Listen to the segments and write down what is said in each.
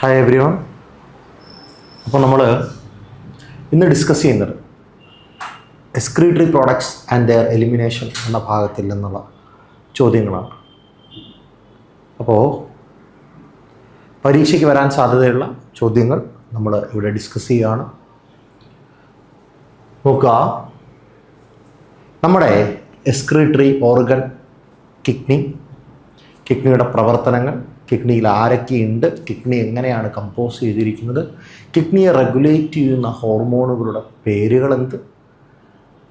Hi every one. അപ്പോൾ നമ്മൾ ഇന്ന് ഡിസ്കസ് ചെയ്യുന്നത് excretory products and their elimination എന്ന ഭാഗത്തിൽ നിന്നുള്ള ചോദ്യങ്ങളാണ്. അപ്പോൾ പരീക്ഷയ്ക്ക് വരാൻ സാധ്യതയുള്ള ചോദ്യങ്ങൾ നമ്മൾ ഇവിടെ ഡിസ്കസ് ചെയ്യുകയാണ്. നോക്കുക, നമ്മുടെ എക്സ്ക്രീറ്ററി ഓർഗൻ കിഡ്നിയുടെ പ്രവർത്തനങ്ങൾ, കിഡ്നിയിൽ ആരൊക്കെയുണ്ട്, കിഡ്നി എങ്ങനെയാണ് കമ്പോസ് ചെയ്തിരിക്കുന്നത്, കിഡ്നിയെ റെഗുലേറ്റ് ചെയ്യുന്ന ഹോർമോണുകളുടെ പേരുകളെന്ത്,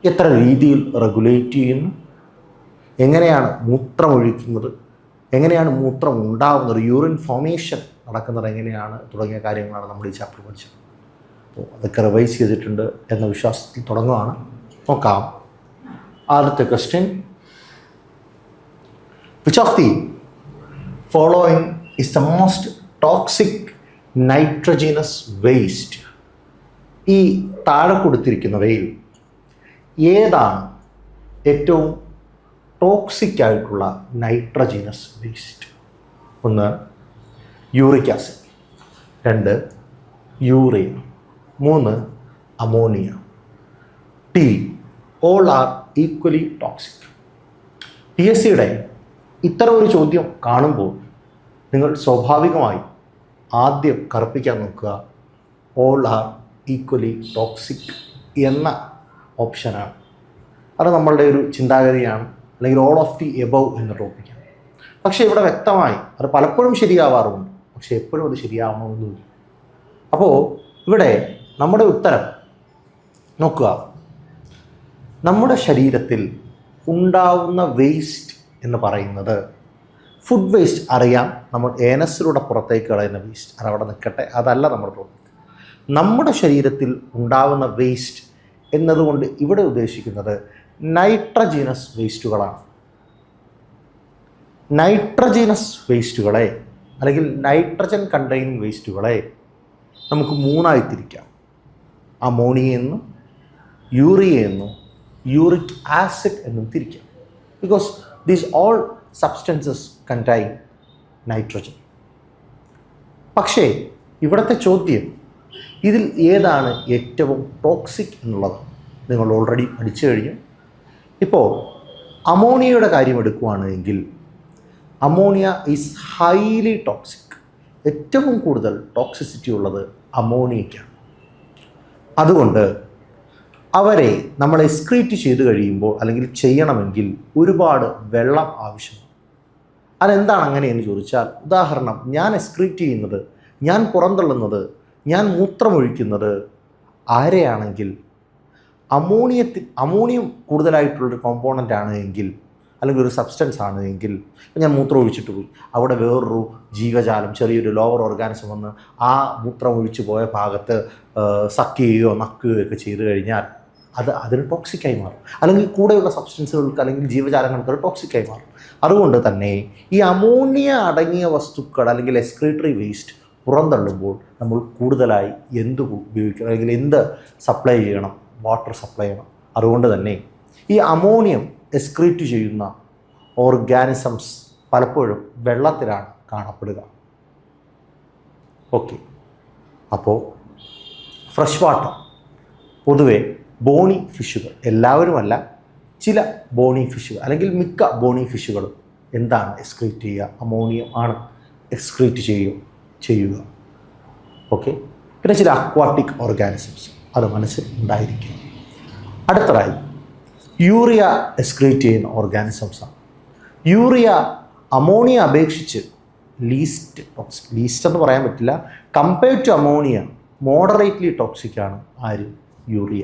എത്ര രീതിയിൽ റെഗുലേറ്റ് ചെയ്യുന്നു, എങ്ങനെയാണ് മൂത്രമൊഴിക്കുന്നത്, എങ്ങനെയാണ് മൂത്രം ഉണ്ടാകുന്നത്, യൂറിൻ ഫോർമേഷൻ നടക്കുന്നത് എങ്ങനെയാണ് തുടങ്ങിയ കാര്യങ്ങളാണ് നമ്മൾ ഈ ചാപ്റ്റർ പഠിച്ചത്. അപ്പോൾ അതൊക്കെ റിവൈസ് ചെയ്തിട്ടുണ്ട് എന്ന വിശ്വാസത്തിൽ തുടങ്ങുകയാണ്. നോക്കാം. ആദ്യത്തെ question, which of the following is the most toxic nitrogenous waste? ഈ താഴെ കൊടുത്തിരിക്കുന്നവയിൽ ഏതാണ് ഏറ്റവും ടോക്സിക് ആയിട്ടുള്ള നൈട്രജീനസ് വേസ്റ്റ്? ഒന്ന് uric acid, 2 urea, 3 ammonia. D all are equally toxic. PSCയുടെ ഇത്തരം ഒരു ചോദ്യം കാണുമ്പോൾ നിങ്ങൾ സ്വാഭാവികമായി ആദ്യം കറുപ്പിക്കാൻ നോക്കുക ഓൾ ആർ ഈക്വലി ടോക്സിക് എന്ന ഓപ്ഷനാണ്. അത് നമ്മളുടെ ഒരു ചിന്താഗതിയാണ്, അല്ലെങ്കിൽ ഓൾ ഓഫ് ദി എബവ് എന്ന ടോപ്പിക്കാണ്. പക്ഷേ ഇവിടെ വ്യക്തമായി അത് പലപ്പോഴും ശരിയാവാറുമുണ്ട്, പക്ഷേ എപ്പോഴും അത് ശരിയാവണമെന്നില്ല. അപ്പോൾ ഇവിടെ നമ്മുടെ ഉത്തരം നോക്കുക, നമ്മുടെ ശരീരത്തിൽ ഉണ്ടാവുന്ന വേസ്റ്റ് എന്ന് പറയുന്നത് ഫുഡ് വേസ്റ്റ് അറിയാം, നമ്മൾ ഏനസിലൂടെ പുറത്തേക്ക് കളയുന്ന വേസ്റ്റ്, അതവിടെ നിൽക്കട്ടെ, അതല്ല നമ്മുടെ ടോപ്പിക്. നമ്മുടെ ശരീരത്തിൽ ഉണ്ടാവുന്ന വേസ്റ്റ് എന്നതുകൊണ്ട് ഇവിടെ ഉദ്ദേശിക്കുന്നത് നൈട്രജീനസ് വേസ്റ്റുകളാണ്. നൈട്രജീനസ് വേസ്റ്റുകളെ അല്ലെങ്കിൽ നൈട്രജൻ കണ്ടെയ്നിങ് വേസ്റ്റുകളെ നമുക്ക് 3ആയി തിരിക്കാം. അമോണിയ എന്നും യൂറിയ എന്നും യൂറിക് ആസിഡ് എന്നും തിരിക്കാം. Because these all substances contain nitrogen. പക്ഷേ ഇവിടുത്തെ ചോദ്യം ഇതിൽ ഏതാണ് ഏറ്റവും ടോക്സിക് എന്നുള്ളത് നിങ്ങൾ ഓൾറെഡി പഠിച്ചു കഴിഞ്ഞു. ഇപ്പോൾ അമോണിയയുടെ കാര്യം എടുക്കുകയാണെങ്കിൽ അമോണിയ ഈസ് ഹൈലി ടോക്സിക്. ഏറ്റവും കൂടുതൽ ടോക്സിസിറ്റി ഉള്ളത് അമോണിയയ്ക്കാണ്. അതുകൊണ്ട് അവരെ നമ്മൾ എക്സ്ക്രീറ്റ് ചെയ്ത് കഴിയുമ്പോൾ അല്ലെങ്കിൽ ചെയ്യണമെങ്കിൽ ഒരുപാട് വെള്ളം ആവശ്യമാണ്. അതെന്താണ് അങ്ങനെയെന്ന് ചോദിച്ചാൽ, ഉദാഹരണം, ഞാൻ എക്സ്ക്രീറ്റ് ചെയ്യുന്നത്, ഞാൻ പുറന്തള്ളുന്നത്, ഞാൻ മൂത്രമൊഴിക്കുന്നത് ആരെയാണെങ്കിൽ അമോണിയം കൂടുതലായിട്ടുള്ളൊരു കോമ്പോണൻ്റ് ആണ് എങ്കിൽ, അല്ലെങ്കിൽ ഒരു സബ്സ്റ്റൻസ് ആണ് എങ്കിൽ, ഞാൻ മൂത്രം ഒഴിച്ചിട്ട് പോയി, അവിടെ വേറൊരു ജീവജാലം, ചെറിയൊരു ലോവർ ഓർഗാനിസം വന്ന് ആ മൂത്രം ഒഴിച്ചു പോയ ഭാഗത്ത് സക്ക് ചെയ്യുകയോ നക്കുകയോ ഒക്കെ ചെയ്തു കഴിഞ്ഞാൽ അതിന് ടോക്സിക്കായി മാറും, അല്ലെങ്കിൽ കൂടെയുള്ള സബ്സ്റ്റൻസുകൾക്ക് അല്ലെങ്കിൽ ജീവജാലങ്ങൾക്ക് അത് ടോക്സിക്കായി മാറും. അതുകൊണ്ട് തന്നെ ഈ അമോണിയ അടങ്ങിയ വസ്തുക്കൾ അല്ലെങ്കിൽ എക്സ്ക്രീറ്ററി വേസ്റ്റ് പുറന്തള്ളുമ്പോൾ നമ്മൾ കൂടുതലായി എന്ത് ഉപയോഗിക്കണം, അല്ലെങ്കിൽ എന്ത് സപ്ലൈ ചെയ്യണം? വാട്ടർ സപ്ലൈ ചെയ്യണം. അതുകൊണ്ട് തന്നെ ഈ അമോണിയം എക്സ്ക്രീറ്റ് ചെയ്യുന്ന ഓർഗാനിസംസ് പലപ്പോഴും വെള്ളത്തിലാണ് കാണപ്പെടുക. ഓക്കെ, അപ്പോൾ ഫ്രഷ് വാട്ടർ പൊതുവെ ബോണി ഫിഷുകൾ, എല്ലാവരുമല്ല, ചില ബോണി ഫിഷുകൾ അല്ലെങ്കിൽ മിക്ക ബോണി ഫിഷുകളും എന്താണ് എക്സ്ക്രീറ്റ് ചെയ്യുക? അമോണിയം ആണ് എക്സ്ക്രീറ്റ് ചെയ്യുക. ഓക്കെ, പിന്നെ ചില അക്വാട്ടിക് ഓർഗാനിസംസ്, അത് മനസ്സിൽ ഉണ്ടായിരിക്കും. അടുത്തതായി യൂറിയ എക്സ്ക്രീറ്റ് ചെയ്യുന്ന ഓർഗാനിസംസാണ്. യൂറിയ അമോണിയ അപേക്ഷിച്ച് ലീസ്റ്റ് എന്ന് പറയാൻ പറ്റില്ല, കമ്പയർഡ് ടു അമോണിയ മോഡറേറ്റ്ലി ടോക്സിക്കാണ് ആര്? യൂറിയ.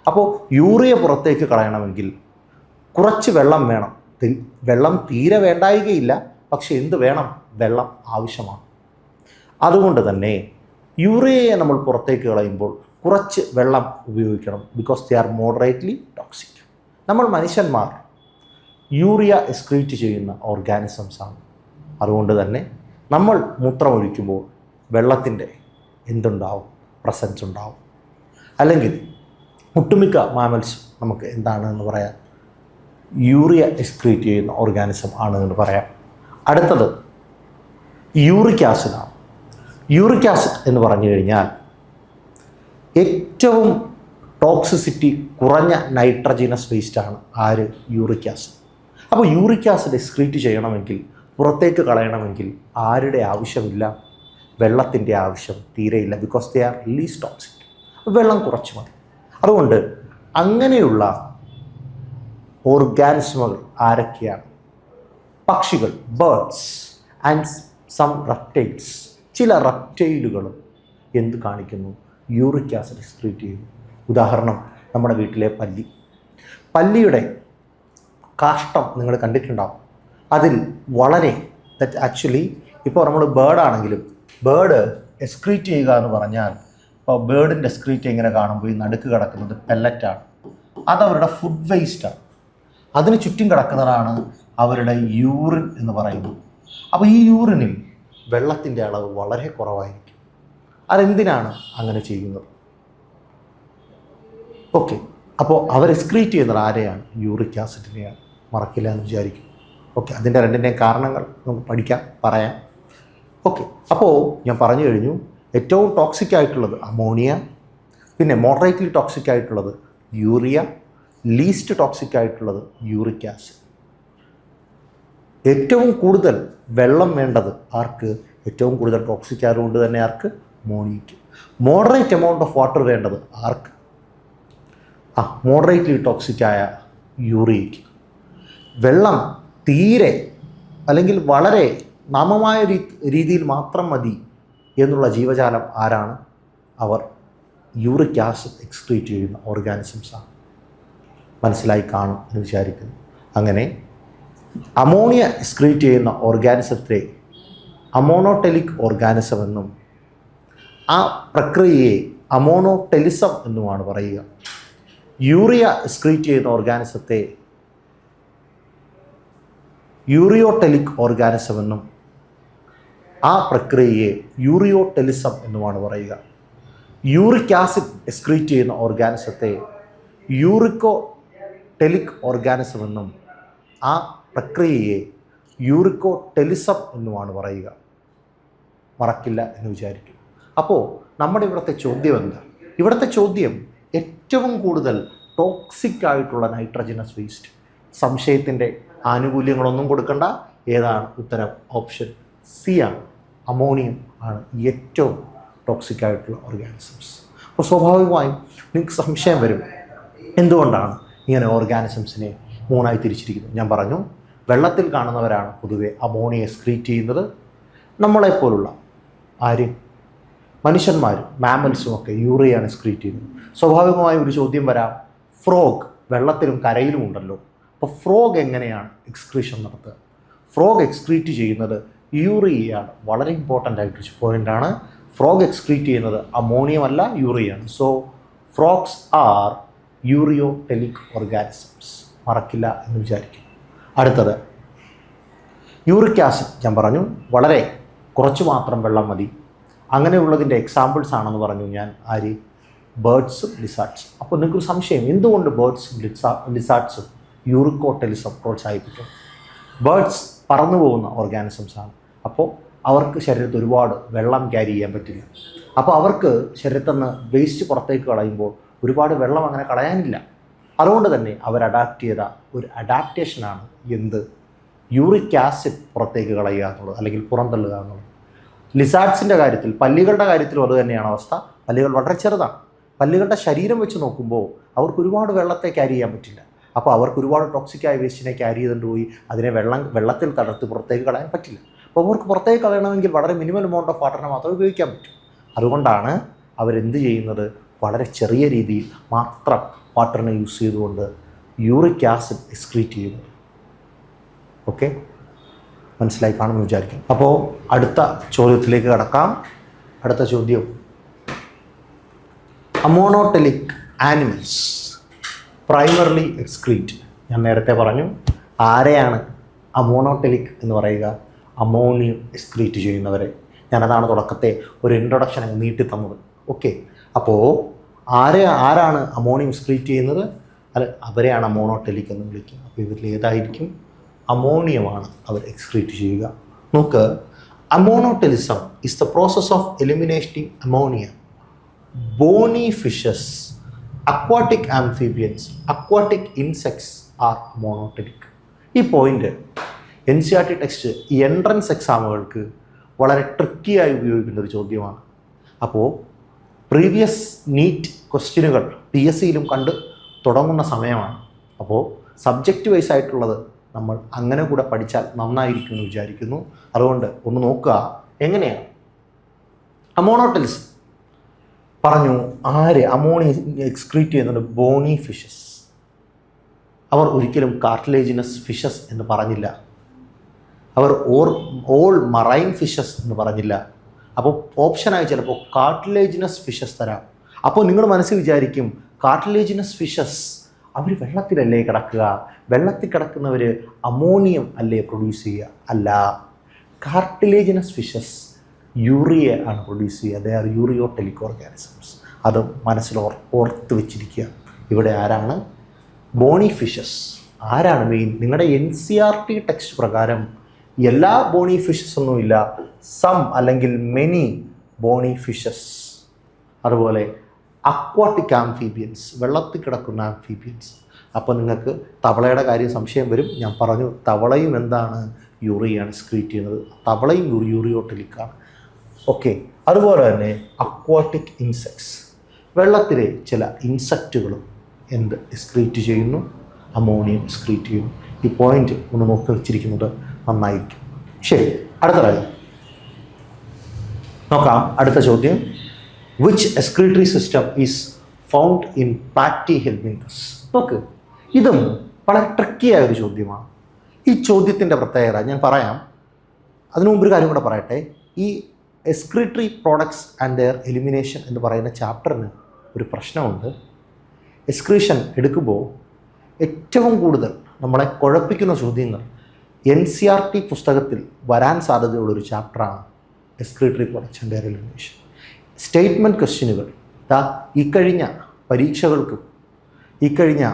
അപ്പോൾ യൂറിയ പുറത്തേക്ക് കളയണമെങ്കിൽ കുറച്ച് വെള്ളം വേണം. വെള്ളം തീരെ വേണ്ടായികയില്ല, പക്ഷെ എന്ത് വേണം? വെള്ളം ആവശ്യമാണ്. അതുകൊണ്ട് തന്നെ യൂറിയയെ നമ്മൾ പുറത്തേക്ക് കളയുമ്പോൾ കുറച്ച് വെള്ളം ഉപയോഗിക്കണം. Because they R moderately toxic. നമ്മൾ മനുഷ്യന്മാർ യൂറിയ എക്സ്ക്രീറ്റ് ചെയ്യുന്ന ഓർഗാനിസംസാണ്. അതുകൊണ്ട് തന്നെ നമ്മൾ മൂത്രമൊഴിക്കുമ്പോൾ വെള്ളത്തിൻ്റെ എന്തുണ്ടാവും? പ്രസൻസ് ഉണ്ടാവും. അല്ലെങ്കിൽ ഒട്ടുമിക്ക മാമൽസ് നമുക്ക് എന്താണെന്ന് പറയാം? യൂറിയ എക്സ്ക്രീറ്റ് ചെയ്യുന്ന ഓർഗാനിസം ആണ് എന്ന് പറയാം. അടുത്തത് യൂറിക് ആസിഡാണ്. യൂറിക് ആസിഡ് എന്ന് പറഞ്ഞു കഴിഞ്ഞാൽ ഏറ്റവും ടോക്സിസിറ്റി കുറഞ്ഞ നൈട്രജനസ് വേസ്റ്റാണ് ആര്? Uric acid. അപ്പോൾ യൂറിക് ആസിഡ് എക്സ്ക്രീറ്റ് ചെയ്യണമെങ്കിൽ, പുറത്തേക്ക് കളയണമെങ്കിൽ ആരുടെ ആവശ്യമില്ല? വെള്ളത്തിൻ്റെ ആവശ്യം തീരെയില്ല. Because they are least toxic. വെള്ളം കുറച്ച് മതി. അതുകൊണ്ട് അങ്ങനെയുള്ള ഓർഗാനിസമുകൾ ആരൊക്കെയാണ്? പക്ഷികൾ, ബേർഡ്സ് ആൻഡ് സം റെപ്റ്റൈൽസ്. ചില റെപ്റ്റൈലുകളും എന്ത് കാണിക്കുന്നു? യൂറിക് ആസിഡ് എക്സ്ക്രീറ്റ് ചെയ്യുന്നു. ഉദാഹരണം, നമ്മുടെ വീട്ടിലെ പല്ലി. പല്ലിയുടെ കാഷ്ടം നിങ്ങൾ കണ്ടിട്ടുണ്ടാവും. അതിൽ വളരെ ആക്ച്വലി ഇപ്പോൾ നമ്മൾ ബേർഡാണെങ്കിലും ബേർഡ് എക്സ്ക്രീറ്റ് ചെയ്യുക എന്ന് പറഞ്ഞാൽ, ഇപ്പോൾ ബേർഡിൻ്റെ എക്സ്ക്രീറ്റ് ഇങ്ങനെ കാണുമ്പോൾ ഈ നടുക്ക് കിടക്കുന്നത് പെല്ലറ്റാണ്. അതവരുടെ ഫുഡ് വേസ്റ്റാണ്. അതിന് ചുറ്റും കിടക്കുന്നതാണ് അവരുടെ യൂറിൻ എന്ന് പറയുന്നത്. അപ്പോൾ ഈ യൂറിനിൽ വെള്ളത്തിൻ്റെ അളവ് വളരെ കുറവായിരിക്കും. അതെന്തിനാണ് അങ്ങനെ ചെയ്യുന്നത്? ഓക്കെ, അപ്പോൾ അവർ എക്സ്ക്രീറ്റ് ചെയ്യുന്നത് ആരെയാണ്? യൂറിക് ആസിഡിനെയാണ്. മറക്കില്ല എന്ന് വിചാരിക്കും. ഓക്കെ, അതിൻ്റെ രണ്ടിൻ്റെയും കാരണങ്ങൾ നമുക്ക് പഠിക്കാം, പറയാം. ഓക്കെ, അപ്പോൾ ഞാൻ പറഞ്ഞു കഴിഞ്ഞു, ഏറ്റവും ടോക്സിക് ആയിട്ടുള്ളത് അമോണിയ, പിന്നെ മോഡറേറ്റ്ലി ടോക്സിക് ആയിട്ടുള്ളത് യൂറിയ, ലീസ്റ്റ് ടോക്സിക് ആയിട്ടുള്ളത് യൂറിക് ആസിഡ്. ഏറ്റവും കൂടുതൽ വെള്ളം വേണ്ടത് ആർക്ക്? ഏറ്റവും കൂടുതൽ ടോക്സിക് ആയതുകൊണ്ട് തന്നെ ആർക്ക്? അമോണിയയ്ക്ക്. മോഡറേറ്റ് എമൗണ്ട് ഓഫ് വാട്ടർ വേണ്ടത് ആർക്ക്? മോഡറേറ്റ്ലി ടോക്സിക് ആയ യൂറിയയ്ക്ക്. വെള്ളം തീരെ അല്ലെങ്കിൽ വളരെ നാമമായ രീതിയിൽ മാത്രം മതി എന്നുള്ള ജീവജാലം ആരാണ്? അവർ യൂറിക് ആസിഡ് എക്സ്ക്രീറ്റ് ചെയ്യുന്ന ഓർഗാനിസംസാണ്. മനസ്സിലായി കാണും എന്ന് വിചാരിക്കുന്നു. അങ്ങനെ അമോണിയ എക്സ്ക്രീറ്റ് ചെയ്യുന്ന ഓർഗാനിസത്തെ അമോണോടെലിക് ഓർഗാനിസം എന്നും ആ പ്രക്രിയയെ അമോണോടെലിസം എന്നുമാണ് പറയുക. യൂറിയ എക്സ്ക്രീറ്റ് ചെയ്യുന്ന ഓർഗാനിസത്തെ യൂറിയോടെലിക് ഓർഗാനിസം എന്നും ആ പ്രക്രിയയെ യൂറിയോടെലിസം എന്നുമാണ് പറയുക. യൂറിക് ആസിഡ് എക്സ്ക്രീറ്റ് ചെയ്യുന്ന ഓർഗാനിസത്തെ യൂറിക്കോടെലിക് ഓർഗാനിസം എന്നും ആ പ്രക്രിയയെ യൂറിക്കോടെലിസം എന്നുമാണ് പറയുക. മറക്കില്ല എന്ന് വിചാരിക്കും. അപ്പോൾ നമ്മുടെ ഇവിടുത്തെ ചോദ്യം എന്താ? ഇവിടുത്തെ ചോദ്യം ഏറ്റവും കൂടുതൽ ടോക്സിക് ആയിട്ടുള്ള നൈട്രജനസ് വേസ്റ്റ്. സംശയത്തിൻ്റെ ആനുകൂല്യങ്ങളൊന്നും കൊടുക്കണ്ട. ഏതാണ് ഉത്തരം? ഓപ്ഷൻ സി ആണ്. അമോണിയം ആണ് ഏറ്റവും ടോക്സിക് ആയിട്ടുള്ള ഓർഗാനിസംസ്. അപ്പോൾ സ്വാഭാവികമായും നിങ്ങൾക്ക് സംശയം വരും, എന്തുകൊണ്ടാണ് ഇങ്ങനെ ഓർഗാനിസംസിനെ മൂന്നായി തിരിച്ചിരിക്കുന്നത്? ഞാൻ പറഞ്ഞു, വെള്ളത്തിൽ കാണുന്നവരാണ് പൊതുവെ അമോണിയ എക്സ്ക്രീറ്റ് ചെയ്യുന്നത്. നമ്മളെപ്പോലുള്ള മനുഷ്യന്മാരും മാമൽസും ഒക്കെ യൂറിയാണ് എക്സ്ക്രീറ്റ് ചെയ്യുന്നത്. സ്വാഭാവികമായും ഒരു ചോദ്യം വരാം, ഫ്രോഗ് വെള്ളത്തിലും കരയിലും ഉണ്ടല്ലോ, അപ്പോൾ ഫ്രോഗ് എങ്ങനെയാണ് എക്സ്ക്രീഷൻ നടത്തുക? ഫ്രോഗ് എക്സ്ക്രീറ്റ് ചെയ്യുന്നത് യൂറിയയാണ്. വളരെ ഇമ്പോർട്ടൻ്റ് ആയിട്ടൊരു പോയിൻ്റാണ്. ഫ്രോഗ് എക്സ്ക്രീറ്റ് ചെയ്യുന്നത് അമോണിയമല്ല, യൂറിയാണ്. So frogs are ureotelic organisms. മറക്കില്ല എന്ന് വിചാരിക്കും. അടുത്തത് യൂറിക് ആസിഡ്. ഞാൻ പറഞ്ഞു വളരെ കുറച്ച് മാത്രം വെള്ളം മതി. അങ്ങനെയുള്ളതിൻ്റെ എക്സാമ്പിൾസ് ആണെന്ന് പറഞ്ഞു ഞാൻ. ബേർഡ്സും ലിസാർഡ്സും. അപ്പോൾ നിങ്ങൾക്ക് സംശയം, എന്തുകൊണ്ട് ബേർഡ്സും ലിസാർഡ്സും യൂറിക്കോടെലിസം പ്രോത്സാഹിപ്പിക്കും? ബേർഡ്സ് പറന്നു പോകുന്ന ഓർഗാനിസംസാണ്. അപ്പോൾ അവർക്ക് ശരീരത്തിൽ ഒരുപാട് വെള്ളം ക്യാരി ചെയ്യാൻ പറ്റില്ല. അപ്പോൾ അവർക്ക് ശരീരത്തിൽ നിന്ന് വേസ്റ്റ് പുറത്തേക്ക് കളയുമ്പോൾ ഒരുപാട് വെള്ളം അങ്ങനെ കളയാനില്ല. അതുകൊണ്ട് തന്നെ അവർ അഡാപ്റ്റ് ചെയ്ത ഒരു അഡാപ്റ്റേഷനാണ് എന്ത്? യൂറിക് ആസിഡ് പുറത്തേക്ക് കളയുക എന്നുള്ളത്, അല്ലെങ്കിൽ പുറന്തള്ളുക എന്നുള്ളത്. ലിസാർഡ്സിൻ്റെ കാര്യത്തിൽ, പല്ലികളുടെ കാര്യത്തിലും അത് തന്നെയാണ് അവസ്ഥ. പല്ലികൾ വളരെ ചെറുതാണ്. പല്ലികളുടെ ശരീരം വെച്ച് നോക്കുമ്പോൾ അവർക്ക് ഒരുപാട് വെള്ളത്തെ ക്യാരി ചെയ്യാൻ പറ്റില്ല. അപ്പോൾ അവർക്ക് ഒരുപാട് ടോക്സിക്കായ വേസ്റ്റിനെ ക്യാരി ചെയ്തുകൊണ്ട് പോയി അതിനെ വെള്ളത്തിൽ കലർത്തി പുറത്തേക്ക് കളയാൻ പറ്റില്ല. അപ്പോൾ അവർക്ക് പുറത്തേക്ക് കളയണമെങ്കിൽ വളരെ മിനിമം എമൗണ്ട് ഓഫ് വാട്ടറിനെ മാത്രമേ ഉപയോഗിക്കാൻ പറ്റൂ. അതുകൊണ്ടാണ് അവരെന്ത് ചെയ്യുന്നത്? വളരെ ചെറിയ രീതിയിൽ മാത്രം വാട്ടറിനെ യൂസ് ചെയ്തുകൊണ്ട് യൂറിക് ആസിഡ് എക്സ്ക്രീറ്റ് ചെയ്യുന്നത്. ഓക്കെ, മനസ്സിലായി കാണുമെന്ന് വിചാരിക്കും. അപ്പോൾ അടുത്ത ചോദ്യത്തിലേക്ക് കടക്കാം. അടുത്ത ചോദ്യം, അമോണോടെലിക് ആനിമൽസ് പ്രൈമർലി എക്സ്ക്രീറ്റ്. ഞാൻ നേരത്തെ പറഞ്ഞു, ആരെയാണ് അമോണോടെലിക് എന്ന് പറയുക? അമോണിയം എക്സ്ക്രീറ്റ് ചെയ്യുന്നവരെ. ഞാനതാണ് തുടക്കത്തെ ഒരു ഇൻട്രൊഡക്ഷൻ നീട്ടി തന്നത്. ഓക്കെ, അപ്പോൾ ആരാണ് അമോണിയം എക്സ്ക്രീറ്റ് ചെയ്യുന്നത്? അവരെയാണ് അമോണോടെലിക് എന്ന് വിളിക്കുക. അപ്പോൾ ഇവരിൽ ഏതായിരിക്കും? അമോണിയമാണ് അവർ എക്സ്ക്രീറ്റ് ചെയ്യുക. നോക്ക്, അമോണോടെലിസം is the process of eliminating ammonia. Bony fishes, aquatic amphibians, aquatic insects are monotelic. ഈ പോയിന്റ് NCERT ടെക്സ്റ്റ് ഈ എൻട്രൻസ് എക്സാമുകൾക്ക് വളരെ ട്രിക്കിയായി ഉപയോഗിക്കുന്ന ഒരു ചോദ്യമാണ്. അപ്പോൾ പ്രീവിയസ് നീറ്റ് ക്വസ്റ്റ്യനുകൾ PSCയിലും കണ്ട് തുടങ്ങുന്ന സമയമാണ്. അപ്പോൾ സബ്ജക്റ്റ് വൈസ് ആയിട്ടുള്ളത് നമ്മൾ അങ്ങനെ കൂടെ പഠിച്ചാൽ നന്നായിരിക്കും എന്ന് വിചാരിക്കുന്നു. അതുകൊണ്ട് ഒന്ന് നോക്കുക എങ്ങനെയാണ് അമോണോടെലിസം പറഞ്ഞു. ആര് അമോണിയ എക്സ്ക്രീറ്റ് ചെയ്യുന്നുണ്ട്? ബോണി ഫിഷസ്. അവർ ഒരിക്കലും കാർട്ടിലേജിനസ് ഫിഷസ് എന്ന് പറഞ്ഞില്ല. അവർ ഓൾ മറൈൻ ഫിഷസ് എന്ന് പറഞ്ഞില്ല. അപ്പോൾ ഓപ്ഷനായി ചിലപ്പോൾ കാർട്ടിലേജിനസ് ഫിഷസ് തരാം. അപ്പോൾ നിങ്ങൾ മനസ്സിൽ വിചാരിക്കും കാർട്ടിലേജിനസ് ഫിഷസ് അവർ വെള്ളത്തിലല്ലേ കിടക്കുക, വെള്ളത്തിൽ കിടക്കുന്നവർ അമോണിയം അല്ലേ പ്രൊഡ്യൂസ് ചെയ്യുക? അല്ല, കാർട്ടിലേജിനസ് ഫിഷസ് യൂറിയ ആണ് പ്രൊഡ്യൂസ് ചെയ്യുക. They are ureotelic organisms. അത് മനസ്സിൽ ഓർത്ത് വെച്ചിരിക്കുക. ഇവിടെ ആരാണ്? ബോണി ഫിഷസ്. ആരാണ് മെയിൻ? നിങ്ങളുടെ NCERT ടെക്സ്റ്റ് പ്രകാരം എല്ലാ ബോണി ഫിഷസ് ഒന്നുമില്ല, സം അല്ലെങ്കിൽ മെനി ബോണി ഫിഷസ്. അതുപോലെ അക്വാട്ടിക് ആംഫീബിയൻസ്, വെള്ളത്തിൽ കിടക്കുന്ന ആംഫീബിയൻസ്. അപ്പോൾ നിങ്ങൾക്ക് തവളയുടെ കാര്യം സംശയം വരും. ഞാൻ പറഞ്ഞു തവളയും എന്താണ്? യൂറിയാണ് എക്സ്ക്രീറ്റ് ചെയ്യുന്നത്. തവളയും യൂറിയോടെലിക്കാണ്. ഓക്കെ. അതുപോലെ തന്നെ അക്വാട്ടിക് ഇൻസെക്ട്സ്, വെള്ളത്തിലെ ചില ഇൻസെക്റ്റുകളും എന്ത് എക്സ്ക്രീറ്റ് ചെയ്യുന്നു? അമോണിയം എക്സ്ക്രീറ്റ് ചെയ്യുന്നു. ഈ പോയിന്റ് ഒന്ന് നോക്കി വെച്ചിരിക്കുന്നത് നന്നായിരിക്കും. ശരി, അടുത്ത കാര്യം നോക്കാം. അടുത്ത ചോദ്യം, which excretory system is found in Platyhelminthes? നോക്ക്, ഇതും വളരെ ട്രിക്കിയായ ഒരു ചോദ്യമാണ്. ഈ ചോദ്യത്തിൻ്റെ പ്രത്യേകത ഞാൻ പറയാം. അതിനു മുമ്പ് ഒരു കാര്യം കൂടെ പറയട്ടെ. ഈ excretory products and their elimination എന്ന് പറയുന്ന ചാപ്റ്ററിന് ഒരു പ്രശ്നമുണ്ട്. എക്സ്ക്രീഷൻ എടുക്കുമ്പോൾ ഏറ്റവും കൂടുതൽ നമ്മളെ കുഴപ്പിക്കുന്ന ചോദ്യങ്ങൾ NCERT പുസ്തകത്തിൽ വരാൻ സാധ്യതയുള്ളൊരു ചാപ്റ്ററാണ് excretory products and their elimination. Statement ക്വസ്റ്റ്യനുകൾ ഈ കഴിഞ്ഞ പരീക്ഷകൾക്കും ഈ കഴിഞ്ഞ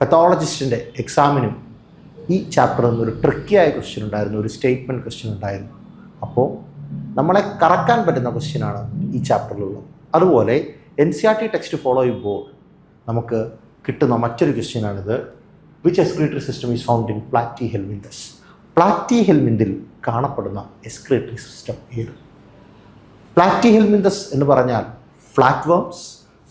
പത്തോളജിസ്റ്റിൻ്റെ എക്സാമിനും ഈ ചാപ്റ്ററിൽ നിന്നൊരു ട്രിക്കിയായ ക്വസ്റ്റ്യൻ ഉണ്ടായിരുന്നു, ഒരു സ്റ്റേറ്റ്മെൻറ്റ് ക്വസ്റ്റ്യൻ ഉണ്ടായിരുന്നു. അപ്പോൾ നമ്മളെ കറക്കാൻ പറ്റുന്ന ക്വസ്റ്റ്യനാണ് ഈ ചാപ്റ്ററിലുള്ളത്. അതുപോലെ NCERT ടെക്സ്റ്റ് ഫോളോ ചെയ്യുമ്പോൾ നമുക്ക് കിട്ടുന്ന മറ്റൊരു ക്വസ്റ്റ്യനാണിത്. Which excretory system is found in platyhelminthes? പ്ലാറ്റിഹെൽമിന്തിൽ കാണപ്പെടുന്ന എക്സ്ക്രീറ്ററി സിസ്റ്റം ഏത്? പ്ലാറ്റിഹെൽമിന്തസ് എന്ന് പറഞ്ഞാൽ ഫ്ലാറ്റ് വേംസ്.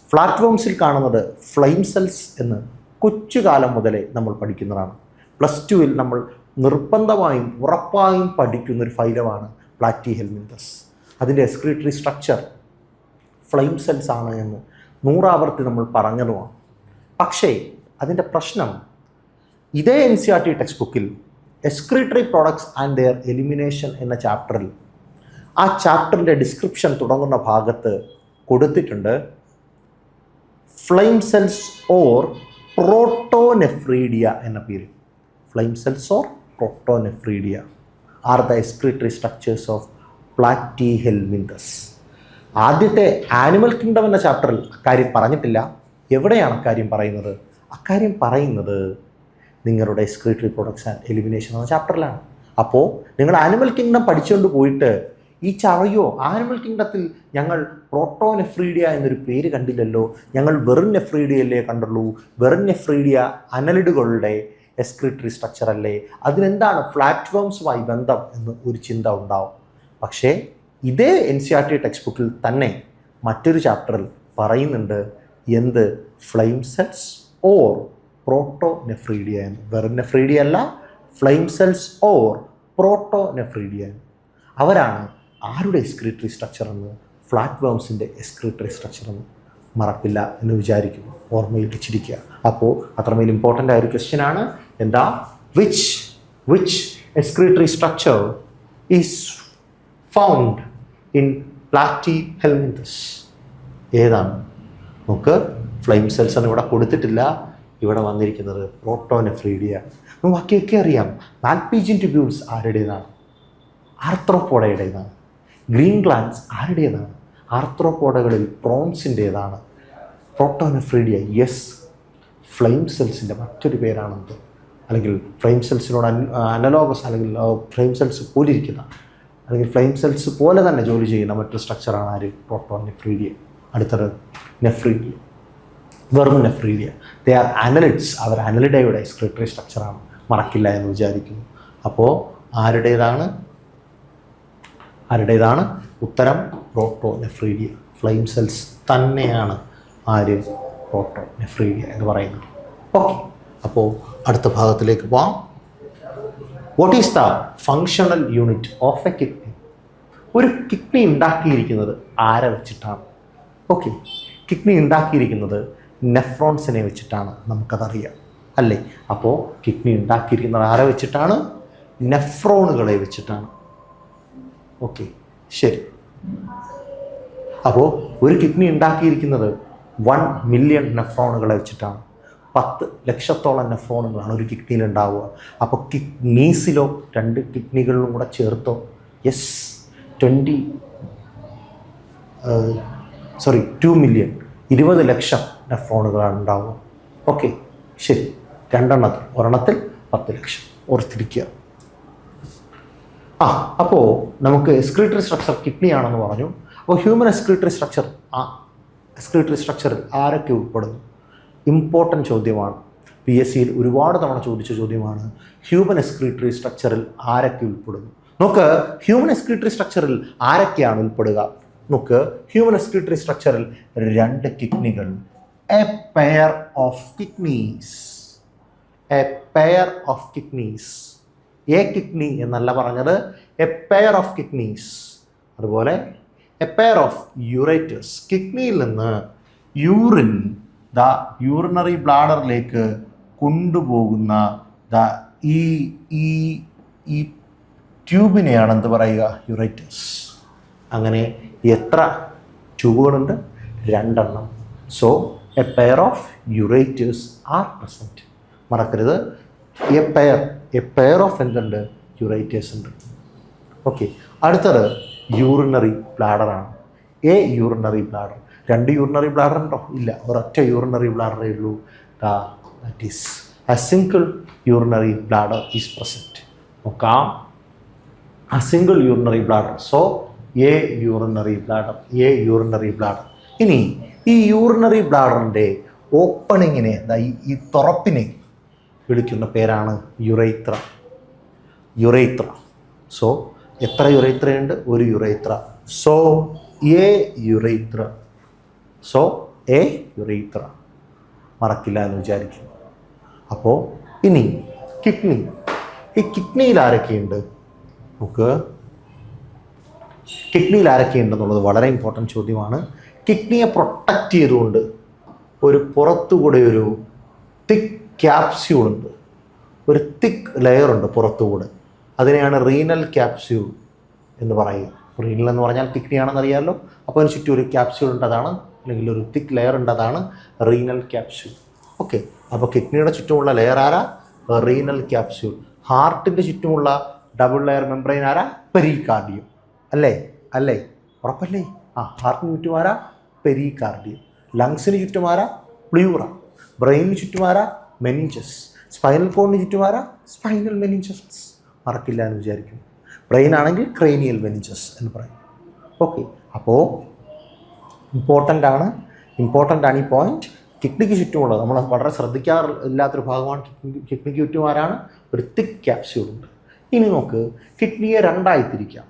ഫ്ലാറ്റ് വേംസിൽ കാണുന്നത് ഫ്ലെയിം സെൽസ് എന്ന് കൊച്ചുകാലം മുതലേ നമ്മൾ പഠിക്കുന്നതാണ്. +2-ൽ നമ്മൾ നിർബന്ധമായും ഉറപ്പായും പഠിക്കുന്നൊരു ഫൈലമാണ് പ്ലാറ്റിഹെൽമിന്തസ്. അതിൻ്റെ എക്സ്ക്രീറ്ററി സ്ട്രക്ചർ ഫ്ലെയിം സെൽസ് ആണ് എന്ന് 100 ആവർത്തി നമ്മൾ പറഞ്ഞതുമാണ്. പക്ഷേ അതിൻ്റെ പ്രശ്നം ഇതേ NCERT ടെക്സ്റ്റ് ബുക്കിൽ excretory products and their elimination എന്ന ചാപ്റ്ററിൽ ആ ചാപ്റ്ററിൻ്റെ ഡിസ്ക്രിപ്ഷൻ തുടങ്ങുന്ന ഭാഗത്ത് കൊടുത്തിട്ടുണ്ട് ഫ്ലെയിം സെൽസ് ഓർ പ്രോട്ടോനെഫ്രീഡിയ എന്ന പേര്. Flame cells or protonephridia are the excretory structures of Platyhelminthes. ആദ്യത്തെ ആനിമൽ കിങ്ഡം എന്ന ചാപ്റ്ററിൽ അക്കാര്യം പറഞ്ഞിട്ടില്ല. എവിടെയാണ് അക്കാര്യം പറയുന്നത്? അക്കാര്യം പറയുന്നത് നിങ്ങളുടെ എക്സ്ക്രീറ്ററി പ്രോഡക്ട്സ് ആൻഡ് എലിമിനേഷൻ എന്ന ചാപ്റ്ററിലാണ്. അപ്പോൾ നിങ്ങൾ ആനിമൽ കിങ്ഡം പഠിച്ചുകൊണ്ട് പോയിട്ട് ഈ ചറിയോ ആനിമൽ കിങ്ഡത്തിൽ ഞങ്ങൾ പ്രോട്ടോനെഫ്രീഡിയ എന്നൊരു പേര് കണ്ടില്ലല്ലോ, ഞങ്ങൾ വെറും നെഫ്രീഡിയല്ലേ കണ്ടുള്ളൂ, വെറും നെഫ്രീഡിയ അനലിഡുകളുടെ എക്സ്ക്രീറ്ററി സ്ട്രക്ചർ അല്ലേ, അതിനെന്താണ് ഫ്ലാറ്റ് വേംസുമായി ബന്ധം എന്ന് ഒരു ചിന്ത ഉണ്ടാവും. പക്ഷേ ഇതേ NCERT ടെക്സ്റ്റ് ബുക്കിൽ തന്നെ മറ്റൊരു ചാപ്റ്ററിൽ പറയുന്നുണ്ട് എന്ത്? ഫ്ലെയിം സെൽസ് ഓർ പ്രോട്ടോനെഫ്രീഡിയ എന്ന്. വെറും നെഫ്രീഡിയ അല്ല, ഫ്ലെയിം സെൽസ് ഓർ പ്രോട്ടോനെഫ്രീഡിയ. അവരാണ് ആരുടെ എക്സ്ക്രീറ്ററി സ്ട്രക്ചർ എന്ന്? ഫ്ലാറ്റ് വേംസിൻ്റെ എക്സ്ക്രീറ്ററി സ്ട്രക്ചർ എന്ന് മറക്കില്ല എന്ന് വിചാരിക്കുന്നു, ഓർമ്മയിൽ വെച്ചിരിക്കുക. അപ്പോൾ അത്രമേൽ ഇമ്പോർട്ടൻ്റ് ആയൊരു ക്വസ്റ്റ്യനാണ്. എന്താ? Which excretory structure is found in Platyhelminthes? ഏതാണ്? നമുക്ക് ഫ്ലെയിം സെൽസ് എന്ന് ഇവിടെ കൊടുത്തിട്ടില്ല, ഇവിടെ വന്നിരിക്കുന്നത് പ്രോട്ടോനെഫ്രീഡിയ. ബാക്കിയൊക്കെ അറിയാം. മാൽപീജിയൻ ട്യൂബ്യൂൾസ് ആരുടേതാണ്? ആർത്രോപോഡയുടേതാണ്. ഗ്രീൻ ഗ്ലാൻസ് ആരുടേതാണ്? ആർത്രോപോഡകളിൽ പ്രോൺസിൻ്റേതാണ്. പ്രോട്ടോനെഫ്രീഡിയ യെസ്, ഫ്ലെയിം സെൽസിൻ്റെ മറ്റൊരു പേരാണെന്ന്, അല്ലെങ്കിൽ ഫ്ലെയിം സെൽസിനോട് അനലോഗസ് അല്ലെങ്കിൽ ഫ്ലെയിം സെൽസ് പോലിരിക്കുന്ന അല്ലെങ്കിൽ ഫ്ലെയിം സെൽസ് പോലെ തന്നെ ജോലി ചെയ്യുന്ന മറ്റൊരു സ്ട്രക്ചറാണ് ആര്? പ്രോട്ടോനെഫ്രീഡിയ. അടുത്തത് നെഫ്രീഡിയ, വെറും നെഫ്രീഡിയ. They are annelids. അവർ അനലിഡയുടെ എക്സ്ക്രീറ്ററി സ്ട്രക്ചറാണ്, മറക്കില്ല എന്ന് വിചാരിക്കുന്നു. അപ്പോൾ ആരുടേതാണ് ഉത്തരം? പ്രോട്ടോനെഫ്രീഡിയ. ഫ്ലെയിം സെൽസ് തന്നെയാണ് ആര്? പ്രോട്ടോനെഫ്രീഡിയ എന്ന് പറയുന്നത്. ഓക്കെ, അപ്പോൾ അടുത്ത ഭാഗത്തിലേക്ക് പോകാം. What is the functional unit of A kidney? ഒരു കിഡ്നി ഉണ്ടാക്കിയിരിക്കുന്നത് ആരെ വെച്ചിട്ടാണ്? ഓക്കെ, കിഡ്നി ഉണ്ടാക്കിയിരിക്കുന്നത് നെഫ്രോൺസിനെ വെച്ചിട്ടാണ്, നമുക്കതറിയാം അല്ലേ? അപ്പോൾ കിഡ്നി ഉണ്ടാക്കിയിരിക്കുന്നത് ആരെ വെച്ചിട്ടാണ്? നെഫ്രോണുകളെ വെച്ചിട്ടാണ്. ഓക്കെ, ശരി. അപ്പോൾ ഒരു കിഡ്നി ഉണ്ടാക്കിയിരിക്കുന്നത് 1 മില്യൺ നെഫ്രോണുകളെ വെച്ചിട്ടാണ്. 10 ലക്ഷത്തോളം നെഫ്രോണുകളാണ് ഒരു കിഡ്നിയിൽ ഉണ്ടാവുക. അപ്പോൾ കിഡ്നീസിലോ 2 കിഡ്നികളിലും കൂടെ ചേർത്തോ? യെസ്, 2 മില്യൺ 20 ലക്ഷം നെഫ്രോണുകളാണ് ഉണ്ടാവുക. ഓക്കെ, ശരി. ഒരെണ്ണത്തിൽ 10 ലക്ഷം ഓർത്തിരിക്കുക. അപ്പോൾ നമുക്ക് എക്സ്ക്രീറ്ററി സ്ട്രക്ചർ കിഡ്നി ആണെന്ന് പറഞ്ഞു. അപ്പോൾ ഹ്യൂമൻ എക്സ്ക്രീറ്ററി സ്ട്രക്ചറിൽ ആരൊക്കെ ഉൾപ്പെടുന്നു? ഇമ്പോർട്ടൻ്റ് ചോദ്യമാണ്. PSCയിൽ ഒരുപാട് തവണ ചോദിച്ച ചോദ്യമാണ്. ഹ്യൂമൻ എക്സ്ക്രീറ്ററി സ്ട്രക്ചറിൽ ആരൊക്കെ ഉൾപ്പെടുന്നു? നോക്ക്, ഹ്യൂമൻ എക്സ്ക്രീറ്ററി സ്ട്രക്ചറിൽ ആരൊക്കെയാണ് ഉൾപ്പെടുക? നോക്ക്, ഹ്യൂമൻ എക്സ്ക്രീറ്ററി സ്ട്രക്ചറിൽ 2 കിഡ്നികൾ, a pair of kidneys. A kidney എന്നല്ല പറഞ്ഞത്, എ പെയർ ഓഫ് കിഡ്നീസ്. അതുപോലെ എ പെയർ ഓഫ് യൂറേറ്റേഴ്സ്. കിഡ്നിയിൽ നിന്ന് യൂറിൻ യൂറിനറി ബ്ലാഡറിലേക്ക് കൊണ്ടുപോകുന്ന ഈ ട്യൂബിനെയാണ് എന്ത് പറയുക? യൂറേറ്റേഴ്സ്. അങ്ങനെ എത്ര ട്യൂബുകളുണ്ട്? 2 so a pair of ureters are present. മറക്കരുത്, എ പെയർ ഓഫ് എന്തുണ്ട്? യൂറേറ്റേഴ്സ് ഉണ്ട്. ഓക്കെ, അടുത്തത് യൂറിനറി ബ്ലാഡറാണ്. A urinary bladder. 2 urinary bladder ഉണ്ടോ? ഇല്ല, ഒരൊറ്റ യൂറിനറി ബ്ലാഡറേ ഉള്ളൂ. That is a single urinary bladder is present. നോക്കാം, a single urinary bladder. So A urinary bladder. ഇനി ഈ യൂറിനറി ബ്ലാഡറിൻ്റെ ഓപ്പണിങ്ങിനെ, ഈ തുറപ്പിനെ വിളിക്കുന്ന പേരാണ് യുറേത്ര. സോ എത്ര യുറേത്രയുണ്ട്? 1 യുറേത്ര. So A യുറേത്ര. മറക്കില്ല എന്ന് വിചാരിക്കുന്നു. അപ്പോൾ ഇനി കിഡ്നി. ഈ കിഡ്നിയിൽ ആരൊക്കെയുണ്ട്? നമുക്ക് കിഡ്നിയിൽ ആരൊക്കെയുണ്ടെന്നുള്ളത് വളരെ ഇമ്പോർട്ടൻറ്റ് ചോദ്യമാണ്. കിഡ്നിയെ പ്രൊട്ടക്റ്റ് ചെയ്തുകൊണ്ട് പുറത്തുകൂടെ ഒരു തിക്ക് ക്യാപ്സ്യൂളുണ്ട്, ഒരു തിക്ക് ലെയറുണ്ട് പുറത്തുകൂടെ. അതിനെയാണ് റീനൽ ക്യാപ്സ്യൂൾ എന്ന് പറയുക. റീനൽ എന്ന് പറഞ്ഞാൽ കിഡ്നിയാണെന്ന് അറിയാമല്ലോ. അപ്പോൾ അതിന് ചുറ്റും ഒരു ക്യാപ്സ്യൂൾ ഉണ്ട്, അതാണ്, അല്ലെങ്കിൽ ഒരു തിക്ക് ലെയർ ഉണ്ട്, അതാണ് റീനൽ ക്യാപ്സ്യൂൾ. ഓക്കെ, അപ്പോൾ കിഡ്നിയുടെ ചുറ്റുമുള്ള ലെയർ ആരാ? Renal capsule. ഹാർട്ടിൻ്റെ ചുറ്റുമുള്ള ഡബിൾ ലെയർ മെംബ്രെയിൻ ആരാ? പെരികാർഡിയം. അല്ലേ? ഉറപ്പല്ലേ? ഹാർട്ടിന് ചുറ്റും ആരാ? പെരികാർഡിയം. ലങ്സിന് ചുറ്റും ആരാ? പ്ലൂറ. ബ്രെയിനിന് ചുറ്റും ആരാ? മെനിഞ്ചസ്. സ്പൈനൽ കോഡിന് ചുറ്റും ആരാ? Spinal meninges. മറക്കില്ല എന്ന് വിചാരിക്കും. ബ്രെയിൻ ആണെങ്കിൽ ക്രേനിയൽ മെനിഞ്ചസ് എന്ന് പറയും. ഓക്കെ, അപ്പോൾ ഇമ്പോർട്ടൻ്റ് ആണ് ഈ പോയിന്റ്. കിഡ്നിക്ക് ചുറ്റുമുള്ളത് നമ്മൾ വളരെ ശ്രദ്ധിക്കാറില്ലാത്തൊരു ഭാഗമാണ്. കിഡ്നിക്ക് ചുറ്റും ആരാണ്? ഒരു തിക്ക് ക്യാപ്സ്യൂൾ ഉണ്ട്. ഇനി നമുക്ക് കിഡ്നിയെ 2ആയി തിരിക്കാം.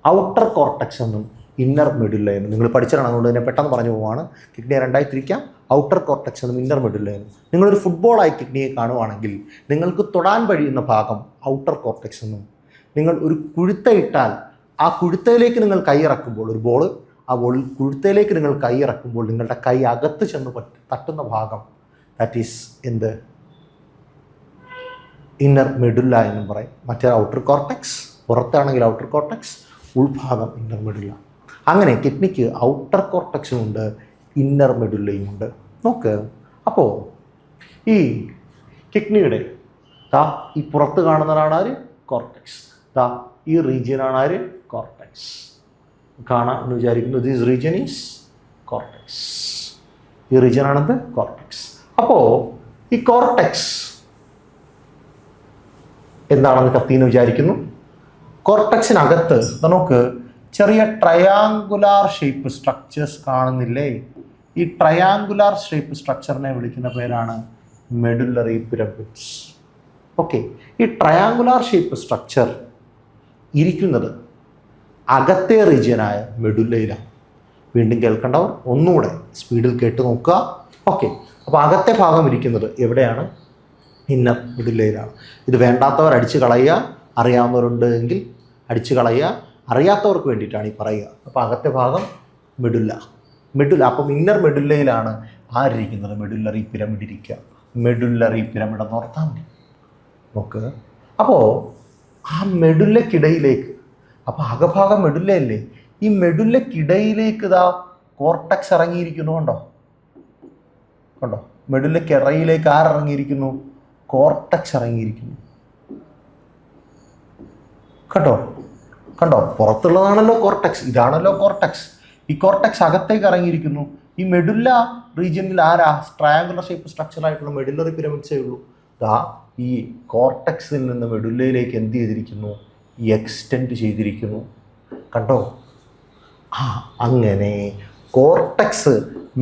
ഔട്ടർ കോർട്ടക്സ് എന്നും ഇന്നർ മെഡുല്ല എന്നും. നിങ്ങൾ പഠിച്ചതാണ്, അതുകൊണ്ട് തന്നെ പെട്ടെന്ന് പറഞ്ഞു പോവാണ്. കിഡ്നിയെ 2ആയി തിരിക്കാം. ഔട്ടർ കോർട്ടക്സ് എന്നും ഇന്നർ മെഡുല്ല എന്നും. നിങ്ങളൊരു ഫുട്ബോളായി കിഡ്നിയെ കാണുവാണെങ്കിൽ നിങ്ങൾക്ക് തൊടാൻ കഴിയുന്ന ഭാഗം ഔട്ടർ കോർട്ടക്സ് എന്നും, നിങ്ങൾ ഒരു കുഴുത്തയിട്ടാൽ ആ കുഴുത്തയിലേക്ക് നിങ്ങൾ കൈയിറക്കുമ്പോൾ, ഒരു ബോൾ, ആ ബോളിൽ കുഴുത്തയിലേക്ക് നിങ്ങൾ കൈയിറക്കുമ്പോൾ നിങ്ങളുടെ കൈ അകത്ത് ചെന്ന് തട്ടുന്ന ഭാഗം, ദാറ്റ് ഈസ് എന്ത്? ഇന്നർ മെഡുല്ല എന്നും പറയും. മറ്റേ ഔട്ടർ കോർട്ടക്സ്, പുറത്താണെങ്കിൽ ഔട്ടർ കോർട്ടക്സ്, ഉൾഭാഗം ഇന്നർ മെഡുല്ല. അങ്ങനെ കിഡ്നിക്ക് ഔട്ടർ കോർട്ടക്സും ഉണ്ട്, ഇന്നർ മെഡുല്ലയും ഉണ്ട്. നോക്ക്, അപ്പോൾ ഈ കിഡ്നിയുടെ ഈ പുറത്ത് കാണുന്നതാണ് ആര്? കോർട്ടക്സ്. ഈ റീജിയനാണ് ആര്? കോർട്ടക്സ്. കാണാം എന്ന് വിചാരിക്കുന്നു. This region is cortex. ഈ റീജിയൻ ആണെന്ത്? കോർട്ടക്സ്. അപ്പോൾ ഈ കോർട്ടക്സ് എന്താണെന്ന് കത്തിന്ന് വിചാരിക്കുന്നു. കോർട്ടക്സിനകത്ത് നമുക്ക് ചെറിയ ട്രയാങ്കുലാർ ഷേപ്പ് സ്ട്രക്ചേഴ്സ് കാണുന്നില്ലേ? ഈ ട്രയാങ്കുലാർ ഷേപ്പ് സ്ട്രക്ചറിനെ വിളിക്കുന്ന പേരാണ് മെഡുലറി പിരമിഡ്സ്. ഓക്കെ, ഈ ട്രയാങ്കുലാർ ഷേപ്പ് സ്ട്രക്ചർ ഇരിക്കുന്നത് അകത്തെ റീജിയനായ മെഡുല്ലയിലാണ്. വീണ്ടും കേൾക്കേണ്ടവർ ഒന്നുകൂടെ സ്പീഡിൽ കേട്ട് നോക്കുക. ഓക്കെ, അപ്പോൾ അകത്തെ ഭാഗം ഇരിക്കുന്നത് എവിടെയാണ്? ഇന്നർ മെഡുല്ലയിലാണ്. ഇത് വേണ്ടാത്തവർ അടിച്ചു കളയുക, അറിയാവുന്നവരുണ്ട് എങ്കിൽ അടിച്ചു കളയുക. അറിയാത്തവർക്ക് വേണ്ടിയിട്ടാണ് ഈ പറയുക. അപ്പോൾ അകത്തെ ഭാഗം മെഡുല്ല. അപ്പം ഇന്നർ മെഡുല്ലയിലാണ് ആരിയ്ക്കുന്നത്? മെഡുല്ലറി പിരമിഡ് ഇരിക്കുക. മെഡുല്ലറി പിരമിഡ് എന്ന് ഓർത്താൽ മതി. നോക്ക്, അപ്പോൾ ആ മെഡുല്ലക്കിടയിലേക്ക്, അപ്പോൾ അകഭാഗം മെഡുല്ലയല്ലേ, ഈ മെഡുല്ലക്കിടയിലേക്ക് ഇതാ കോർട്ടക്സ് ഇറങ്ങിയിരിക്കുന്നു. കണ്ടോ? മെഡുല്ലക്കിടയിലേക്ക് ആരിറങ്ങിയിരിക്കുന്നു? കോർട്ടക്സ് ഇറങ്ങിയിരിക്കുന്നു. കണ്ടോ? പുറത്തുള്ളതാണല്ലോ കോർട്ടക്സ്, ഇതാണല്ലോ കോർട്ടക്സ്. ഈ കോർട്ടക്സ് അകത്തേക്ക് ഇറങ്ങിയിരിക്കുന്നു. ഈ മെഡുല്ല റീജിയനിൽ ആരാ? ട്രയാങ്കുലർ ഷേപ്പ് സ്ട്രക്ചർ ആയിട്ടുള്ള മെഡുല്ലറി പിരമിഡ്സേ ഉള്ളൂ. ഈ കോർട്ടക്സിൽ നിന്ന് മെഡുല്ലയിലേക്ക് എന്ത് ചെയ്തിരിക്കുന്നു? എക്സ്റ്റെൻഡ് ചെയ്തിരിക്കുന്നു. കണ്ടോ? അങ്ങനെ കോർട്ടക്സ്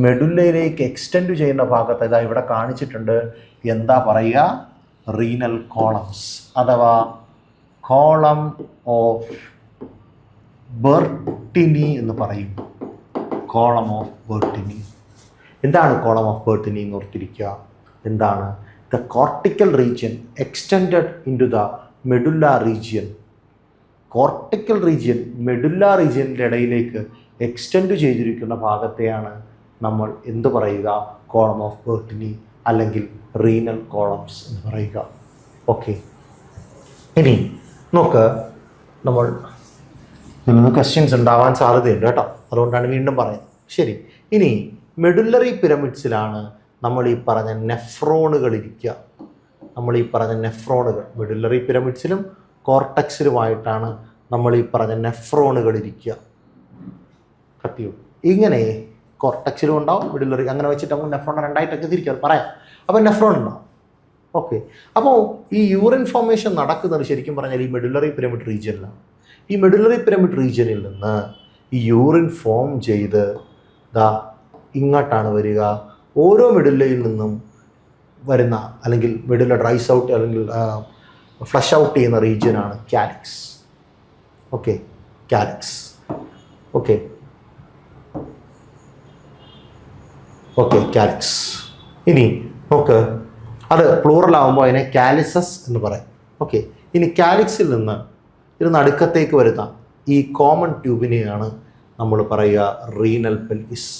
മെഡുല്ലയിലേക്ക് എക്സ്റ്റെൻഡ് ചെയ്യുന്ന ഭാഗത്ത് ഇതാ ഇവിടെ കാണിച്ചിട്ടുണ്ട്. എന്താ പറയുക? റീനൽ കോളംസ് അഥവാ കോളം ഓഫ് ബെർട്ടിനി എന്ന് പറയും. Column of Bertini. എന്താണ് കോളം ഓഫ് ബെർട്ടിനി എന്ന് ഓർത്തിരിക്കുക. എന്താണ്? The cortical region extended in to the medulla region. Cortical region medulla റീജിയൻ്റെ ഇടയിലേക്ക് എക്സ്റ്റെൻഡ് ചെയ്തിരിക്കുന്ന ഭാഗത്തെയാണ് നമ്മൾ എന്ത് പറയുക? കോളം ഓഫ് ബെർട്ടിനി അല്ലെങ്കിൽ റീനൽ കോളംസ് എന്ന് പറയുക. ഓക്കെ, ഇനി നോക്ക്, നമ്മൾ ഇതിൽ നിന്ന് ക്വസ്റ്റ്യൻസ് ഉണ്ടാവാൻ സാധ്യതയുണ്ട് കേട്ടോ, അതുകൊണ്ടാണ് വീണ്ടും പറയുന്നത്. ശരി, ഇനി മെഡുല്ലറി പിരമിഡ്സിലാണ് നമ്മൾ ഈ പറഞ്ഞ നെഫ്രോണുകൾ ഇരിക്കുക. മെഡുല്ലറി പിരമിഡ്സിലും കോർട്ടക്സിലുമായിട്ടാണ് നമ്മൾ ഈ പറഞ്ഞ നെഫ്രോണുകൾ ഇരിക്കുക. കത്തിയോ? ഇങ്ങനെ കോർട്ടക്സിലും ഉണ്ടാവും, മെഡുല്ലറി, അങ്ങനെ വെച്ചിട്ട് നമുക്ക് നെഫ്രോൺ രണ്ടായിട്ടൊക്കെ തിരിക്കാം, പറയാം. അപ്പോൾ നെഫ്രോൺ ഉണ്ടാവും. ഓക്കെ, അപ്പോൾ ഈ യൂറിൻ ഫോർമേഷൻ നടക്കുന്നത് ശരിക്കും പറഞ്ഞാൽ ഈ മെഡുല്ലറി പിരമിഡ് റീജിയനിലാണ്. ഈ മെഡുല്ലറി പിരമിഡ് റീജിയനിൽ നിന്ന് ഈ യൂറിൻ ഫോം ചെയ്ത് ഇങ്ങോട്ടാണ് വരിക. ഓരോ മെഡുല്ലയിൽ നിന്നും വരുന്ന, അല്ലെങ്കിൽ മെഡുല്ല ഡ്രൈസ് ഔട്ട് അല്ലെങ്കിൽ ഫ്ലഷ് ഔട്ട് ചെയ്യുന്ന റീജിയനാണ് calyx. Okay, calyx. Okay, calyx. ഇനി നോക്ക്, അത് പ്ലൂറൽ ആകുമ്പോൾ അതിനെ കാലിസസ് എന്ന് പറയും. ഓക്കെ, ഇനി കാലിക്സിൽ നിന്ന് ഇത് നടുക്കത്തേക്ക് വരുന്ന ഈ കോമൺ ട്യൂബിനെയാണ് നമ്മൾ പറയുക റീനൽ പെൽവിസ്.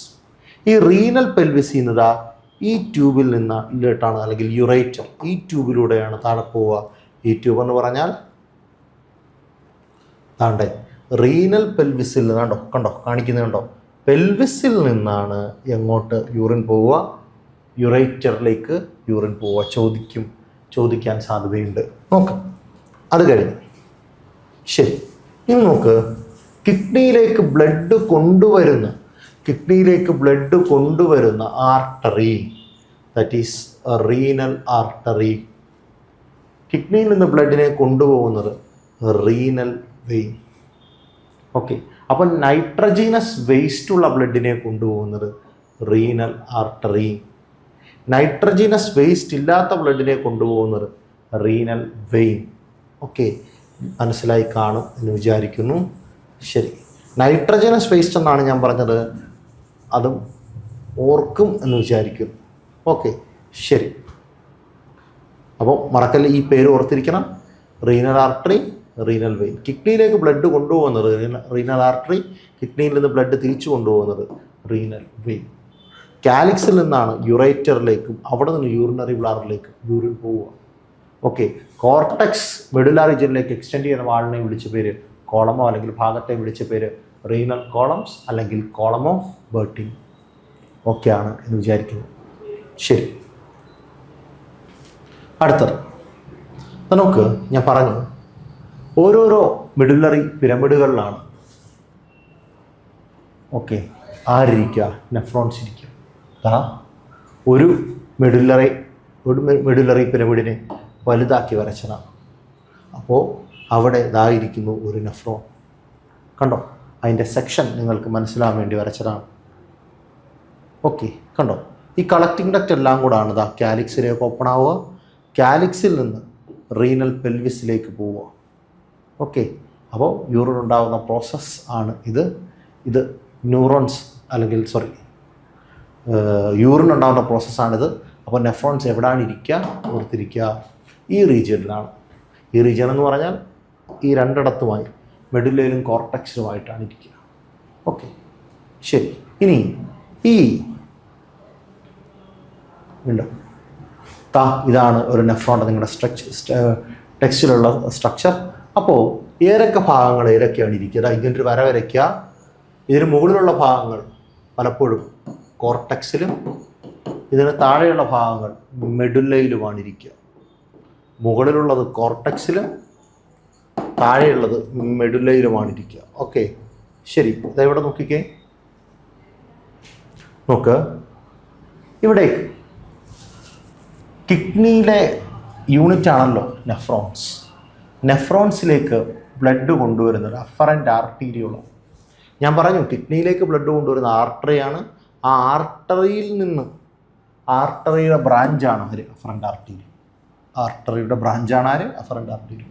ഈ റീനൽ പെൽവിസ് ചെയ്യുന്നത് ഈ ട്യൂബിൽ നിന്നിട്ടാണ്, അല്ലെങ്കിൽ യുറേറ്റർ, ഈ ട്യൂബിലൂടെയാണ് താഴെ പോവുക. ഈ ട്യൂബ് എന്ന് പറഞ്ഞാൽ താണ്ടെ റീനൽ പെൽവിസിൽ നിന്നാണ്ടോ, കാണിക്കുന്നുണ്ടോ? പെൽവിസിൽ നിന്നാണ് എങ്ങോട്ട് യൂറിൻ പോവുക? യുറേറ്ററിലേക്ക് യൂറിൻ പോവുക. ചോദിക്കാൻ സാധ്യതയുണ്ട്. നോക്ക്, അത് കഴിഞ്ഞു. ശരി, ഇനി നോക്ക്, കിഡ്നിയിലേക്ക് ബ്ലഡ് കൊണ്ടുവരുന്ന artery, that is renal artery. കിഡ്നിയിൽ നിന്ന് ബ്ലഡിനെ കൊണ്ടുപോകുന്നത് റീനൽ വെയിൻ. ഓക്കെ, അപ്പം നൈട്രജീനസ് വേസ്റ്റ് ഉള്ള ബ്ലഡിനെ കൊണ്ടുപോകുന്നത് റീനൽ ആർട്ടറി. നൈട്രജീനസ് വേസ്റ്റ് ഇല്ലാത്ത ബ്ലഡിനെ കൊണ്ടുപോകുന്നത് റീനൽ വെയിൻ. ഓക്കെ, മനസ്സിലായി കാണും എന്ന് വിചാരിക്കുന്നു. ശരി, നൈട്രജനസ് വേസ്റ്റ് എന്നാണ് ഞാൻ പറഞ്ഞത്, അതും ഓർക്കും എന്ന് വിചാരിക്കുന്നു. ഓക്കെ, ശരി. അപ്പോൾ മറക്കല്ല, ഈ പേര് ഓർത്തിരിക്കണം. Renal artery, renal vein. കിഡ്നിയിലേക്ക് ബ്ലഡ് കൊണ്ടുപോകുന്നത് റീനൽ ആർട്ടറി, കിഡ്നിയിൽ നിന്ന് ബ്ലഡ് തിരിച്ചു കൊണ്ടുപോകുന്നത് റീനൽ വെയിൻ. കാലിക്സിൽ നിന്നാണ് യുറേറ്ററിലേക്കും അവിടെ നിന്ന് യൂറിനറി ബ്ലാഡറിലേക്കും യൂറിൻ പോവുക. ഓക്കെ, കോർട്ടക്സ് മെഡുല്ല റീജിയനിലേക്ക് എക്സ്റ്റെൻഡ് ചെയ്യുന്ന വാളിനെ വിളിച്ച പേര് കോളമോ, അല്ലെങ്കിൽ ഭാഗത്തെ വിളിച്ച പേര് റീനൽ കോളംസ് അല്ലെങ്കിൽ കോളം ഓഫ് ബെർട്ടിനി. ഓക്കെയാണ് എന്ന് വിചാരിക്കുന്നു. ശരി, അടുത്തത് നമുക്ക് ഞാൻ പറഞ്ഞു, ഓരോരോ മെഡുല്ലറി പിരമിഡുകളിലാണ് ആരിയ്ക്കുക? നെഫ്രോൺസ് ഇരിക്കുക. ഒരു മെഡുല്ലറി പിരമിഡിനെ വലുതാക്കി വരച്ചതാണ്. അപ്പോൾ അവിടെ ഇതായിരിക്കുന്നു ഒരു നെഫ്രോൺ. കണ്ടോ, അതിൻ്റെ സെക്ഷൻ നിങ്ങൾക്ക് മനസ്സിലാവാൻ വേണ്ടി വരച്ചതാണ്. ഓക്കെ, കണ്ടോ, ഈ കളക്റ്റിംഗ് ഡക്റ്റ് എല്ലാം കൂടാണ് ഇതാ കാലിക്സിലേക്ക് ഓപ്പൺ ആവുക, കാലിക്സിൽ നിന്ന് റീനൽ പെൽവിസിലേക്ക് പോവുക. ഓക്കെ, അപ്പോൾ യൂറിൻ ഉണ്ടാകുന്ന പ്രോസസ്സ് ആണ് ഇത് ന്യൂറോൺസ് അല്ലെങ്കിൽ യൂറിൻ ഉണ്ടാകുന്ന പ്രോസസ്സാണിത്. അപ്പോൾ നെഫ്രോൺസ് എവിടെയാണ് ഇരിക്കുക? ഓർത്തിരിക്കുക, ഈ റീജിയനിലാണ്. ഈ റീജിയൻ എന്ന് പറഞ്ഞാൽ ഈ രണ്ടിടത്തുമായി മെഡുല്ലയിലും കോർട്ടക്സിലുമായിട്ടാണ് ഇരിക്കുക. ഓക്കെ, ശരി. ഇനി ഈ ഉണ്ടോ, ഇതാണ് ഒരു നെഫ്രോണിൻ്റെ നിങ്ങളുടെ ടെക്സ്റ്റിലുള്ള സ്ട്രക്ചർ. അപ്പോൾ ഏതൊക്കെ ഭാഗങ്ങൾ ഏതൊക്കെയാണ് ഇരിക്കുക? ഇങ്ങനൊരു വര വരയ്ക്കുക. ഇതിന് മുകളിലുള്ള ഭാഗങ്ങൾ പലപ്പോഴും കോർട്ടക്സിലും ഇതിന് താഴെയുള്ള ഭാഗങ്ങൾ മെഡുല്ലയിലുമാണ് ഇരിക്കുക. മുകളിലുള്ളത് കോർട്ടക്സിലും താഴെയുള്ളത് മെഡുല്ലയിലുമാണ് ഇരിക്കുക. ഓക്കെ, ശരി. ഇതെവിടെ നോക്കിക്കേ, നോക്ക്, ഇവിടേക്ക് കിഡ്നിയിലെ യൂണിറ്റ് ആണല്ലോ നെഫ്രോൺസ്. നെഫ്രോൺസിലേക്ക് ബ്ലഡ് കൊണ്ടുവരുന്നത് അഫറൻ്റ് ആർട്ടീരിയോളാണ്. ഞാൻ പറഞ്ഞു കിഡ്നിയിലേക്ക് ബ്ലഡ് കൊണ്ടുവരുന്ന ആർട്ടറിയാണ്. ആ ആർട്ടറിയിൽ നിന്ന് ആർട്ടറിയുടെ ബ്രാഞ്ചാണ് അഫറൻ്റ് ആർട്ടീരിയോ. ആർട്ടറിയുടെ ബ്രാഞ്ചാണ് അഫറൻ്റ് ആർട്ടീരിയോ.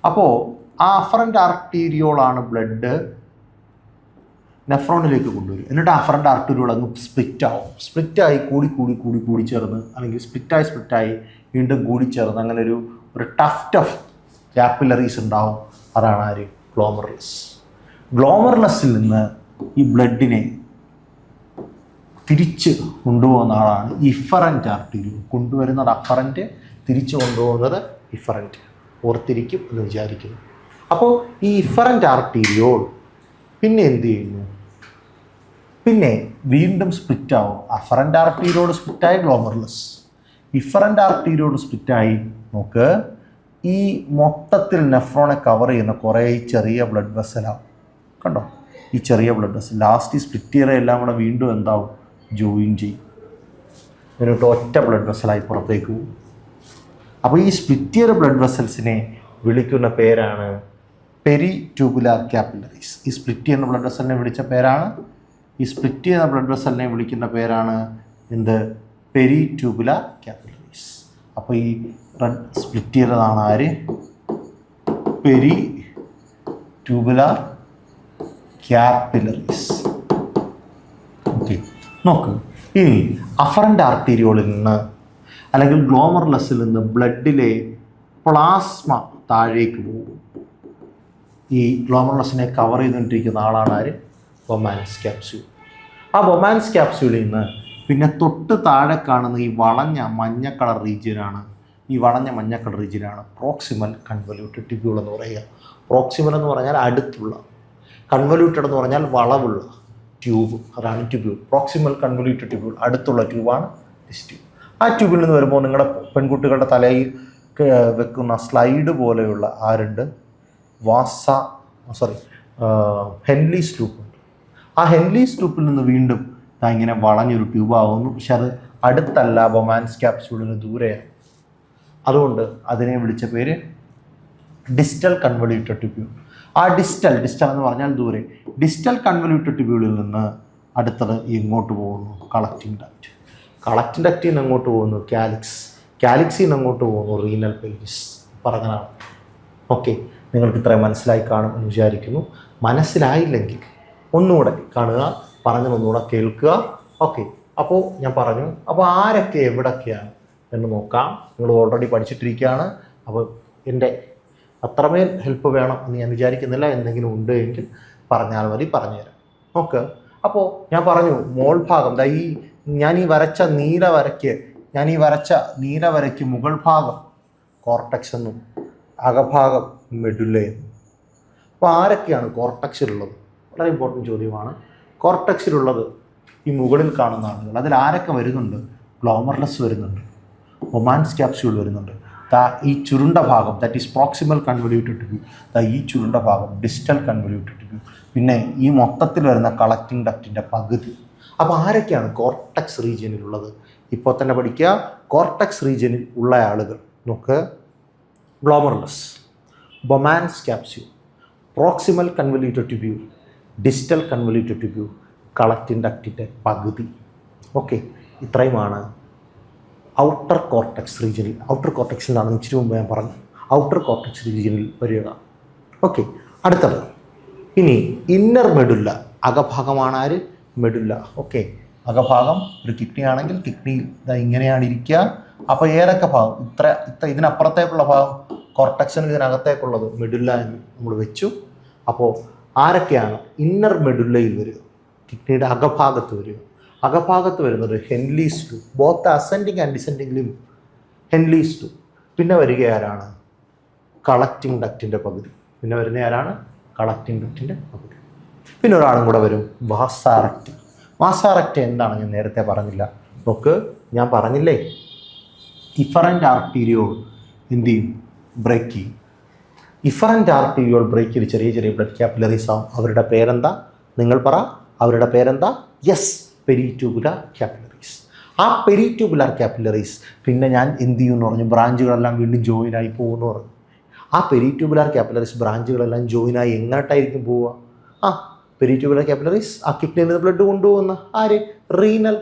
അപ്പോൾ ആ അഫറൻ്റ് ആർട്ടീരിയോളാണ് ബ്ലഡ് നെഫ്രോണിലേക്ക് കൊണ്ടുവരും. എന്നിട്ട് അഫറൻ്റ് ആർട്ടീരിയോൾ അങ്ങ് സ്പ്ലിറ്റായി കൂടി ചേർന്ന്, അല്ലെങ്കിൽ സ്പ്ലിറ്റായി വീണ്ടും കൂടിച്ചേർന്ന് അങ്ങനെ ഒരു ടഫ് ക്യാപ്പിലറീസ് ഉണ്ടാവും. അതാണ് ഗ്ലോമർലസ്. ഗ്ലോമർലസിൽ നിന്ന് ഈ ബ്ലഡിനെ തിരിച്ച് കൊണ്ടുപോകുന്ന ആളാണ് ഇഫറൻ്റ് ആർട്ടീരിയോ. കൊണ്ടുവരുന്നത് അഫറൻ്റ്, തിരിച്ചു കൊണ്ടുപോകുന്നത് ഇഫറൻ്റ്. ഓർത്തിരിക്കും എന്ന് വിചാരിക്കുന്നു. അപ്പോൾ ഈ ഇഫറൻ്റ് ആർട്ടീരിയോൾ പിന്നെ എന്ത് ചെയ്യുന്നു? പിന്നെ വീണ്ടും സ്പ്ലിറ്റ് ആവും. അഫറൻ്റ് ആർട്ടീരിയോട് സ്പ്ലിറ്റായി ഗ്ലോമർലസ്, ഇഫറൻ്റ് ആർട്ടീരിയോട് സ്പ്ലിറ്റായി. നോക്ക്, ഈ മൊത്തത്തിൽ നെഫ്രോണെ കവർ ചെയ്യുന്ന കുറേ ചെറിയ ബ്ലഡ് വെസലാണ്. കണ്ടോ, ഈ ചെറിയ ബ്ലഡ് വെസൽ ലാസ്റ്റ് ഈ സ്പ്ലിറ്റിയറെ എല്ലാം കൂടെ വീണ്ടും എന്താവും? ജോയിൻ ചെയ്യും. എന്നിട്ട് ഒറ്റ ബ്ലഡ് വെസലായി പുറത്തേക്ക് പോകും. അപ്പോൾ ഈ സ്പ്ലിറ്റിയർ ബ്ലഡ് വെസൽസിനെ വിളിക്കുന്ന പേരാണ് പെരി ട്യൂബുലാർ ക്യാപ്പിലറീസ്. ഈ സ്പ്ലിറ്റ് ചെയ്യുന്ന ബ്ലഡ് വെസലിനെ വിളിക്കുന്ന പേരാണ് എന്ത്? Peri tubular capillaries. അപ്പോൾ ഈ സ്പ്ലിറ്റ് ചെയ്തതാണ് ആര്? Peri tubular capillaries. ഓക്കെ, നോക്ക്, ഇനി അഫറൻ്റ് ആർട്ടീരിയോളിൽ നിന്ന് അല്ലെങ്കിൽ ഗ്ലോമർലസിൽ നിന്ന് ബ്ലഡിലെ പ്ലാസ്മ താഴേക്ക് പോകും. ഈ ഗ്ലോമർലസിനെ കവർ ചെയ്തുകൊണ്ടിരിക്കുന്ന ആളാണ് ബൊമാൻസ് ക്യാപ്സ്യൂൾ. ആ ബൊമാൻസ് ക്യാപ്സ്യൂളിൽ നിന്ന് പിന്നെ തൊട്ട് താഴെ കാണുന്ന ഈ വളഞ്ഞ മഞ്ഞ കളർ റീജിയനാണ് പ്രോക്സിമൽ കൺവല്യൂട്ടഡ് ട്യൂബ്യൂൾ എന്ന് പറയുക. പ്രോക്സിമൽ എന്ന് പറഞ്ഞാൽ അടുത്തുള്ള, കൺവല്യൂട്ടഡ് എന്ന് പറഞ്ഞാൽ വളവുള്ള ട്യൂബ്, അതാണ് ട്യൂബ്യൂൾ. പ്രോക്സിമൽ കൺവല്യൂട്ടഡ് ട്യൂബ്യൂൾ, അടുത്തുള്ള ട്യൂബാണ് ദിസ് ട്യൂബ്. ആ ട്യൂബിൽ നിന്ന് വരുമ്പോൾ നിങ്ങളുടെ പെൺകുട്ടികളുടെ തലയിൽ വെക്കുന്ന സ്ലൈഡ് പോലെയുള്ള ഹെൻലീസ് ലൂപ്പുണ്ട്. ആ ഹെൻലീസ് ലൂപ്പിൽ നിന്ന് വീണ്ടും ഇങ്ങനെ വളഞ്ഞൊരു ട്യൂബാവുന്നു. പക്ഷെ അത് അടുത്തല്ല, ബൊമാൻസ് ക്യാപ്സ്യൂളിന് ദൂരെയാണ്. അതുകൊണ്ട് അതിനെ വിളിച്ച പേര് ഡിസ്റ്റൽ കൺവല്യൂട്ടഡ് ട്യൂബ്യൂൾ. ആ ഡിസ്റ്റൽ എന്ന് പറഞ്ഞാൽ ദൂരെ. ഡിസ്റ്റൽ കൺവല്യൂട്ടഡ് ട്യൂബ്യൂളിൽ നിന്ന് അടുത്തത് ഇങ്ങോട്ട് പോകുന്നു കളക്റ്റിംഗ് ഡക്റ്റ്. കളക്റ്റിംഗ് ഡക്റ്റിൽ നിന്ന് അങ്ങോട്ട് പോകുന്നു കാലിക്സിൽ നിന്ന് അങ്ങോട്ട് പോകുന്നു റീനൽ പെൽവിസ്. പറഞ്ഞതാണ്. ഓക്കെ, നിങ്ങൾക്ക് ഇത്രയും മനസ്സിലായി കാണും എന്ന് വിചാരിക്കുന്നു. മനസ്സിലായില്ലെങ്കിൽ ഒന്നുകൂടെ കാണുക, പറഞ്ഞതൊന്നുകൂടെ കേൾക്കുക. ഓക്കെ, അപ്പോൾ ഞാൻ പറഞ്ഞു. അപ്പോൾ ആരൊക്കെ എവിടൊക്കെയാണ് എന്ന് നോക്കാം. നിങ്ങൾ ഓൾറെഡി പഠിച്ചിട്ടിരിക്കുകയാണ്. അപ്പോൾ എൻ്റെ അത്രമേൽ ഹെൽപ്പ് വേണം എന്ന് ഞാൻ വിചാരിക്കുന്നില്ല. എന്തെങ്കിലും ഉണ്ട് എങ്കിൽ പറഞ്ഞാൽ മതി, പറഞ്ഞുതരാം. ഓക്കെ, അപ്പോൾ ഞാൻ പറഞ്ഞു മോൾ ഭാഗം, ഞാൻ ഈ വരച്ച നീല വരയ്ക്ക് മുകൾ ഭാഗം കോർട്ടക്സ് എന്നും അകഭാഗം മെഡുല്ലയെന്നും. അപ്പോൾ ആരൊക്കെയാണ് കോർട്ടക്സിലുള്ളത്? വളരെ ഇമ്പോർട്ടൻറ്റ് ചോദ്യമാണ്. കോർട്ടക്സിലുള്ളത് ഈ മുകളിൽ കാണുന്ന ആളുകൾ. അതിൽ ആരൊക്കെ വരുന്നുണ്ട്? ഗ്ലോമർലസ് വരുന്നുണ്ട്, ബൊമാൻസ് ക്യാപ്സ്യൂൾ വരുന്നുണ്ട്. ഈ ചുരുണ്ട ഭാഗം that is proximal convoluted tubule, ഈ ചുരുണ്ട ഭാഗം ഡിസ്റ്റൽ കൺവല്യൂട്ടഡ് ട്യൂബ്യൂൾ, പിന്നെ ഈ മൊത്തത്തിൽ വരുന്ന കളക്റ്റിംഗ് ഡക്റ്റിൻ്റെ പകുതി. അപ്പോൾ ആരൊക്കെയാണ് കോർട്ടക്സ് റീജിയനിലുള്ളത്? ഇപ്പോൾ തന്നെ പഠിക്കുക. കോർട്ടക്സ് റീജിയനിൽ ഉള്ള ആളുകൾ നോക്ക്: Bowman's capsule, proximal convoluted tubule, distal convoluted tubule, collecting ഡക്റ്റിൻ്റെ പകുതി. ഓക്കെ, ഇത്രയുമാണ് ഔട്ടർ കോർട്ടെക്സ് റീജിയനിൽ. ഔട്ടർ കോർട്ടെക്സിൽ നിന്നാണ് ഇച്ചിരി മുമ്പ് ഞാൻ പറഞ്ഞു, ഔട്ടർ കോർട്ടെക്സ് റീജിയനിൽ വരിക. ഓക്കെ, അടുത്തത് ഇനി ഇന്നർ മെഡുല്ല. അകഭാഗമാണ് ആര്? മെഡുല്ല. ഓക്കെ, അകഭാഗം ഒരു കിഡ്നി ആണെങ്കിൽ കിഡ്നിയിൽ ഇങ്ങനെയാണ് ഇരിക്കുക. അപ്പോൾ ഏതൊക്കെ ഭാഗം? ഇതിനപ്പുറത്തേക്കുള്ള ഭാഗം കോർട്ടെക്സിന് ഇതിനകത്തേക്കുള്ളത് മെഡുല്ല എന്ന് നമ്മൾ വെച്ചു. അപ്പോൾ ആരൊക്കെയാണ് ഇന്നർ മെഡുല്ലയിൽ വരിക? കിഡ്നിയുടെ അകഭാഗത്ത് വരിക. അകഭാഗത്ത് വരുന്നത് Henley's loop, both ascending and descending limb, Henley's loop. പിന്നെ വരിക ആരാണ്? കളക്റ്റിംഗ് ഡക്റ്റിൻ്റെ പകുതി. പിന്നെ വരുന്ന ആരാണ്? കളക്റ്റിംഗ് ഡക്റ്റിൻ്റെ പകുതി. പിന്നെ ഒരാളും കൂടെ വരും, വാസാ റെക്റ്റം. വാസാ റെക്റ്റം എന്താണ് ഞാൻ നേരത്തെ പറഞ്ഞില്ല. നോക്ക്, ഞാൻ പറഞ്ഞില്ലേ ഇഫറൻ്റ് ആർട്ടീരിയോൾ എന്ത് ചെയ്യും? ബ്രേക്ക് ചെയ്യും. ഇഫറൻ്റ് ആർട്ടീരിയോൾ ബ്രേക്ക് ചെയ്ത് ചെറിയ ചെറിയ ബ്ലഡ് ക്യാപ്പിലറീസ് ആവും. അവരുടെ പേരെന്താ? നിങ്ങൾ പറ, അവരുടെ പേരെന്താ? Yes, peritubular capillaries. ആ പെരിട്യൂബുലാർ ക്യാപ്പിലറീസ് പിന്നെ ഞാൻ എന്ത് ചെയ്യുമെന്ന് പറഞ്ഞു? ബ്രാഞ്ചുകളെല്ലാം വീണ്ടും ജോയിനായി പോകുമെന്ന് പറഞ്ഞു. ആ പെരിട്യൂബുലാർ ക്യാപ്പിലറീസ് ബ്രാഞ്ചുകളെല്ലാം ജോയിനായി എങ്ങോട്ടായിരിക്കും പോവുക? പെരിട്യൂബുലാർ ക്യാപ്പിലറീസ് ആ കിഡ്നിയിൽ നിന്ന് ബ്ലഡ് കൊണ്ടുപോകുന്ന ആര്? റീനൽ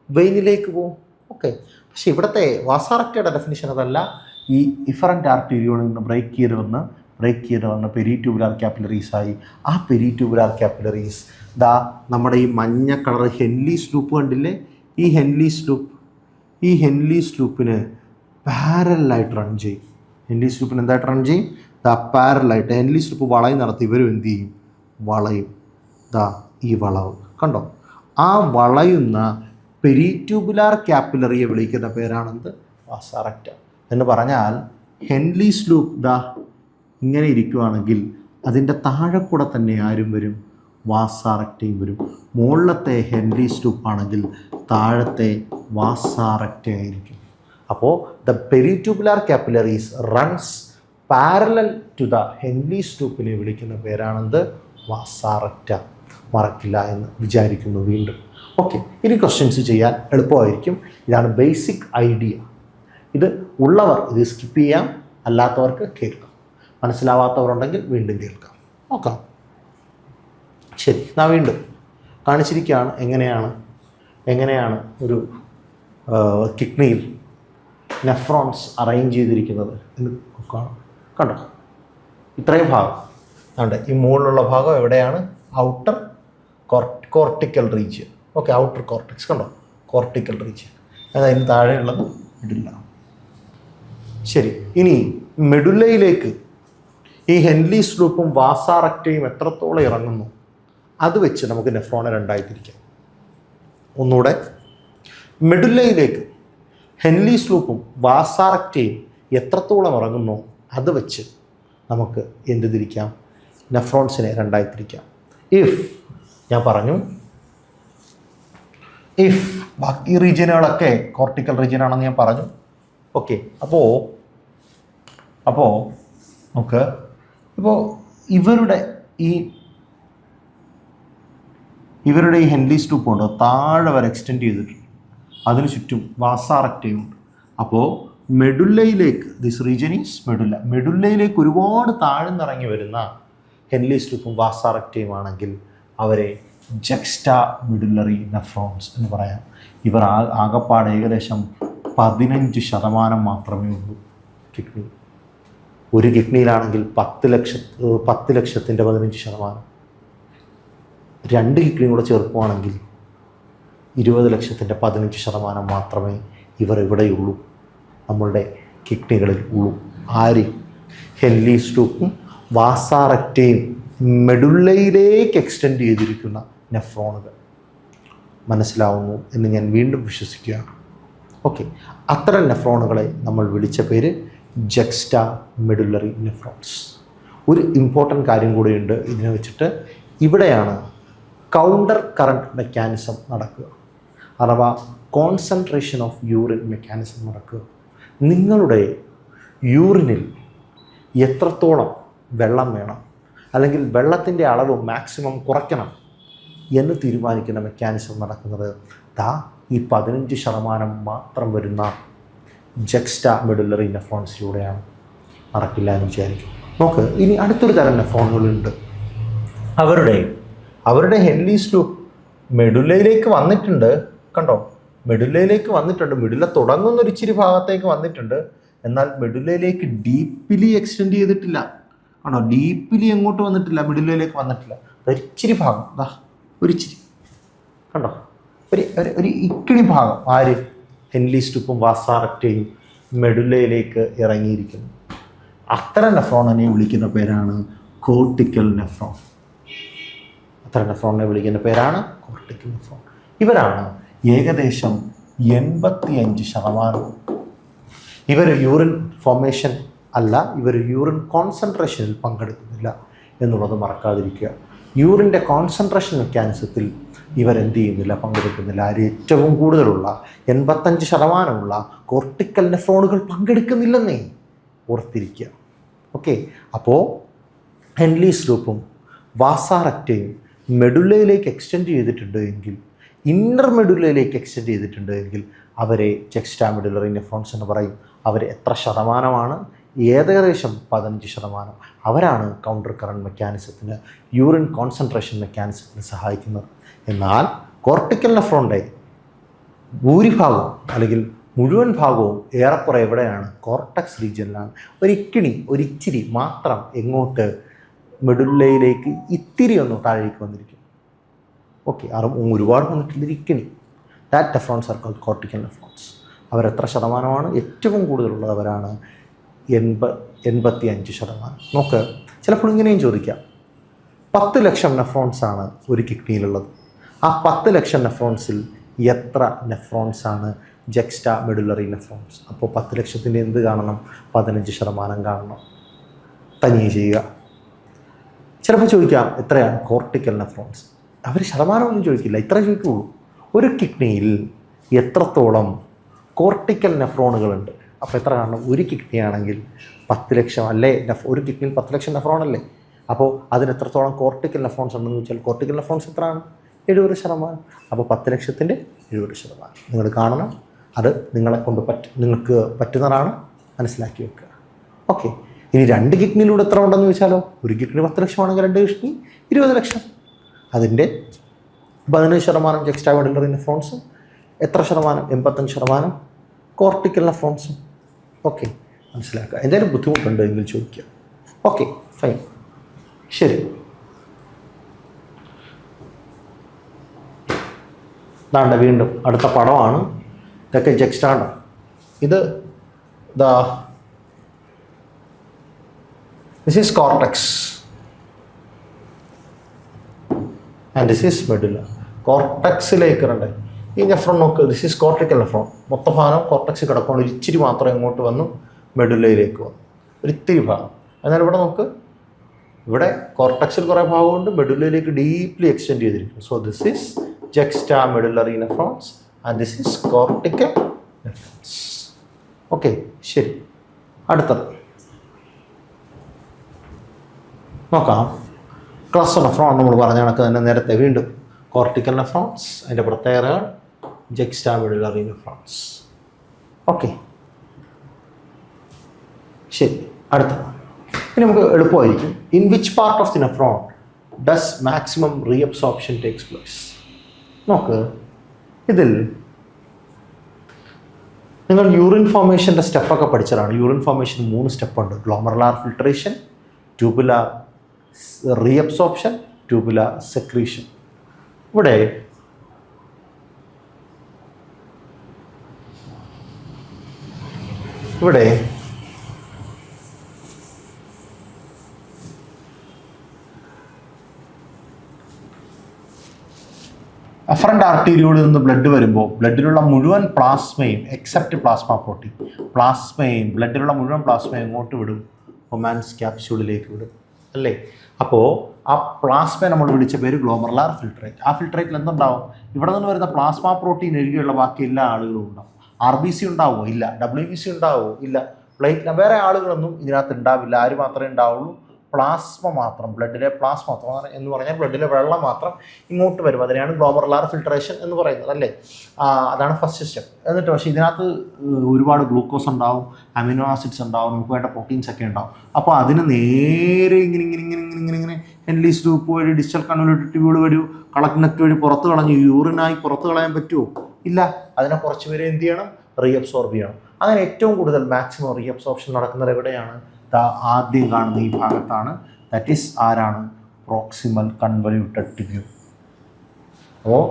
വെയിനിലേക്ക് പോകും. ഓക്കെ, പക്ഷേ ഇവിടുത്തെ വാസാ റെക്റ്റയുടെ ഡെഫിനിഷൻ അതല്ല. ഈ ഇഫറൻ്റ് ആർട്ടീരിയോളിൽ നിന്ന് ബ്രേക്ക് ചെയ്ത് വന്ന് പെരിട്യൂബുലാർ ക്യാപ്പിലറീസായി. ആ പെരിട്യൂബുലാർ ക്യാപ്പിലറീസ് ദാ നമ്മുടെ ഈ മഞ്ഞ കളർ ഹെൻലീസ് ലൂപ്പ് കണ്ടില്ലേ? ഈ ഹെൻലീസ് ലൂപ്പിന് പാരലായിട്ട് റൺ ചെയ്യും. ഹെൻലീസ് ലൂപ്പിന് എന്തായിട്ട് റൺ ചെയ്യും? ദാ പാരലായിട്ട്. ഹെൻലീസ് ലൂപ്പ് വളയും നടത്തി ഇവരും എന്ത് ചെയ്യും? വളയും. ദാ ഈ വളവ് കണ്ടോ? ആ വളയുന്ന പെരിട്യൂബുലാർ ക്യാപ്പിലറിയെ വിളിക്കുന്ന പേരാണെന്ത്? വാസാ റെക്റ്റം എന്ന് പറഞ്ഞാൽ ഹെൻലീസ് ലൂപ്പ് ദാ ഇങ്ങനെ ഇരിക്കുകയാണെങ്കിൽ അതിൻ്റെ താഴെ കൂടെ തന്നെ ആരും വരും? വാസാ റെക്റ്റയും വരും. മുകളിലത്തെ ഹെൻലീസ് ലൂപ്പ് ആണെങ്കിൽ താഴത്തെ വാസാ റെക്റ്റ ആയിരിക്കും. അപ്പോൾ the peritubular capillaries runs parallel to the Henle's ലൂപ്പിനെ വിളിക്കുന്ന പേരാണെന്ത്? വാസാ റെക്റ്റ. മറക്കില്ല എന്ന് വിചാരിക്കുന്നു വീണ്ടും. ഓക്കെ, ഇനി ക്വസ്റ്റ്യൻസ് ചെയ്യാൻ എളുപ്പമായിരിക്കും. ഇതാണ് ബേസിക് ഐഡിയ. ഇത് ഉള്ളവർ ഇത് സ്കിപ്പ് ചെയ്യാം, അല്ലാത്തവർക്ക് കേൾക്കാം. മനസ്സിലാവാത്തവരുണ്ടെങ്കിൽ വീണ്ടും കേൾക്കാം. നോക്കാം. ശരി, ഞാൻ വീണ്ടും കാണിച്ചിരിക്കുകയാണ് എങ്ങനെയാണ് ഒരു കിഡ്നിയിൽ നെഫ്രോൺസ് അറേഞ്ച് ചെയ്തിരിക്കുന്നത് എന്ന് കണ്ടോ? ഇത്രയും ഭാഗം ഉണ്ട്. ഈ മുകളിലുള്ള ഭാഗം എവിടെയാണ്? Outer cortical region. Okay, outer cortex കണ്ടോ? Cortical region. അതിന് താഴെയുള്ളത് മെഡുല്ല. ശരി, ഇനി മെഡുല്ലയിലേക്ക് ഈ ഹെൻലീസ് ലൂപ്പും വാസാ റെക്റ്റയും എത്രത്തോളം ഇറങ്ങുന്നു അത് വെച്ച് നമുക്ക് നെഫ്രോണെ രണ്ടായി തിരിക്കാം. ഒന്നുകൂടെ, മെഡുല്ലയിലേക്ക് ഹെൻലീസ് ലൂപ്പും വാസാ റെക്റ്റയും എത്രത്തോളം ഇറങ്ങുന്നു അത് വെച്ച് നമുക്ക് എന്ത് തിരിക്കാം? നെഫ്രോൺസിനെ രണ്ടായി തിരിക്കാം. ഞാൻ പറഞ്ഞു ബാക്കി റീജിയനുകളൊക്കെ കോർട്ടിക്കൽ റീജിയൻ ആണെന്ന് ഞാൻ പറഞ്ഞു. ഓക്കെ, അപ്പോൾ നമുക്ക് ഇവരുടെ ഈ ഹെൻലീസ് ലൂപ്പ് ഉണ്ട്, താഴെ വരെ എക്സ്റ്റെൻഡ് ചെയ്തിട്ടുണ്ട്. അതിന് ചുറ്റും വാസാ റെക്റ്റയും ഉണ്ട്. അപ്പോൾ മെഡുല്ലയിലേക്ക്, ദിസ് റീജിയൻ ഈസ് മെഡുല്ലയിലേക്ക് ഒരുപാട് താഴ്ന്നിറങ്ങി വരുന്ന ഹെൻലീസ് ലൂപ്പും വാസാ റെക്റ്റയും ആണെങ്കിൽ അവരെ ജക്സ്റ്റാ മെഡുല്ലറി നെഫ്രോൺസ് എന്ന് പറയാം. ഇവർ ആകപ്പാട് ഏകദേശം 15% മാത്രമേ ഉള്ളൂ കിഡ്നി. ഒരു കിഡ്നിയിലാണെങ്കിൽ 10,00,000-ൻ്റെ 15%. 2 കിഡ്നിയും കൂടെ ചേർക്കുകയാണെങ്കിൽ 20,00,000-ൻ്റെ 15% മാത്രമേ ഇവർ ഇവിടെയുള്ളൂ, നമ്മളുടെ കിഡ്നികളിൽ ഉള്ളൂ. ആര്? ഹെൻലീസ് ലൂപ്പും വാസാ റെക്റ്റയും മെഡുല്ലയിലേക്ക് എക്സ്റ്റെൻഡ് ചെയ്തിരിക്കുന്ന നെഫ്രോണുകൾ. മനസ്സിലാവുന്നു എന്ന് ഞാൻ വീണ്ടും വിശ്വസിക്കുകയാണ്. ഓക്കെ, അത്തരം നെഫ്രോണുകളെ നമ്മൾ വിളിച്ച പേര് ജക്സ്റ്റാ മെഡുല്ലറി നെഫ്രോൺസ്. ഒരു ഇമ്പോർട്ടൻ്റ് കാര്യം കൂടിയുണ്ട് ഇതിനെ വെച്ചിട്ട്. ഇവിടെയാണ് കൗണ്ടർ കറണ്ട് മെക്കാനിസം നടക്കുക, അഥവാ കോൺസെൻട്രേഷൻ ഓഫ് യൂറിൻ മെക്കാനിസം നടക്കുക. നിങ്ങളുടെ യൂറിനിൽ എത്രത്തോളം വെള്ളം വേണം, അല്ലെങ്കിൽ വെള്ളത്തിൻ്റെ അളവ് മാക്സിമം കുറയ്ക്കണം എന്ന് തീരുമാനിക്കുന്ന മെക്കാനിസം നടക്കുന്നത് ഈ 15% മാത്രം വരുന്ന ജക്സ്റ്റാ മെഡുല്ലറി നെഫ്രോൺസിലൂടെയാണ്. നടക്കില്ല എന്ന് വിചാരിക്കും. നോക്ക്, ഇനി അടുത്തൊരു തരം നെഫ്രോണുകളുണ്ട്. അവരുടെ ഹെൻലീസ് ലൂപ്പ് മെഡുലയിലേക്ക് വന്നിട്ടുണ്ട്. കണ്ടോ, മെഡുലയിലേക്ക് വന്നിട്ടുണ്ട്. മെഡുല തുടങ്ങുന്ന ഒരു ഇച്ചിരി ഭാഗത്തേക്ക് വന്നിട്ടുണ്ട്. എന്നാൽ മെഡുലയിലേക്ക് ഡീപ്പിലി എക്സ്റ്റെൻഡ് ചെയ്തിട്ടില്ല. ആണോ, ഡീപ്പിലി എങ്ങോട്ട് വന്നിട്ടില്ല, മെഡുലയിലേക്ക് വന്നിട്ടില്ല. ഒരിച്ചിരി ഭാഗം, ഒരിച്ചിരി കണ്ടോ, ഒരു ഇക്കിണി ഭാഗം ആര് ഹെൻലീസ് ലൂപ്പും വാസാറക്റ്റയും മെഡുലയിലേക്ക് ഇറങ്ങിയിരിക്കുന്നു. അത്തരം നെഫ്രോണിനെ വിളിക്കുന്ന പേരാണ് കോർട്ടിക്കൽ നെഫ്രോൺ. അത്തരം നെഫ്രോണിനെ വിളിക്കുന്ന പേരാണ് കോർട്ടിക്കൽ നെഫ്രോൺ. ഇവരാണ് ഏകദേശം 85%. ഇവർ യൂറിൻ ഫോർമേഷൻ അല്ല, ഇവർ യൂറിൻ കോൺസെൻട്രേഷനിൽ പങ്കെടുക്കുന്നില്ല എന്നുള്ളത് മറക്കാതിരിക്കുക. യൂറിൻ്റെ കോൺസെൻട്രേഷൻ മെക്കാനിസത്തിൽ ഇവരെന്ത് ചെയ്യുന്നില്ല, പങ്കെടുക്കുന്നില്ല. ഏറ്റവും കൂടുതലുള്ള 85% കോർട്ടിക്കൽ നെഫ്രോണുകൾ പങ്കെടുക്കുന്നില്ലെന്നേ ഓർത്തിരിക്കുക. ഓക്കെ, അപ്പോൾ ഹെൻലീസ് ലൂപ്പും വാസാറക്റ്റയും മെഡുലയിലേക്ക് എക്സ്റ്റെൻഡ് ചെയ്തിട്ടുണ്ട് എങ്കിൽ, ഇന്നർ മെഡുലയിലേക്ക് എക്സ്റ്റെൻഡ് ചെയ്തിട്ടുണ്ട് എങ്കിൽ അവരെ ജെക്സ്റ്റാ മെഡുലറി നെഫ്രോൺസ് എന്ന് പറയും. അവർ എത്ര ശതമാനമാണ്? ഏകദേശം 15%. അവരാണ് കൗണ്ടർ കറണ്ട് മെക്കാനിസത്തിന്, യൂറിൻ കോൺസെൻട്രേഷൻ മെക്കാനിസത്തിന് സഹായിക്കുന്നത്. എന്നാൽ കോർട്ടിക്കൽ നെഫ്രോണിൻ്റെ ഭൂരിഭാഗവും അല്ലെങ്കിൽ മുഴുവൻ ഭാഗവും ഏറെക്കുറെ എവിടെയാണ്? കോർട്ടക്സ് റീജിയനിലാണ്. ഒരിച്ചിരി മാത്രം എങ്ങോട്ട്? മെഡുലയിലേക്ക് ഇത്തിരി ഒന്ന് താഴേക്ക് വന്നിരിക്കും. ഓക്കെ, ഒരുപാട് വന്നിട്ടില്ല, ഇരിക്കണി. That nephrons are called cortical nephrons. അവരെത്ര ശതമാനമാണ്? ഏറ്റവും കൂടുതലുള്ളത് അവരാണ്, 85%. നോക്ക്, ചിലപ്പോൾ ഇങ്ങനെയും ചോദിക്കാം, 10 ലക്ഷം നെഫ്രോൺസാണ് ഒരു കിഡ്നിയിലുള്ളത്. ആ 10 ലക്ഷം നെഫ്രോൺസിൽ എത്ര നെഫ്രോൺസാണ് ജെക്സ്റ്റാ മെഡുലറി നെഫ്രോൺസ്? അപ്പോൾ 10 ലക്ഷത്തിൻ്റെ എന്ത് കാണണം? 15% കാണണം. തനിയെ ചെയ്യുക. ചിലപ്പോൾ ചോദിക്കാം, എത്രയാണ് കോർട്ടിക്കൽ നെഫ്രോൺസ്? അവർ ശതമാനമൊന്നും ചോദിക്കില്ല, ഇത്ര ചോദിക്കുകയുള്ളൂ. ഒരു കിഡ്നിയിൽ എത്രത്തോളം കോർട്ടിക്കൽ നെഫ്രോണുകളുണ്ട്? അപ്പോൾ എത്ര കാണണം? ഒരു കിഡ്നി ആണെങ്കിൽ 10 ലക്ഷം അല്ലേ? ഒരു കിഡ്നിയിൽ 10 ലക്ഷം നെഫ്രോൺ അല്ലേ? അപ്പോൾ അതിന് എത്രത്തോളം കോർട്ടിക്കൽ നെഫ്രോൺസ് ഉണ്ടെന്ന് വെച്ചാൽ കോർട്ടിക്കൽ നെഫ്രോൺസ് എത്രയാണ്? 70%. അപ്പോൾ 10 ലക്ഷത്തിൻ്റെ 70%. നിങ്ങൾ കാണണം, അത് നിങ്ങൾക്ക് പറ്റുന്നതാണ്, മനസ്സിലാക്കി വെക്കുക. ഓക്കെ, ഇനി 2 കിഡ്നിയിലൂടെ എത്ര ഉണ്ടെന്ന് ചോദിച്ചാലോ? ഒരു കിഡ്നി 10 ലക്ഷമാണെങ്കിൽ 2 കിഡ്നി 20 ലക്ഷം. അതിൻ്റെ 15% ജെക്സ്റ്റാ മെഡുലറി നെഫ്രോൺസും എത്ര ശതമാനം? 85% കോർട്ടിക്കൽ നെഫ്രോൺസും. ഓക്കെ, മനസ്സിലാക്കുക. എന്തെങ്കിലും ബുദ്ധിമുട്ടുണ്ട് എങ്കിൽ ചോദിക്കുക. ഓക്കെ, ഫൈൻ, ശരി. ദാണ്ട വീണ്ടും അടുത്ത പടമാണ്. ഇതൊക്കെ ജെക്സ്റ്റാണ്. This is cortex and this is medulla. കോർട്ടക്സിലേക്ക് ഇറണ്ടേ ഈ നെഫ്രോൺ നോക്ക്. This is cortical nephron. മൊത്തം ഭാഗം കോർട്ടക്സ് കിടക്കുകയാണ്. ഒരു ഇച്ചിരി മാത്രം ഇങ്ങോട്ട് വന്നു മെഡുലയിലേക്ക് വന്നു, ഒരിത്തിരി ഭാഗം. എന്നാൽ ഇവിടെ നോക്ക്, ഇവിടെ കോർട്ടക്സിൽ കുറേ ഭാഗമുണ്ട്, മെഡുലയിലേക്ക് ഡീപ്ലി എക്സ്റ്റെൻഡ് ചെയ്തിരിക്കുന്നു. So this is ജെക്സ്റ്റാ medullary nephrons and this is cortical nephrons. Okay, ശരി. അടുത്തത് നോക്കാം. ക്ലസ്റ്റർ നെഫ്രോൺ നമ്മൾ പറഞ്ഞ കണക്ക് തന്നെ നേരത്തെ വീണ്ടും കോർട്ടിക്കൽ നെഫ്രോൺസ്, അതിൻ്റെ പ്രത്യേകതകൾ ജെക്സ്റ്റാ മെഡുലറി നെഫ്രോൺസ്. ഓക്കെ, ശരി. അടുത്തത് ഇനി നമുക്ക് എളുപ്പമായിരിക്കും. In which part of the nephron does maximum reabsorption takes place? നോക്ക്, ഇതിൽ നിങ്ങൾ യൂറിൻ ഫോർമേഷൻ്റെ സ്റ്റെപ്പൊക്കെ പഠിച്ചതാണ്. യൂറിൻ ഫോർമേഷൻ 3 സ്റ്റെപ്പുണ്ട്. Glomerular filtration, tubular reabsorption, tubular secretion. ഇവിടെ അഫറൻ്റ് ആർട്ടീരിയോളിൽ നിന്ന് ബ്ലഡ് വരുമ്പോൾ ബ്ലഡിലുള്ള മുഴുവൻ പ്ലാസ്മയും എക്സെപ്റ്റ് പ്ലാസ്മ പ്രോട്ടീൻ, ബ്ലഡിലുള്ള മുഴുവൻ പ്ലാസ്മയും എങ്ങോട്ട് വിടും? ഒമാൻസ് ക്യാപ്സ്യൂളിലേക്ക് വിടും, അല്ലേ? അപ്പോൾ ആ പ്ലാസ്മയെ നമ്മൾ വിളിച്ച പേര് ഗ്ലോമറുലാർ ഫിൽട്രേറ്റ്. ആ ഫിൽട്രേറ്റിൽ എന്തുണ്ടാവും? ഇവിടെ നിന്ന് വരുന്ന പ്ലാസ്മ പ്രോട്ടീൻ ഒഴികെയുള്ള ബാക്കി എല്ലാ ആളുകളും ഉണ്ടാവും. RBC ഉണ്ടാവുമോ? ഇല്ല. WBC ഉണ്ടാവുമോ? ഇല്ല. പ്ലേറ്റ്ലെറ്റ്, വേറെ ആളുകളൊന്നും ഇതിനകത്ത് ഉണ്ടാവില്ല. ആര് മാത്രമേ ഉണ്ടാവുള്ളൂ? പ്ലാസ്മ മാത്രം, ബ്ലഡിലെ പ്ലാസ്മ മാത്രം എന്ന് പറഞ്ഞാൽ ബ്ലഡിലെ വെള്ളം മാത്രം ഇങ്ങോട്ട് വരും. അതിനെയാണ് ഗ്ലോമറുലാർ ഫിൽട്രേഷൻ എന്ന് പറയുന്നത് അല്ലേ. അതാണ് ഫസ്റ്റ് സ്റ്റെപ്പ്. എന്നിട്ട് പക്ഷേ ഇതിനകത്ത് ഒരുപാട് ഗ്ലൂക്കോസ് ഉണ്ടാവും, അമിനോ ആസിഡ്സ് ഉണ്ടാവും, നമുക്ക് വേണ്ട പ്രോട്ടീൻസ് ഒക്കെ ഉണ്ടാവും. അപ്പോൾ അതിന് നേരെ ഇങ്ങനെ ഹെൻലീസ് ലൂപ്പ് വഴി ഡിസ്റ്റൽ കൺവല്യൂട്ടഡ് ട്യൂബ് വഴി കളക്ടനറ്റ് വഴി പുറത്ത് കളഞ്ഞ് യൂറിനായി പുറത്ത് കളയാൻ പറ്റുമോ? ഇല്ല. അതിനെ കുറച്ച് പേര് എന്ത് ചെയ്യണം? റീഅബ്സോർബ് ചെയ്യണം. അങ്ങനെ ഏറ്റവും കൂടുതൽ മാക്സിമം റീഅബ്സോർപ്ഷൻ നടക്കുന്നത് എവിടെയാണ്? ആദ്യം കാണുന്ന ഈ ഭാഗത്താണ്. ദാറ്റ് ഈസ് ആരാണ്? Proximal convoluted tube. അപ്പോൾ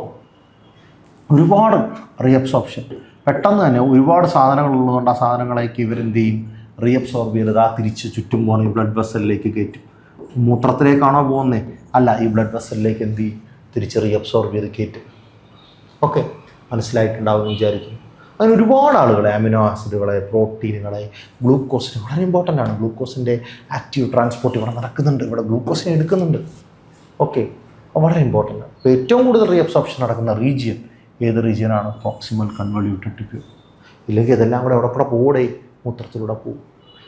ഒരുപാട് റീഅബ്സോർപ്ഷൻ പെട്ടെന്ന് തന്നെ ഒരുപാട് സാധനങ്ങൾ ഉള്ളതുകൊണ്ട് ആ സാധനങ്ങളേക്ക് ഇവരെന്ത് ചെയ്യും? റീഅബ്സോർബ് ചെയ്ത് തിരിച്ച് ചുറ്റും പോകുന്ന ഈ ബ്ലഡ് വെസലിലേക്ക് കയറ്റും. മൂത്രത്തിലേക്കാണോ പോകുന്നത്? അല്ല, ഈ ബ്ലഡ് വെസലിലേക്ക് എന്ത് ചെയ്യും? തിരിച്ച് റീഅബ്സോർബ് ചെയ്ത് കയറ്റും. ഓക്കെ, മനസ്സിലായിട്ടുണ്ടാവും വിചാരിക്കുന്നു. അങ്ങനെ ഒരുപാട് ആളുകളെ, അമിനോ ആസിഡുകളെ, പ്രോട്ടീനുകളെ, ഗ്ലൂക്കോസിന് വളരെ ഇമ്പോർട്ടൻ്റ് ആണ്. ഗ്ലൂക്കോസിൻ്റെ ആക്റ്റീവ് ട്രാൻസ്പോർട്ട് ഇവിടെ നടക്കുന്നുണ്ട്, ഇവിടെ ഗ്ലൂക്കോസിനെ എടുക്കുന്നുണ്ട്. ഓക്കെ, വളരെ ഇമ്പോർട്ടൻ്റ് ആണ്. അപ്പോൾ ഏറ്റവും കൂടുതൽ റീഅബ്സോർപ്ഷൻ നടക്കുന്ന റീജിയൻ ഏത് റീജിയനാണ്? Proximal convoluted tube. ഇല്ലെങ്കിൽ ഇതെല്ലാം കൂടെ എവിടെ കൂടെ പോകേ? മൂത്രത്തിലൂടെ പോകും.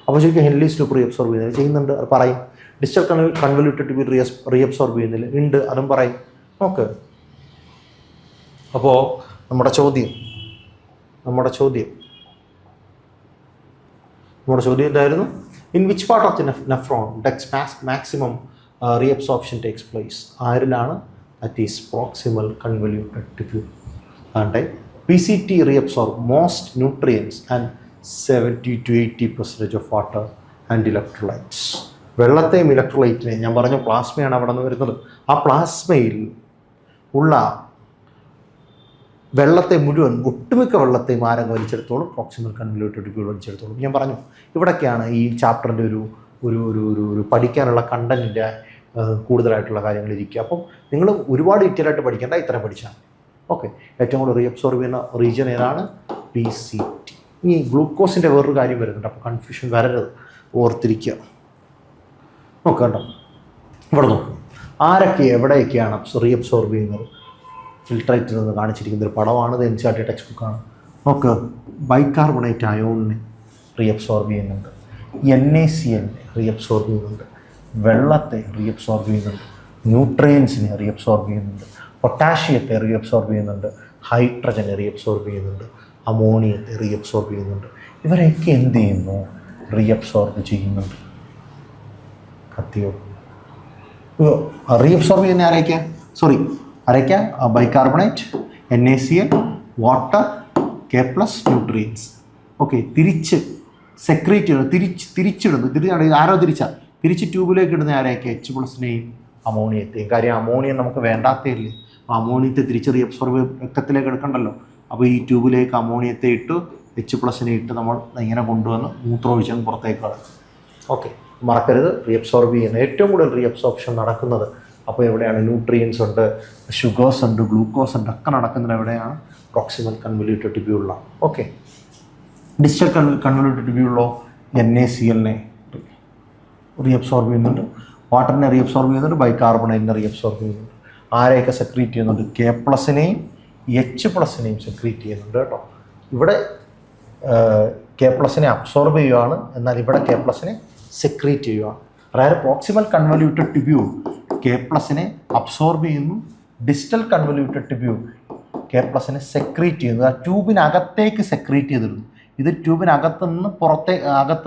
അപ്പോൾ ശരിക്കും ഹെൻലീസ് ലൂപ്പ് റീഅബ്സോർബ് ചെയ്യുന്നുണ്ട്, അത് പറയും. ഡിസ്റ്റൽ കൺവല്യൂട്ടഡ് ട്യൂബ് റീഅബ്സോർബ് ചെയ്യുന്നില്ല, ഉണ്ട്, അതും പറയും. ഓക്കെ, അപ്പോൾ നമ്മുടെ ചോദ്യം എന്തായിരുന്നു? In which part of the nephron does maximum reabsorption takes place? ആരിലാണ്? That is proximal convoluted tube. ആണ്ടെ PCT reabsorb most nutrients and 70 to 80% of water and electrolytes. വെള്ളത്തെയും ഇലക്ട്രോലൈറ്റിനെയും ഞാൻ പറഞ്ഞു പ്ലാസ്മയാണ് അവിടെ നിന്ന് വരുന്നത്. ആ പ്ലാസ്മയിൽ ഉള്ള വെള്ളത്തെ മുഴുവൻ, ഒട്ടുമിക്ക വെള്ളത്തെയും ആരങ്ങ് വലിച്ചെടുത്തോളും? പ്രോക്സിമൽ കൺവല്യൂട്ടഡ് ട്യൂബ് വലിച്ചെടുത്തോളും. ഞാൻ പറഞ്ഞു ഇവിടൊക്കെയാണ് ഈ ചാപ്റ്ററിൻ്റെ ഒരു പഠിക്കാനുള്ള കണ്ടൻറ്റിൻ്റെ കൂടുതലായിട്ടുള്ള കാര്യങ്ങളിരിക്കുക. അപ്പം നിങ്ങൾ ഒരുപാട് ഡീറ്റെയിൽ ആയിട്ട് പഠിക്കേണ്ട, ഇത്രയും പഠിച്ചാൽ. ഓക്കെ, ഏറ്റവും കൂടുതൽ റീഅബ്സോർബ് ചെയ്യുന്ന റീജിയൻ ഏതാണ്? PCT. ഇനി ഗ്ലൂക്കോസിൻ്റെ വേറൊരു കാര്യം വരുന്നുണ്ട്, അപ്പോൾ കൺഫ്യൂഷൻ വരരുത്, ഓർത്തിരിക്കുക. നോക്കണ്ട, ഇവിടെ നോക്കും ആരൊക്കെ എവിടെയൊക്കെയാണ് റീഅബ്സോർബ് ചെയ്യുന്നത്. ഫിൽട്രേറ്റിൽ നിന്ന് കാണിച്ചിരിക്കുന്ന ഒരു പടമാണ്, ഇത് NCERT ടെക്സ്റ്റ് ബുക്കാണ്. നോക്ക്, ബൈകാർബണേറ്റ് അയോണിനെ റീഅബ്സോർബ് ചെയ്യുന്നുണ്ട്, NaCl റീഅബ്സോർബ് ചെയ്യുന്നുണ്ട്, വെള്ളത്തെ റീഅബ്സോർബ് ചെയ്യുന്നുണ്ട്, ന്യൂട്രിയൻസിനെ റീഅബ്സോർബ് ചെയ്യുന്നുണ്ട്, പൊട്ടാഷ്യത്തെ റീഅബ്സോർബ് ചെയ്യുന്നുണ്ട്, ഹൈഡ്രജനെ റീഅബ്സോർബ് ചെയ്യുന്നുണ്ട്, അമോണിയത്തെ റീഅബ്സോർബ് ചെയ്യുന്നുണ്ട്. ഇവരൊക്കെ എന്ത് ചെയ്യുന്നു? റീഅബ്സോർബ് ചെയ്യുന്നുണ്ട്. കത്തിയോ? റീഅബ്സോർബ് ചെയ്യുന്ന ആരൊക്കെ? Bicarbonate, NaCl, water, K+ nutrients. Okay, തിരിച്ച് സെക്രീറ്റ് ചെയ്യുന്നു, തിരിച്ചിടുന്നു. ആരോ തിരിച്ച് ട്യൂബിലേക്ക് ഇടുന്ന ആരെയൊക്കെ? H+നെയും അമോണിയത്തെയും. കാര്യം അമോണിയം നമുക്ക് വേണ്ടാത്തല്ലേ, അമോണിയത്തെ തിരിച്ച് റീഅബ്സോർബ് രക്തത്തിലേക്ക് എടുക്കണ്ടല്ലോ. അപ്പോൾ ഈ ട്യൂബിലേക്ക് അമോണിയത്തെ ഇട്ട് H+നെ ഇട്ട് നമ്മൾ ഇങ്ങനെ കൊണ്ടുവന്ന് മൂത്രമൊഴിച്ചങ്ങ് പുറത്തേക്ക് കളയും. ഓക്കെ, മറക്കരുത്. റീഅബ്സോർബ് ചെയ്യുന്ന ഏറ്റവും കൂടുതൽ റീഅബ്സോർപ്ഷൻ നടക്കുന്നത് അപ്പോൾ എവിടെയാണ്? ന്യൂട്രിയൻസ് ഉണ്ട്, ഷുഗേഴ്സ് ഉണ്ട്, ഗ്ലൂക്കോസ് ഉണ്ട്, ഒക്കെ നടക്കുന്നത് എവിടെയാണ്? പ്രോക്സിമൽ കൺവല്യൂട്ടഡ് ട്യൂബിലുള്ള. ഓക്കെ, ഡിസ്റ്റൽ കൺവല്യൂട്ടഡ് ട്യൂബിലുള്ള NaClനെ റീഅബ്സോർബ് ചെയ്യുന്നുണ്ട്, വാട്ടറിനെ റീഅബ്സോർബ് ചെയ്യുന്നുണ്ട്, ബൈകാർബണേറ്റിനെ റീഅബ്സോർബ് ചെയ്യുന്നുണ്ട്. ആരെയൊക്കെ സെക്രീറ്റ് ചെയ്യുന്നുണ്ട്? K+നെയും H+നെയും സെക്രീറ്റ് ചെയ്യുന്നുണ്ട് കേട്ടോ. ഇവിടെ K+നെ അബ്സോർബ് ചെയ്യുകയാണ്, എന്നാൽ ഇവിടെ K+നെ സെക്രീറ്റ് ചെയ്യുകയാണ്. അതായത് പ്രോക്സിമൽ കൺവല്യൂട്ടഡ് ട്യൂബ്യൂൾ K+നെ അബ്സോർബ് ചെയ്യുന്നു, ഡിസ്റ്റൽ കൺവല്യൂട്ടഡ് ട്യൂബ്യൂൾ K+നെ സെക്രീറ്റ് ചെയ്യുന്നു. ആ ട്യൂബിനകത്തേക്ക് സെക്രീറ്റ് ചെയ്തിരുന്നു. ഇത് ട്യൂബിനകത്ത്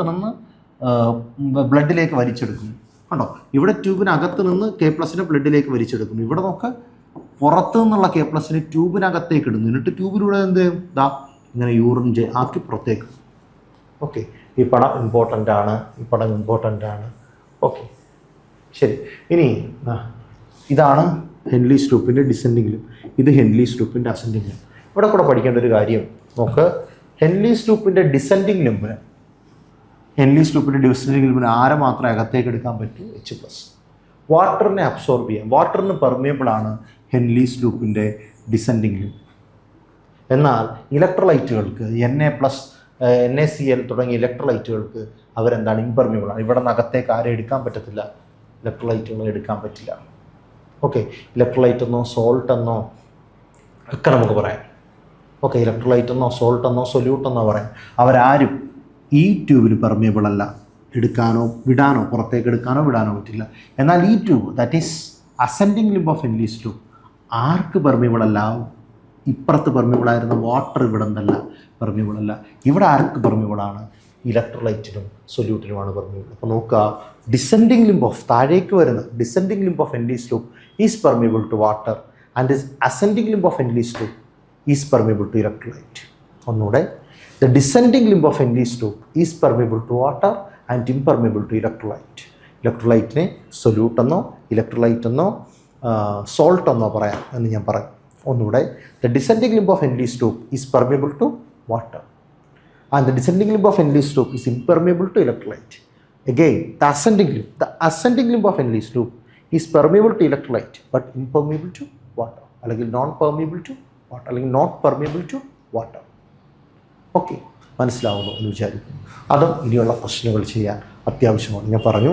നിന്ന് ബ്ലഡിലേക്ക് വലിച്ചെടുക്കുന്നു. കണ്ടോ, ഇവിടെ ട്യൂബിനകത്ത് നിന്ന് K+നെ ബ്ലഡിലേക്ക് വലിച്ചെടുക്കുന്നു. ഇവിടെ നോക്ക്, പുറത്തു നിന്നുള്ള K+നെ ട്യൂബിനകത്തേക്ക് ഇടുന്നു. എന്നിട്ട് ട്യൂബിലൂടെ എന്ത് ചെയ്യും? ഇങ്ങനെ യൂറിൻ ആക്കി പുറത്തേക്ക്. ഓക്കെ, ഈ പടം ഇമ്പോർട്ടൻ്റ് ആണ്. ഓക്കെ, ശരി. ഇനി ഇതാണ് ഹെൻലീസ് ലൂപ്പിൻ്റെ ഡിസെൻഡിങ് ലൂപ്പ്, ഇത് ഹെൻലീസ് ലൂപ്പിൻ്റെ അസെൻഡിങ് ലൂപ്പ്. ഇവിടെ കൂടെ പഠിക്കേണ്ട ഒരു കാര്യം നോക്ക്, ഹെൻലീസ് ലൂപ്പിൻ്റെ ഡിസെൻഡിങ് ലൂപ്പിന് ആരെ മാത്രമേ അകത്തേക്ക് എടുക്കാൻ പറ്റൂ? H+. വാട്ടറിനെ അബ്സോർബ് ചെയ്യാം, വാട്ടറിന് പെർമിയബിളാണ് ഹെൻലീസ് ലൂപ്പിൻ്റെ ഡിസെൻഡിങ് ലൂപ്പ്. എന്നാൽ ഇലക്ട്രോലൈറ്റുകൾക്ക് NaCl തുടങ്ങിയ ഇലക്ട്രോലൈറ്റുകൾക്ക് അവരെന്താണ്? ഇംപെർമിയബിളാണ്. ഇവിടെ നിന്ന് അകത്തേക്ക് ആരും എടുക്കാൻ പറ്റത്തില്ല, ഇലക്ട്രോലൈറ്റുകൾ എടുക്കാൻ പറ്റില്ല. ഓക്കെ, ഇലക്ട്രോലൈറ്റ് എന്നോ സോൾട്ട് എന്നോ ഒക്കെ നമുക്ക് പറയാം. ഓക്കെ, ഇലക്ട്രോലൈറ്റ് എന്നോ സോൾട്ട് എന്നോ സൊല്യൂട്ട് എന്നോ പറയാം. അവരാരും ഈ ട്യൂബിന് പെർമിയബിൾ അല്ല, എടുക്കാനോ വിടാനോ പുറത്തേക്ക് എടുക്കാനോ വിടാനോ പറ്റില്ല. എന്നാൽ ഈ tube that is ascending limb of Henle's tube arc permeable അല്ല? ഇപ്പുറത്ത് പെർമിബിളായിരുന്ന വാട്ടർ ഇവിടെ എന്തല്ല പെർമിബിൾ അല്ല. ഇവിടെ ആർക്ക് പെർമിബിളാണ്? ഇലക്ട്രോലൈറ്റിനും സൊല്യൂട്ടിനുമാണ് പെർമിബിൾ. അപ്പോൾ നോക്കുക, ഡിസെൻഡിങ് ലിംബ് ഓഫ് താഴേക്ക് വരുന്ന descending limb of Henle's tube is permeable to water and ascending limb of Henle's tube is permeable to electrolyte. ഒന്നുകൂടെ, the descending limb of Henle's tube is permeable to water and impermeable to electrolyte. ഇലക്ട്രോലൈറ്റിനെ solute എന്നോ electrolyte എന്നോ salt എന്നോ പറയാം എന്ന് ഞാൻ പറയും. ഒന്നുകൂടെ, the descending limb of Henle's tube is permeable to water and the descending limb of Henle's tube is impermeable to electrolyte. Again, the ascending limb of Henle's loop is permeable to electrolyte but impermeable to water, അല്ലെങ്കിൽ non permeable to water, അല്ലെങ്കിൽ not permeable to water. Okay, മനസ്സിലാവുന്നു എന്ന് വിചാരിക്കുന്നു. അതും ഇനിയുള്ള ക്വസ്റ്റ്യനുകൾ ചെയ്യാൻ അത്യാവശ്യമാണ്. ഞാൻ പറഞ്ഞു,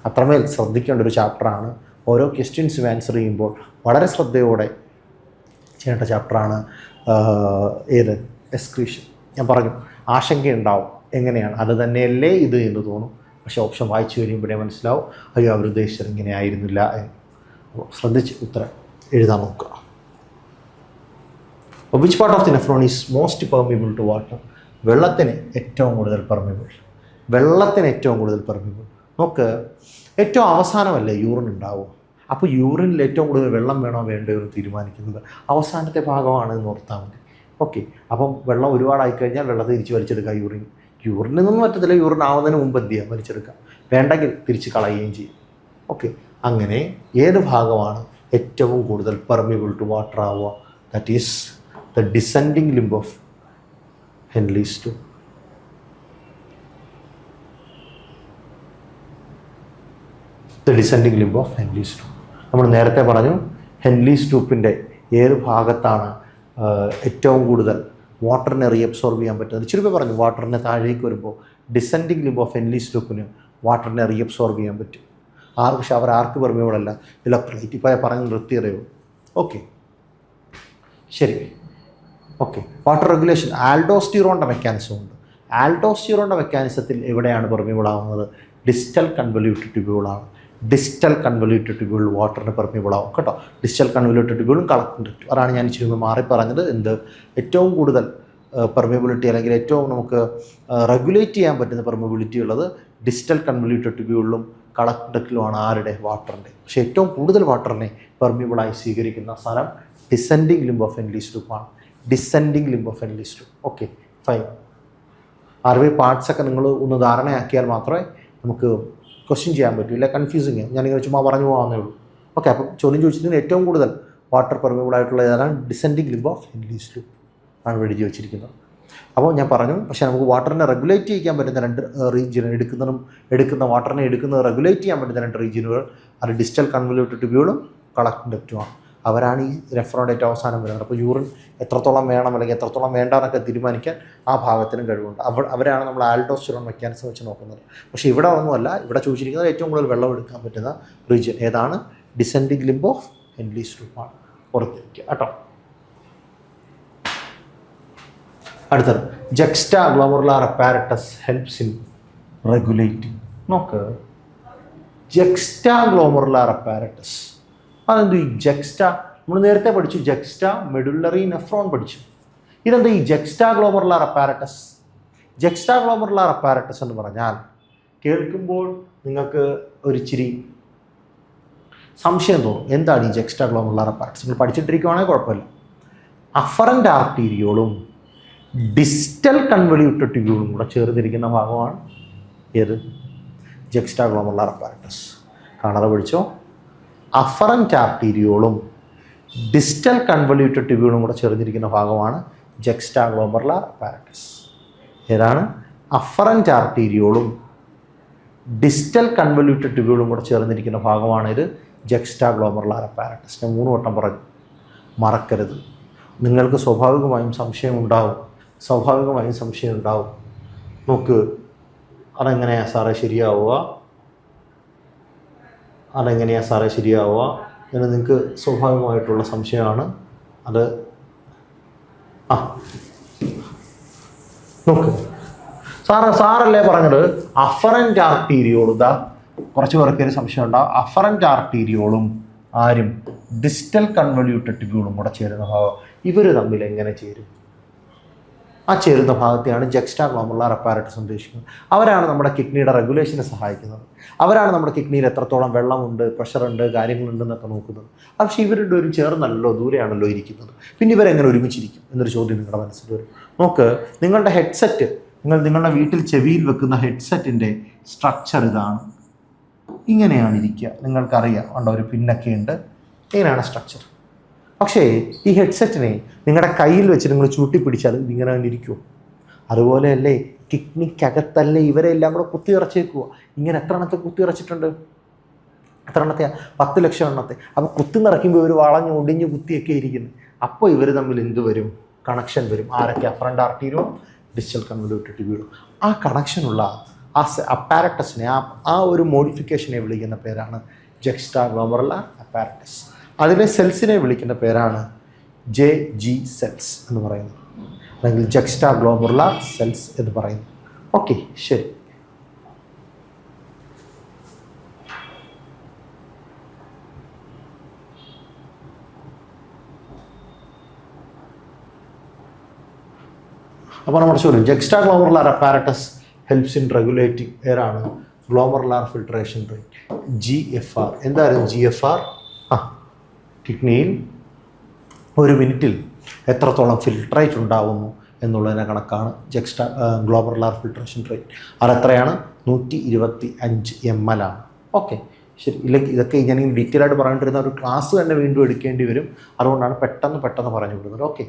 അത്രമേൽ ശ്രദ്ധിക്കേണ്ട ഒരു ചാപ്റ്ററാണ്. ഓരോ ക്വസ്റ്റ്യൻസും ആൻസർ ചെയ്യുമ്പോൾ വളരെ ശ്രദ്ധയോടെ ചെയ്യേണ്ട ചാപ്റ്ററാണ് ഏത് എക്സ്ക്രീഷൻ. ഞാൻ പറഞ്ഞു, ആശങ്കയുണ്ടാവും, എങ്ങനെയാണ് അത് തന്നെയല്ലേ ഇത് എന്ന് തോന്നും. പക്ഷേ ഓപ്ഷൻ വായിച്ചു കഴിയുമ്പോഴേ മനസ്സിലാവും, അയ്യോ അവർ ഉദ്ദേശിച്ചത് ഇങ്ങനെ ആയിരുന്നില്ല എന്ന്. അപ്പോൾ ശ്രദ്ധിച്ച് ഉത്തരം എഴുതാൻ നോക്കുക. Which part of the nephron is most permeable to water? വെള്ളത്തിന് ഏറ്റവും കൂടുതൽ പെർമിബിൾ. വെള്ളത്തിന് ഏറ്റവും കൂടുതൽ പെർമിബിൾ. നോക്ക്, ഏറ്റവും അവസാനമല്ലേ യൂറിൻ ഉണ്ടാവും. അപ്പോൾ യൂറിനിൽ ഏറ്റവും കൂടുതൽ വെള്ളം വേണോ വേണ്ടയോ എന്ന് തീരുമാനിക്കുന്നത് അവസാനത്തെ ഭാഗമാണ് എന്ന് ഓർത്താൽ മതി. ഓക്കെ, അപ്പം വെള്ളം ഒരുപാടായിക്കഴിഞ്ഞാൽ വെള്ളത്തെ തിരിച്ച് വലിച്ചെടുക്കുക. യൂറിനൊന്നും പറ്റത്തില്ല. യൂറിൻ ആവുന്നതിന് മുമ്പ് എന്ത് ചെയ്യാം? വലിച്ചെടുക്കാം. വേണ്ടെങ്കിൽ തിരിച്ച് കളയുകയും ചെയ്യും. ഓക്കെ, അങ്ങനെ ഏത് ഭാഗമാണ് ഏറ്റവും കൂടുതൽ പെർമിബിൾ ടു വാട്ടർ ആവുക? That is the descending limb of Henle's tube. The descending limb of Henle's tube. നമ്മൾ നേരത്തെ പറഞ്ഞു, ഹെൻലീസ് ട്യൂബിൻ്റെ ഏത് ഭാഗത്താണ് ഏറ്റവും കൂടുതൽ വാട്ടറിനെ റീഅബ്സോർബ് ചെയ്യാൻ പറ്റുന്നത്? ചുരുക്കം പറഞ്ഞു, വാട്ടറിനെ താഴേക്ക് വരുമ്പോൾ ഡിസെൻഡിങ് ലിംബ് ഓഫ് ഹെൻലീസ് ട്യൂബിന് വാട്ടറിനെ റീഅബ്സോർബ് ചെയ്യാൻ പറ്റും. പക്ഷെ അവർ ആർക്ക് പെർമിബിളല്ല? ഇലക്ട്രോലൈറ്റ്. ഇപ്പോൾ പറഞ്ഞ് നിർത്തിയറിയോ? ഓക്കെ, ശരി. ഓക്കെ, വാട്ടർ റെഗുലേഷൻ ആൽഡോസ്റ്റിറോണിൻ്റെ മെക്കാനിസം ഉണ്ട്. ആൽഡോസ്റ്റിറോണിൻ്റെ മെക്കാനിസത്തിൽ എവിടെയാണ് പെർമിബിൾ ആവുന്നത്? ഡിസ്റ്റൽ കൺവല്യൂട്ടഡ് ട്യൂബ്യൂളാണ്. ഡിസ്റ്റൽ കൺവല്യൂട്ടഡ് ട്യൂബ്യൂൾ വാട്ടറിന് പെർമിബിൾ ആവും കേട്ടോ. ഡിസ്റ്റൽ കൺവല്യൂട്ടഡ് ട്യൂബ്യൂളും കളക്ടഡ്. അതാണ് ഞാൻ ഇച്ചിരി മാറി പറഞ്ഞത്. എന്ത് ഏറ്റവും കൂടുതൽ പെർമിബിലിറ്റി അല്ലെങ്കിൽ ഏറ്റവും നമുക്ക് റെഗുലേറ്റ് ചെയ്യാൻ പറ്റുന്ന പെർമിബിലിറ്റി ഉള്ളത് ഡിസ്റ്റൽ കൺവല്യൂട്ടഡ് ട്യൂബ്യൂളിലും കളക്ടഡിലുമാണ്. ആരുടെ? വാട്ടറിൻ്റെ. പക്ഷേ ഏറ്റവും കൂടുതൽ വാട്ടറിനെ പെർമിബിളായി സ്വീകരിക്കുന്ന സ്ഥലം ഡിസെൻഡിങ് ലിംബ് ഓഫ് ഹെൻലീസ് ട്യൂബാണ്. Descending limb of Henle's tube. Okay, fine. ആർവേ പാർട്സൊക്കെ നിങ്ങൾ ഒന്ന് ധാരണയാക്കിയാൽ മാത്രമേ നമുക്ക് ക്വസ്റ്റ്യൻ ചെയ്യാൻ പറ്റില്ല. കൺഫ്യൂസിങ് ഞാനിങ്ങനെ ചുമ്മാ പറഞ്ഞു പോകാമെന്നേ ഉള്ളൂ. ഓക്കെ, അപ്പം ചോദ്യം ചോദിച്ചതിന് ഏറ്റവും കൂടുതൽ വാട്ടർ പെർമിബിൾ ആയിട്ടുള്ള ഏതാണ്? Descending limb of Henle's tube ആണ് എഴുതി വെച്ചിരിക്കുന്നത്. അപ്പോൾ ഞാൻ പറഞ്ഞു, പക്ഷേ നമുക്ക് വാട്ടറിനെ റെഗുലേറ്റ് ചെയ്യാൻ പറ്റുന്ന രണ്ട് റീജിയൻ എടുക്കുന്ന വാട്ടറിനെ റെഗുലേറ്റ് ചെയ്യാൻ പറ്റുന്ന രണ്ട് റീജിയനുകൾ അത് ഡിസ്റ്റൽ കൺവല്യൂട്ടഡ് ട്യൂബ്യൂളും കളക്ടഡക്റ്റുമാണ്. അവരാണ് ഈ നെഫ്രോണിൻ്റെ ഏറ്റവും അവസാനം വരുന്നത്. അപ്പോൾ യൂറിൻ എത്രത്തോളം വേണം അല്ലെങ്കിൽ എത്രത്തോളം വേണ്ട എന്നൊക്കെ തീരുമാനിക്കാൻ ആ ഭാഗത്തിനും കഴിവുണ്ട്. അവരാണ് നമ്മൾ ആൽഡോസ്റ്റിറോൺ മെക്കാനിസം വെച്ച് നോക്കുന്നത്. പക്ഷേ ഇവിടെ ഒന്നുമല്ല. ഇവിടെ ചോദിച്ചിരിക്കുന്നത് ഏറ്റവും കൂടുതൽ വെള്ളം എടുക്കാൻ പറ്റുന്ന റീജിയൻ ഏതാണ്? ഡിസെൻഡിങ് ലിംബ് ഓഫ് ഹെൻലീസ് ട്യൂബാണ്. ഓർത്തിരിക്കുക കേട്ടോ. അടുത്തത്, juxta glomerular apparatus helps in regulating. നോക്ക്, ജക്സ്റ്റാ ഗ്ലോമറുലാർ അപ്പാരറ്റസ് അതെന്ത്? ഈ ജക്സ്റ്റാ നമ്മൾ നേരത്തെ പഠിച്ചു. ജക്സ്റ്റാ മെഡുലറി നെഫ്രോൺ പഠിച്ചു. ഇതെന്താ ഈ ജക്സ്റ്റാ ഗ്ലോമറുലാർ അപ്പാരറ്റസ്? ജക്സ്റ്റാ ഗ്ലോമറുലാർ അപ്പാരറ്റസ് എന്ന് പറഞ്ഞാൽ കേൾക്കുമ്പോൾ നിങ്ങൾക്ക് ഒരിച്ചിരി സംശയം തോന്നും. എന്താണ് ഈ ജക്സ്റ്റാ ഗ്ലോമറുലാർ അപ്പാരറ്റസ്? നിങ്ങൾ പഠിച്ചിട്ടിരിക്കുവാണെങ്കിൽ കുഴപ്പമില്ല. അഫറൻ്റ് ആർട്ടീരിയോളും ഡിസ്റ്റൽ കൺവല്യൂട്ടഡ് ട്യൂബ്യൂളും കൂടെ ചേർന്നിരിക്കുന്ന ഭാഗമാണ് ഏത്? ജക്സ്റ്റാ ഗ്ലോമറുലാർ അപ്പാരറ്റസ്. കാണാതെ പഠിച്ചോ. അഫറൻ്റ് ആർട്ടീരിയോളും ഡിസ്റ്റൽ കൺവല്യൂട്ടഡ് ട്യൂബ്യൂളും കൂടെ ചേർന്നിരിക്കുന്ന ഭാഗമാണ് ജക്സ്റ്റാ ഗ്ലോമറുലാർ അപ്പാരറ്റസ്. ഏതാണ്? അഫറൻ്റ് ആർട്ടീരിയോളും ഡിസ്റ്റൽ കൺവല്യൂട്ടഡ് ട്യൂബ്യൂളും കൂടെ ചേർന്നിരിക്കുന്ന ഭാഗമാണ് ഇത് ജക്സ്റ്റാ ഗ്ലോമറുലാർ അപ്പാരറ്റസ്. ഞാൻ 3 വട്ടം പറഞ്ഞു, മറക്കരുത്. നിങ്ങൾക്ക് സ്വാഭാവികമായും സംശയം ഉണ്ടാവും. നോക്ക്, അതെങ്ങനെയാണ് സാറേ ശരിയാവുക എന്ന് നിങ്ങൾക്ക് സ്വാഭാവികമായിട്ടുള്ള സംശയമാണ്. നോക്ക്, സാറല്ലേ പറഞ്ഞത് അഫറൻറ്റ് ആർട്ടീരിയോൾ, ഇതാ കുറച്ച് പേർക്ക് ഒരു സംശയം ഉണ്ടാവും, അഫറൻറ്റ് ആർട്ടീരിയോളും ആരും ഡിസ്റ്റൽ കൺവല്യൂട്ടഡ് ട്യൂബ്യൂളും കൂടെ ചേരുന്ന ഭാഗം ഇവർ തമ്മിൽ എങ്ങനെ ചേരും? ആ ചേരുന്ന ഭാഗത്തെയാണ് ജക്സ്റ്റാ ഗ്ലോമറുലാർ അപ്പാരറ്റസ് ഉദ്ദേശിക്കുന്നത്. അവരാണ് നമ്മുടെ കിഡ്നിയുടെ റെഗുലേഷനെ സഹായിക്കുന്നത്. അവരാണ് നമ്മുടെ കിഡ്നിയിൽ എത്രത്തോളം വെള്ളമുണ്ട്, പ്രഷറുണ്ട്, കാര്യങ്ങളുണ്ടെന്നൊക്കെ നോക്കുന്നത്. പക്ഷേ ഇവരുടെ ഒരു ചേർന്നല്ലോ, ദൂരെയാണല്ലോ ഇരിക്കുന്നത്. പിന്നെ ഇവരെങ്ങനെ ഒരുമിച്ചിരിക്കും എന്നൊരു ചോദ്യം നിങ്ങളുടെ മനസ്സിൽ വരും. നോക്ക്, നിങ്ങളുടെ ഹെഡ്സെറ്റ്, നിങ്ങളുടെ വീട്ടിൽ ചെവിയിൽ വെക്കുന്ന ഹെഡ്സെറ്റിൻ്റെ സ്ട്രക്ചർ ഇതാണ്. ഇങ്ങനെയാണ് ഇരിക്കുക, നിങ്ങൾക്കറിയാം. ഉണ്ടോ, ഒരു പിന്നൊക്കെ ഉണ്ട്. ഇങ്ങനെയാണ് സ്ട്രക്ചർ. പക്ഷേ ഈ ഹെഡ്സെറ്റിനെ നിങ്ങളുടെ കയ്യിൽ വെച്ച് നിങ്ങൾ ചൂട്ടിപ്പിടിച്ചാൽ ഇതിങ്ങനെ തന്നെ ഇരിക്കുമോ? അതുപോലെയല്ലേ കിഡ്നിക്കകത്തല്ലേ ഇവരെ എല്ലാം കൂടെ കുത്തിയിറച്ചേക്കുക. ഇങ്ങനെ എത്ര എണ്ണത്തെ കുത്തിയിറച്ചിട്ടുണ്ട്? എത്ര എണ്ണത്തെയാണ്? 10 ലക്ഷം എണ്ണത്തെ. അപ്പോൾ കുത്തി നിറയ്ക്കുമ്പോൾ ഇവർ വളഞ്ഞ് ഒടിഞ്ഞ് കുത്തിയൊക്കെ ഇരിക്കുന്നു. അപ്പോൾ ഇവർ തമ്മിൽ എന്ത് വരും? കണക്ഷൻ വരും. ആരൊക്കെ? അഫറൻറ്റ് ആർട്ടീരിയോളും ഡിസ്റ്റൽ കൺവല്യൂട്ടഡ് ട്യൂബ്യൂളും. ആ കണക്ഷനുള്ള ആ അപ്പാരറ്റസിനെ, ആ ഒരു മോഡിഫിക്കേഷനെ വിളിക്കുന്ന പേരാണ് ജക്സ്റ്റാ ഗ്ലോമറുലാർ അപ്പാരറ്റസ്. അതിലെ സെൽസിനെ വിളിക്കുന്ന പേരാണ് JG സെൽസ് എന്ന് പറയുന്നത്, അല്ലെങ്കിൽ ജക്സ്റ്റാ ഗ്ലോമറുലാർ സെൽസ് എന്ന് പറയുന്നു. ഓക്കെ, ശരി. അപ്പോൾ നമ്മുടെ ചോദ്യം, juxta glomerular apparatus helps in regulating ഏറാണ് ഗ്ലോമറുലാർ ഫിൽട്രേഷൻ റേറ്റ്, GFR. എന്തായിരുന്നു GFR? കിഡ്നിയിൽ ഒരു മിനിറ്റിൽ എത്രത്തോളം ഫിൽട്രേറ്റ് ഉണ്ടാവുന്നു എന്നുള്ളതിനെ കണക്കാണ് ഗ്ലോമറുലാർ ഫിൽട്രേഷൻ റേറ്റ്. അതെത്രയാണ്? 125 ml ആണ്. ഓക്കെ, ശരി. ഇല്ലെങ്കിൽ ഇതൊക്കെ ഞാൻ ഡീറ്റെയിൽ ആയിട്ട് പറഞ്ഞിട്ടിരുന്ന ഒരു ക്ലാസ് തന്നെ വീണ്ടും എടുക്കേണ്ടി വരും. അതുകൊണ്ടാണ് പെട്ടെന്ന് പറഞ്ഞു വിടുന്നത്. ഓക്കെ,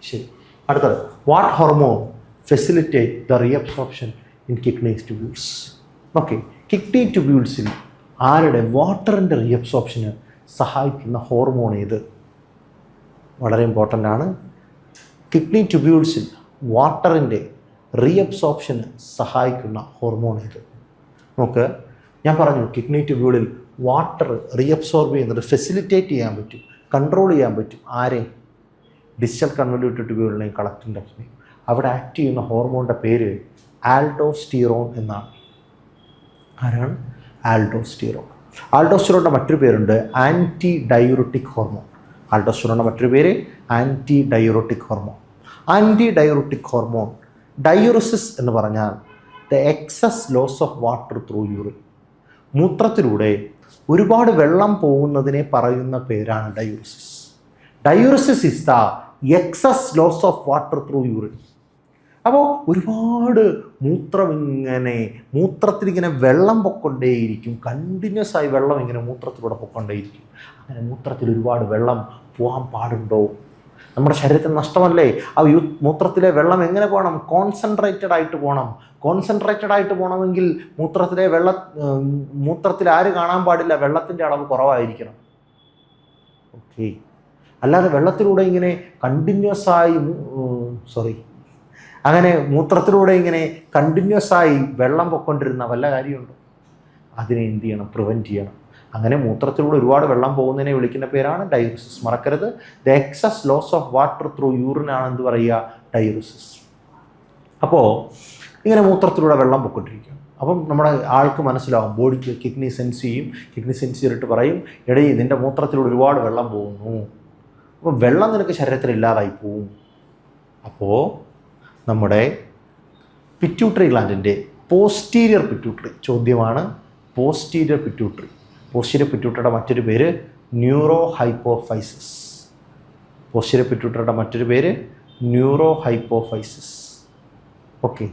ശരി. അടുത്തത്, what hormone facilitate the reabsorption in kidney tubules? Okay, kidney ട്യൂബ്യൂൾസിൽ ആരുടെ വാട്ടറിൻ്റെ റീഅബ്സോർപ്ഷന് സഹായിക്കുന്ന ഹോർമോൺ ഏത്? വളരെ ഇമ്പോർട്ടൻ്റ് ആണ്. കിഡ്നി ട്യൂബ്യൂൾസിൽ വാട്ടറിൻ്റെ റീഅബ്സോർപ്ഷന് സഹായിക്കുന്ന ഹോർമോൺ ഏത്? നമുക്ക് ഞാൻ പറഞ്ഞു, കിഡ്നി ട്യൂബ്യൂളിൽ വാട്ടർ റീഅബ്സോർബ് ചെയ്യുന്നത് ഫെസിലിറ്റേറ്റ് ചെയ്യാൻ പറ്റും, കൺട്രോൾ ചെയ്യാൻ പറ്റും. ആരെ? ഡിസ്റ്റൽ കൺവല്യൂട്ടഡ് ട്യൂബ്യൂളിനെയും കളക്റ്റിംഗ് ഡക്റ്റിനെയും. അവിടെ ആക്ട് ചെയ്യുന്ന ഹോർമോണിൻ്റെ പേര് ആൽഡോസ്റ്റിറോൺ എന്നാണ്. ആരാണ്? ആൽഡോസ്റ്റിറോൺ. ആൽഡോസ്റ്റിറോണിൻ്റെ മറ്റൊരു പേരുണ്ട് ആൻറ്റി ഡയൂറിറ്റിക് ഹോർമോൺ. ആൽഡോസ്റ്റിറോണിൻ്റെ മറ്റൊരു പേര് anti diuretic hormone. Anti diuretic hormone, diuresis എന്ന് പറഞ്ഞാൽ the excess loss of water through urine. മൂത്രത്തിലൂടെ ഒരുപാട് വെള്ളം പോകുന്നതിനെ പറയുന്ന പേരാണ് diuresis. Diuresis is the excess loss of water through urine. അപ്പോൾ ഒരുപാട് മൂത്രത്തിലിങ്ങനെ വെള്ളം പൊക്കൊണ്ടേയിരിക്കും, കണ്ടിന്യൂസ് ആയി വെള്ളം ഇങ്ങനെ മൂത്രത്തിലൂടെ പൊക്കൊണ്ടേയിരിക്കും. അങ്ങനെ മൂത്രത്തിൽ ഒരുപാട് വെള്ളം പോകാൻ പാടുണ്ടോ? നമ്മുടെ ശരീരത്തിന് നഷ്ടമല്ലേ? ആ മൂത്രത്തിലെ വെള്ളം എങ്ങനെ പോകണം? കോൺസെൻട്രേറ്റഡ് ആയിട്ട് പോകണം. കോൺസെൻട്രേറ്റഡ് ആയിട്ട് പോകണമെങ്കിൽ മൂത്രത്തിൽ ആര് കാണാൻ പാടില്ല? വെള്ളത്തിൻ്റെ അളവ് കുറവായിരിക്കണം. ഓക്കെ, അല്ലാതെ വെള്ളത്തിലൂടെ ഇങ്ങനെ കണ്ടിന്യൂസ് ആയി അങ്ങനെ മൂത്രത്തിലൂടെ ഇങ്ങനെ കണ്ടിന്യൂസ് ആയി വെള്ളം പൊക്കൊണ്ടിരുന്ന വല്ല കാര്യമുണ്ടോ? അതിനെ എന്ത് ചെയ്യണം? പ്രിവെൻറ്റ് ചെയ്യണം. അങ്ങനെ മൂത്രത്തിലൂടെ ഒരുപാട് വെള്ളം പോകുന്നതിനെ വിളിക്കുന്ന പേരാണ് ഡയൂറിസിസ്. മറക്കരുത്, the excess loss of water through urine ആണ് എന്ത് പറയുക? ഡയൂറിസിസ്. അപ്പോൾ ഇങ്ങനെ മൂത്രത്തിലൂടെ വെള്ളം പൊക്കൊണ്ടിരിക്കും. അപ്പം നമ്മുടെ ആൾക്ക് മനസ്സിലാവും, ബോഡിക്ക് കിഡ്നി സെൻസ് ചെയ്യും. കിഡ്നി സെൻസ് ചെയ്തിട്ട് പറയും, എടീ നിൻ്റെ മൂത്രത്തിലൂടെ ഒരുപാട് വെള്ളം പോകുന്നു, അപ്പോൾ വെള്ളം നിനക്ക് ശരീരത്തിൽ ഇല്ലാതായി പോവും. അപ്പോൾ നമ്മുടെ പിറ്റ്യൂട്ടറി ഗ്ലാൻഡിൻ്റെ പോസ്റ്റീരിയർ പിറ്റ്യൂട്ടറി, ചോദ്യമാണ് പോസ്റ്റീരിയർ പിറ്റ്യൂട്ടറി. പോസ്റ്റീരിയർ പിറ്റ്യൂട്ടറിയുടെ മറ്റൊരു പേര് ന്യൂറോ ഹൈപ്പോഫൈസിസ്. പോസ്റ്റീരിയർ പിറ്റ്യൂട്ടറിയുടെ മറ്റൊരു പേര് ന്യൂറോ ഹൈപ്പോഫൈസിസ്. ഓക്കെ,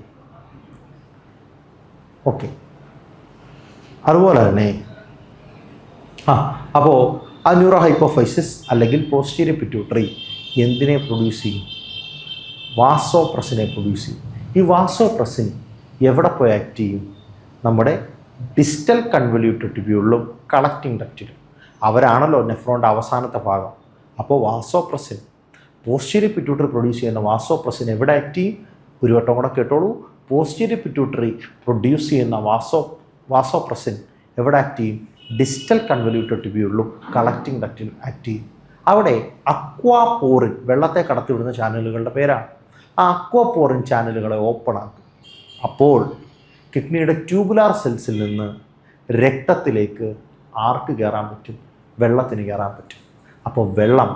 അതുപോലെ തന്നെ അപ്പോൾ ആ ന്യൂറോ ഹൈപ്പോഫൈസിസ് അല്ലെങ്കിൽ പോസ്റ്റീരിയർ പിറ്റ്യൂട്ടറി എന്തിനെ പ്രൊഡ്യൂസ് ചെയ്യും? വാസോപ്രസിനെ പ്രൊഡ്യൂസ് ചെയ്യും. ഈ വാസോപ്രസിൻ എവിടെ പോയി ആക്ട് ചെയ്യും? നമ്മുടെ ഡിസ്റ്റൽ കൺവല്യൂട്ടഡ് ട്യൂബ്യൂളിലും കളക്റ്റിംഗ് ഡക്റ്റിലും. അവരാണല്ലോ നെഫ്രോണിൻ്റെ അവസാനത്തെ ഭാഗം. അപ്പോൾ വാസോപ്രസിൻ, പോസ്റ്റീരിയർ പിറ്റ്യൂട്ടറി പ്രൊഡ്യൂസ് ചെയ്യുന്ന വാസോപ്രസിൻ എവിടെ ആക്ട് ചെയ്യും? ഒരു വട്ടം കൂടെ കേട്ടോളൂ. പോസ്റ്റീരിയർ പിറ്റ്യൂട്ടറി പ്രൊഡ്യൂസ് ചെയ്യുന്ന വാസോപ്രസിൻ എവിടെ ആക്ട് ചെയ്യും? ഡിസ്റ്റൽ കൺവല്യൂട്ടഡ് ട്യൂബ്യൂളിലും കളക്റ്റിംഗ് ഡക്റ്റിലും ആക്ട് ചെയ്യും. അവിടെ അക്വാപോറിൻ, വെള്ളത്തെ കടത്തിവിടുന്ന ചാനലുകളുടെ പേരാണ്. ആ അക്വാപോറിൻ ചാനലുകളെ ഓപ്പൺ ആക്കും. അപ്പോൾ കിഡ്നിയുടെ ട്യൂബുലാർ സെൽസിൽ നിന്ന് രക്തത്തിലേക്ക് ആർക്ക് കയറാൻ പറ്റും? വെള്ളത്തിന് കയറാൻ പറ്റും. അപ്പോൾ വെള്ളം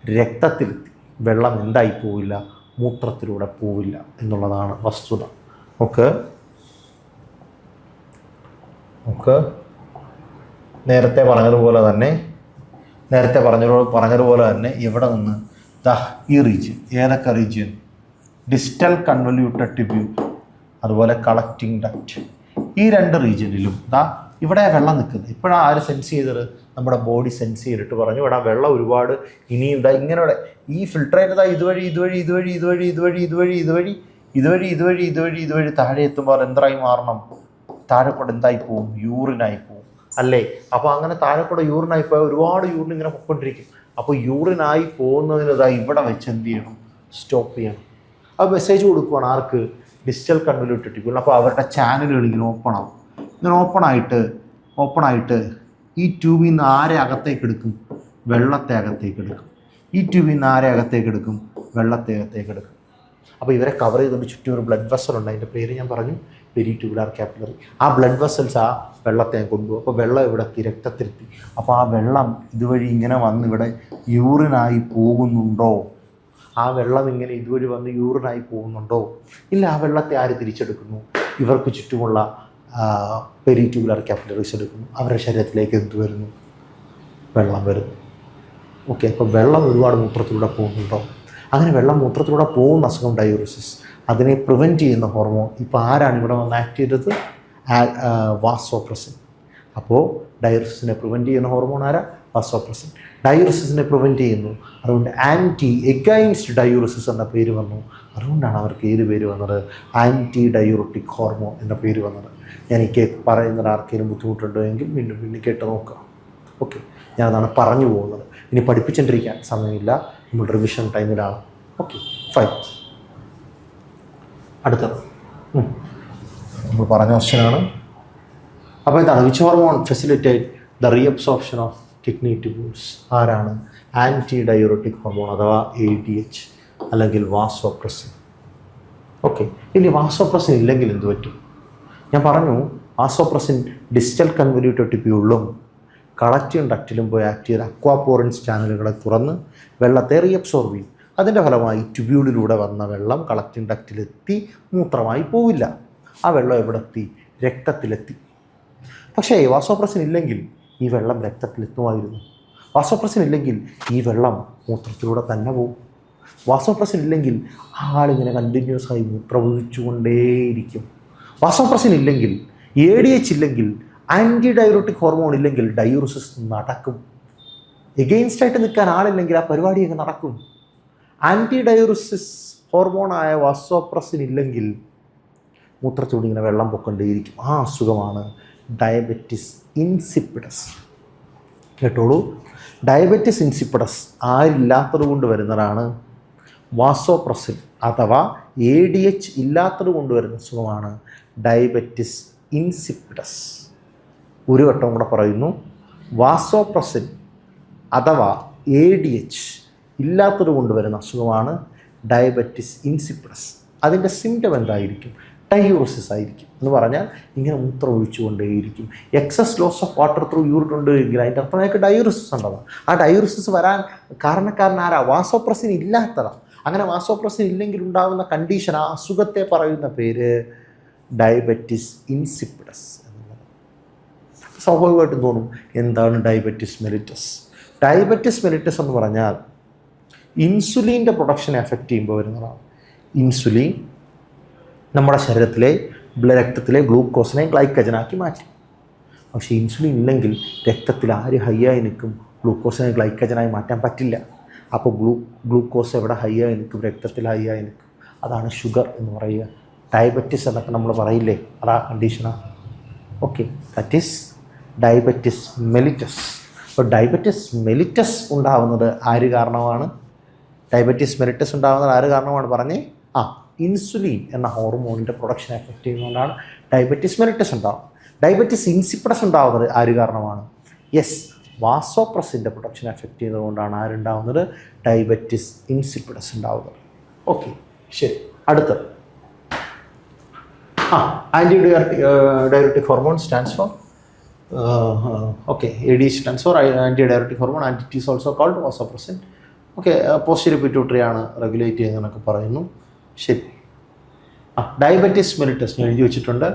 രക്തത്തിലെത്തി. വെള്ളം എന്തായി പോവില്ല? മൂത്രത്തിലൂടെ പോവില്ല എന്നുള്ളതാണ് വസ്തുത. നമുക്ക് നേരത്തെ പറഞ്ഞതുപോലെ തന്നെ ഇവിടെ നിന്ന് ഈ റീജിയൻ, ഏതൊക്കെ റീജിയൻ? ഡിസ്റ്റൽ കൺവല്യൂട്ടഡ് ട്യൂബ്യൂൾ, അതുപോലെ കളക്റ്റിംഗ് ഡക്റ്റ്. ഈ 2 റീജിയനിലും ഇവിടെ വെള്ളം നിൽക്കുന്നത്. ഇപ്പോഴാണ് ആര് സെൻസ് ചെയ്തത്? നമ്മുടെ ബോഡി സെൻസ് ചെയ്തിട്ട് പറഞ്ഞു ഇവിടെ വെള്ളം ഒരുപാട് ഇനിയും ഇങ്ങനെ ഈ ഫിൽട്രേറ്റ് ഇതുവഴി താഴെ എത്തുമ്പോൾ എന്തായി മാറണം? താഴെ കൂടെ എന്തായി പോവും? യൂറിനായി പോവും അല്ലേ? അപ്പോൾ അങ്ങനെ താഴെ കൂടെ യൂറിനായി പോയാൽ ഒരുപാട് യൂറിൻ ഇങ്ങനെ പൊയ്ക്കൊണ്ടിരിക്കും. അപ്പോൾ യൂറിനായി പോകുന്നതിന് ഇവിടെ വെച്ച് എന്ത് ചെയ്യണം? സ്റ്റോപ്പ് ചെയ്യണം. അത് മെസ്സേജ് കൊടുക്കുകയാണ് ആർക്ക്? Distal convoluted tubule. അപ്പോൾ അവരുടെ ചാനലുകൾ ഇങ്ങനെ ഓപ്പൺ ആവും. ഇങ്ങനെ ഓപ്പണായിട്ട് ഈ ട്യൂബിൽ നിന്ന് ആരെ അകത്തേക്ക് എടുക്കും? വെള്ളത്തെ അകത്തേക്ക് എടുക്കും. ഈ ട്യൂബിൽ നിന്ന് ആരെ അകത്തേക്ക് എടുക്കും? വെള്ളത്തെ അകത്തേക്ക് എടുക്കും. അപ്പോൾ ഇവരെ കവർ ചെയ്തുകൊണ്ട് ചുറ്റും ഒരു ബ്ലഡ് വെസൽ ഉണ്ട്. അതിൻ്റെ പേര് ഞാൻ പറഞ്ഞു, പെരിട്യൂബുലാർ കാപ്പിലറി. ആ ബ്ലഡ് വെസൽസ് ആ വെള്ളത്തെ കൊണ്ടുപോകും. അപ്പോൾ വെള്ളം ഇവിടെ രക്തത്തിലെത്തി. അപ്പോൾ ആ വെള്ളം ഇതുവഴി ഇങ്ങനെ വന്ന് ഇവിടെ യൂറിനായി പോകുന്നുണ്ടോ? ആ വെള്ളം ഇങ്ങനെ ഇതുവഴി വന്ന് യൂറിനായി പോകുന്നുണ്ടോ? ഇല്ല. ആ വെള്ളത്തെ ആര് തിരിച്ചെടുക്കുന്നു? ഇവർക്ക് ചുറ്റുമുള്ള പെരിട്യൂബുലാർ കാപ്പിലറീസ് എടുക്കുന്നു. അവരുടെ ശരീരത്തിലേക്ക് എന്ത് വരുന്നു? വെള്ളം വരുന്നു. ഓക്കെ. അപ്പോൾ വെള്ളം ഒരുപാട് മൂത്രത്തിലൂടെ പോകുന്നുണ്ടോ? അങ്ങനെ വെള്ളം മൂത്രത്തിലൂടെ പോകുന്ന അസുഖം ഡയൂറിസിസ്. അതിനെ പ്രിവെൻറ്റ് ചെയ്യുന്ന ഹോർമോൺ ഇപ്പോൾ ആരാണ് ഇവിടെ വന്ന് ആക്ട് ചെയ്തത്? വാസോപ്രസിൻ. അപ്പോൾ ഡയൂറിസിസിനെ പ്രിവെൻറ്റ് ചെയ്യുന്ന ഹോർമോൺ ആരാ? വാസോപ്രസിൻ. ഡയൂറിസിസിനെ പ്രിവെൻറ്റ് ചെയ്യുന്നു. അതുകൊണ്ട് ആൻറ്റി എഗൈൻസ്റ്റ് ഡയൂറിസിസ് എന്ന പേര് വന്നു. അതുകൊണ്ടാണ് അവർക്ക് ഏത് പേര് വന്നത്? ആൻറ്റി ഡയൂറട്ടിക് ഹോർമോൺ എന്ന പേര് വന്നത്. ഞാൻ ഈ പറയുന്നത് ആർക്കെങ്കിലും ബുദ്ധിമുട്ടുണ്ടോ എങ്കിൽ വീണ്ടും കേട്ട് നോക്കുക. ഓക്കെ. ഞാനതാണ് പറഞ്ഞു പോകുന്നത്. ഇനി പഠിപ്പിച്ചുകൊണ്ടിരിക്കാൻ സമയമില്ല, നമ്മൾ റിവിഷൻ ടൈമിലാണ്. Okay, fine. അടുത്തത് നമ്മൾ പറഞ്ഞ ക്വസ്റ്റ്യനാണ്. അപ്പോൾ എന്താണ്? Which hormone facilitate the reabsorption of kidney tubules? ആരാണ്? ആൻറ്റി ഡയൂറട്ടിക് ഹോർമോൺ അഥവാ ADH അല്ലെങ്കിൽ വാസോപ്രസിൻ. ഓക്കെ. ഇനി വാസോപ്രസിൻ ഇല്ലെങ്കിൽ എന്ത് പറ്റും? ഞാൻ പറഞ്ഞു, വാസോപ്രസിൻ ഡിസ്റ്റൽ കൺവല്യൂട്ടഡ് ട്യൂബ്യൂളിലും കളക്റ്റിംഗ് ഡക്റ്റിലും പോയി ആക്ട് ചെയ്ത് അക്വാപോറിൻസ് ചാനലുകളെ തുറന്ന് വെള്ളത്തെ റീഅബ്സോർബ് ചെയ്യും. അതിൻ്റെ ഫലമായി ട്യൂബ്യൂളിലൂടെ വന്ന വെള്ളം കളക്റ്റിംഗ് ഡക്റ്റിലെത്തി മൂത്രമായി പോവില്ല. ആ വെള്ളം എവിടെ എത്തി? രക്തത്തിലെത്തി. പക്ഷേ വാസോപ്രസിൻ ഇല്ലെങ്കിൽ ഈ വെള്ളം രക്തത്തിലെത്തുമായിരുന്നു. വാസോപ്രസിൻ ഇല്ലെങ്കിൽ ഈ വെള്ളം മൂത്രത്തിലൂടെ തന്നെ പോകും. വാസോപ്രസിൻ ഇല്ലെങ്കിൽ ആളിങ്ങനെ കണ്ടിന്യൂസ് ആയി മൂത്രമൊഴിച്ചുകൊണ്ടേയിരിക്കും. വാസോപ്രസിൻ ഇല്ലെങ്കിൽ, ADH ഇല്ലെങ്കിൽ, ആൻറ്റി ഡയൂറട്ടിക് ഹോർമോൺ ഇല്ലെങ്കിൽ ഡയൂറിസിസ് നടക്കും. എഗെയിൻസ്റ്റായിട്ട് നിൽക്കാൻ ആളില്ലെങ്കിൽ ആ പരിപാടിയൊക്കെ നടക്കും. ആൻറ്റി ഡയൂറിസിസ് ഹോർമോണായ വാസോപ്രസിൻ ഇല്ലെങ്കിൽ മൂത്രത്തിലൂടെ ഇങ്ങനെ വെള്ളം പൊക്കൊണ്ടേയിരിക്കും. ആ അസുഖമാണ് ഡയബറ്റിസ് ഇൻസിപ്പിഡസ്. കേട്ടോളൂ, ഡയബറ്റിസ് ഇൻസിപ്പിഡസ് ആരില്ലാത്തത് കൊണ്ട് വരുന്നതാണ്. വാസോപ്രസിൻ അഥവാ ADH ഇല്ലാത്തത് കൊണ്ടുവരുന്ന അസുഖമാണ് ഡയബറ്റിസ് ഇൻസിപ്പിഡസ്. ഒരു വട്ടം കൂടെ പറയുന്നു, വാസോപ്രസിൻ അഥവാ ADH ഇല്ലാത്തത് കൊണ്ടുവരുന്ന അസുഖമാണ് ഡയബറ്റിസ് ഇൻസിപ്പിഡസ്. അതിൻ്റെ സിംറ്റം എന്തായിരിക്കും? ഡയൂറിസിസ് ആയിരിക്കും. എന്ന് പറഞ്ഞാൽ ഇങ്ങനെ മൂത്രം ഒഴിച്ചുകൊണ്ടേയിരിക്കും. Excess loss of water through urine ഉണ്ട് എങ്കിൽ അതിൻ്റെ അർത്ഥം അയാൾക്ക് ഡയൂറിസിസ് ഉണ്ടതാണ്. ആ ഡയൂറിസിസ് വരാൻ കാരണക്കാരനാരാ? വാസോപ്രസിൻ ഇല്ലാത്തതാണ്. അങ്ങനെ വാസോപ്രസിൻ ഇല്ലെങ്കിൽ ഉണ്ടാകുന്ന കണ്ടീഷൻ, ആ അസുഖത്തെ പറയുന്ന പേര് ഡയബറ്റിസ് ഇൻസിപ്പിഡസ് എന്നുള്ളത്. സ്വാഭാവികമായിട്ടും തോന്നും, എന്താണ് ഡയബറ്റിസ് മെലിറ്റസ്? ഡയബറ്റിസ് മെലിറ്റസ് എന്ന് പറഞ്ഞാൽ ഇൻസുലിൻ്റെ പ്രൊഡക്ഷനെ എഫക്റ്റ് ചെയ്യുമ്പോൾ വരുന്നതാണ്. ഇൻസുലിൻ നമ്മുടെ ശരീരത്തിലെ രക്തത്തിലെ ഗ്ലൂക്കോസിനെ ഗ്ലൈക്കജനാക്കി മാറ്റും. പക്ഷേ ഇൻസുലിൻ ഇല്ലെങ്കിൽ രക്തത്തിൽ ആര് ഹൈ ആയി നിൽക്കും? ഗ്ലൂക്കോസിനെ ഗ്ലൈക്കജനായി മാറ്റാൻ പറ്റില്ല. അപ്പോൾ ഗ്ലൂക്കോസ് എവിടെ ഹൈ ആയി നിൽക്കും? രക്തത്തിൽ ഹൈ ആയി നിൽക്കും. അതാണ് ഷുഗർ എന്ന് പറയുക. ഡയബറ്റിസ് എന്നൊക്കെ നമ്മൾ പറയില്ലേ, അതാ കണ്ടീഷനാണ്. Okay, that is diabetes mellitus. അപ്പോൾ ഡയബറ്റിസ് മെലിറ്റസ് ഉണ്ടാകുന്നത് ആര് കാരണമാണ്? ഡയബറ്റിസ് മെലിറ്റസ് ഉണ്ടാകുന്നത് ആര് കാരണമാണ് പറഞ്ഞേ? ഇൻസുലിൻ എന്ന ഹോർമോണിൻ്റെ പ്രൊഡക്ഷൻ എഫക്റ്റ് ചെയ്യുന്നതുകൊണ്ടാണ് ഡയബറ്റിസ് മെലിറ്റസ് ഉണ്ടാകും. ഡയബറ്റിസ് ഇൻസിപ്പിഡസ് ഉണ്ടാകുന്നത് ആര് കാരണമാണ്? യെസ്, വാസോപ്രസിൻ്റെ പ്രൊഡക്ഷൻ എഫക്റ്റ് ചെയ്തുകൊണ്ടാണ് ആരുണ്ടാവുന്നത്? ഡയബറ്റിസ് ഇൻസിപ്പിഡസ് ഉണ്ടാവുന്നത്. ഓക്കെ, ശരി. അടുത്തത് Antidiuretic hormone stands for AD stands for antidiuretic hormone, and it is also called vasopressin. Posterior pituitary ആണ് റെഗുലേറ്റ് ചെയ്യുന്നതെന്നൊക്കെ പറയുന്നു. ശരി. ഡയബറ്റിസ് മെലിറ്റസ് ഞാൻ എഴുതി വെച്ചിട്ടുണ്ട്.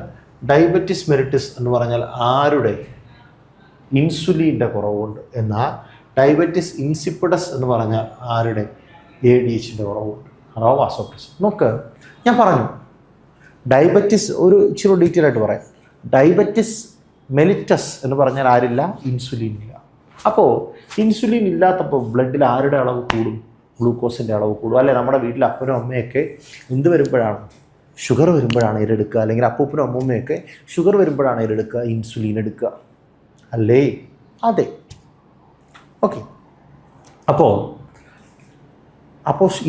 ഡയബറ്റിസ് മെലിറ്റസ് എന്ന് പറഞ്ഞാൽ ആരുടെ ഇൻസുലിൻ്റെ കുറവുണ്ട്, എന്നാൽ ഡയബറ്റിസ് ഇൻസിപ്പിഡസ് എന്ന് പറഞ്ഞാൽ ആരുടെ ADHൻ്റെ കുറവുണ്ട്, അഥവാ വാസോപ്രസിൻ. നോക്ക്, ഞാൻ പറഞ്ഞു ഡയബറ്റിസ് ഒരു ഇച്ചിരി ഡീറ്റെയിൽ ആയിട്ട് പറയാം. ഡയബറ്റിസ് മെലിറ്റസ് എന്ന് പറഞ്ഞാൽ ആരില്ല, ഇൻസുലിൻ ഇല്ല. അപ്പോൾ ഇൻസുലിൻ ഇല്ലാത്തപ്പോൾ ബ്ലഡിൽ ആരുടെ അളവ് കൂടും, ഗ്ലൂക്കോസിൻ്റെ അളവ് കൂടും അല്ലേ. നമ്മുടെ വീട്ടിൽ അപ്പനും അമ്മയൊക്കെ എന്ത് വരുമ്പോഴാണ്, ഷുഗർ വരുമ്പോഴാണ് ഇവരെടുക്കുക, അല്ലെങ്കിൽ അപ്പൂപ്പനും അമ്മൂമ്മയൊക്കെ ഷുഗർ വരുമ്പോഴാണ് ഇവരെടുക്കുക, ഇൻസുലിൻ എടുക്കുക അല്ലേ. അതെ, ഓക്കെ. അപ്പോൾ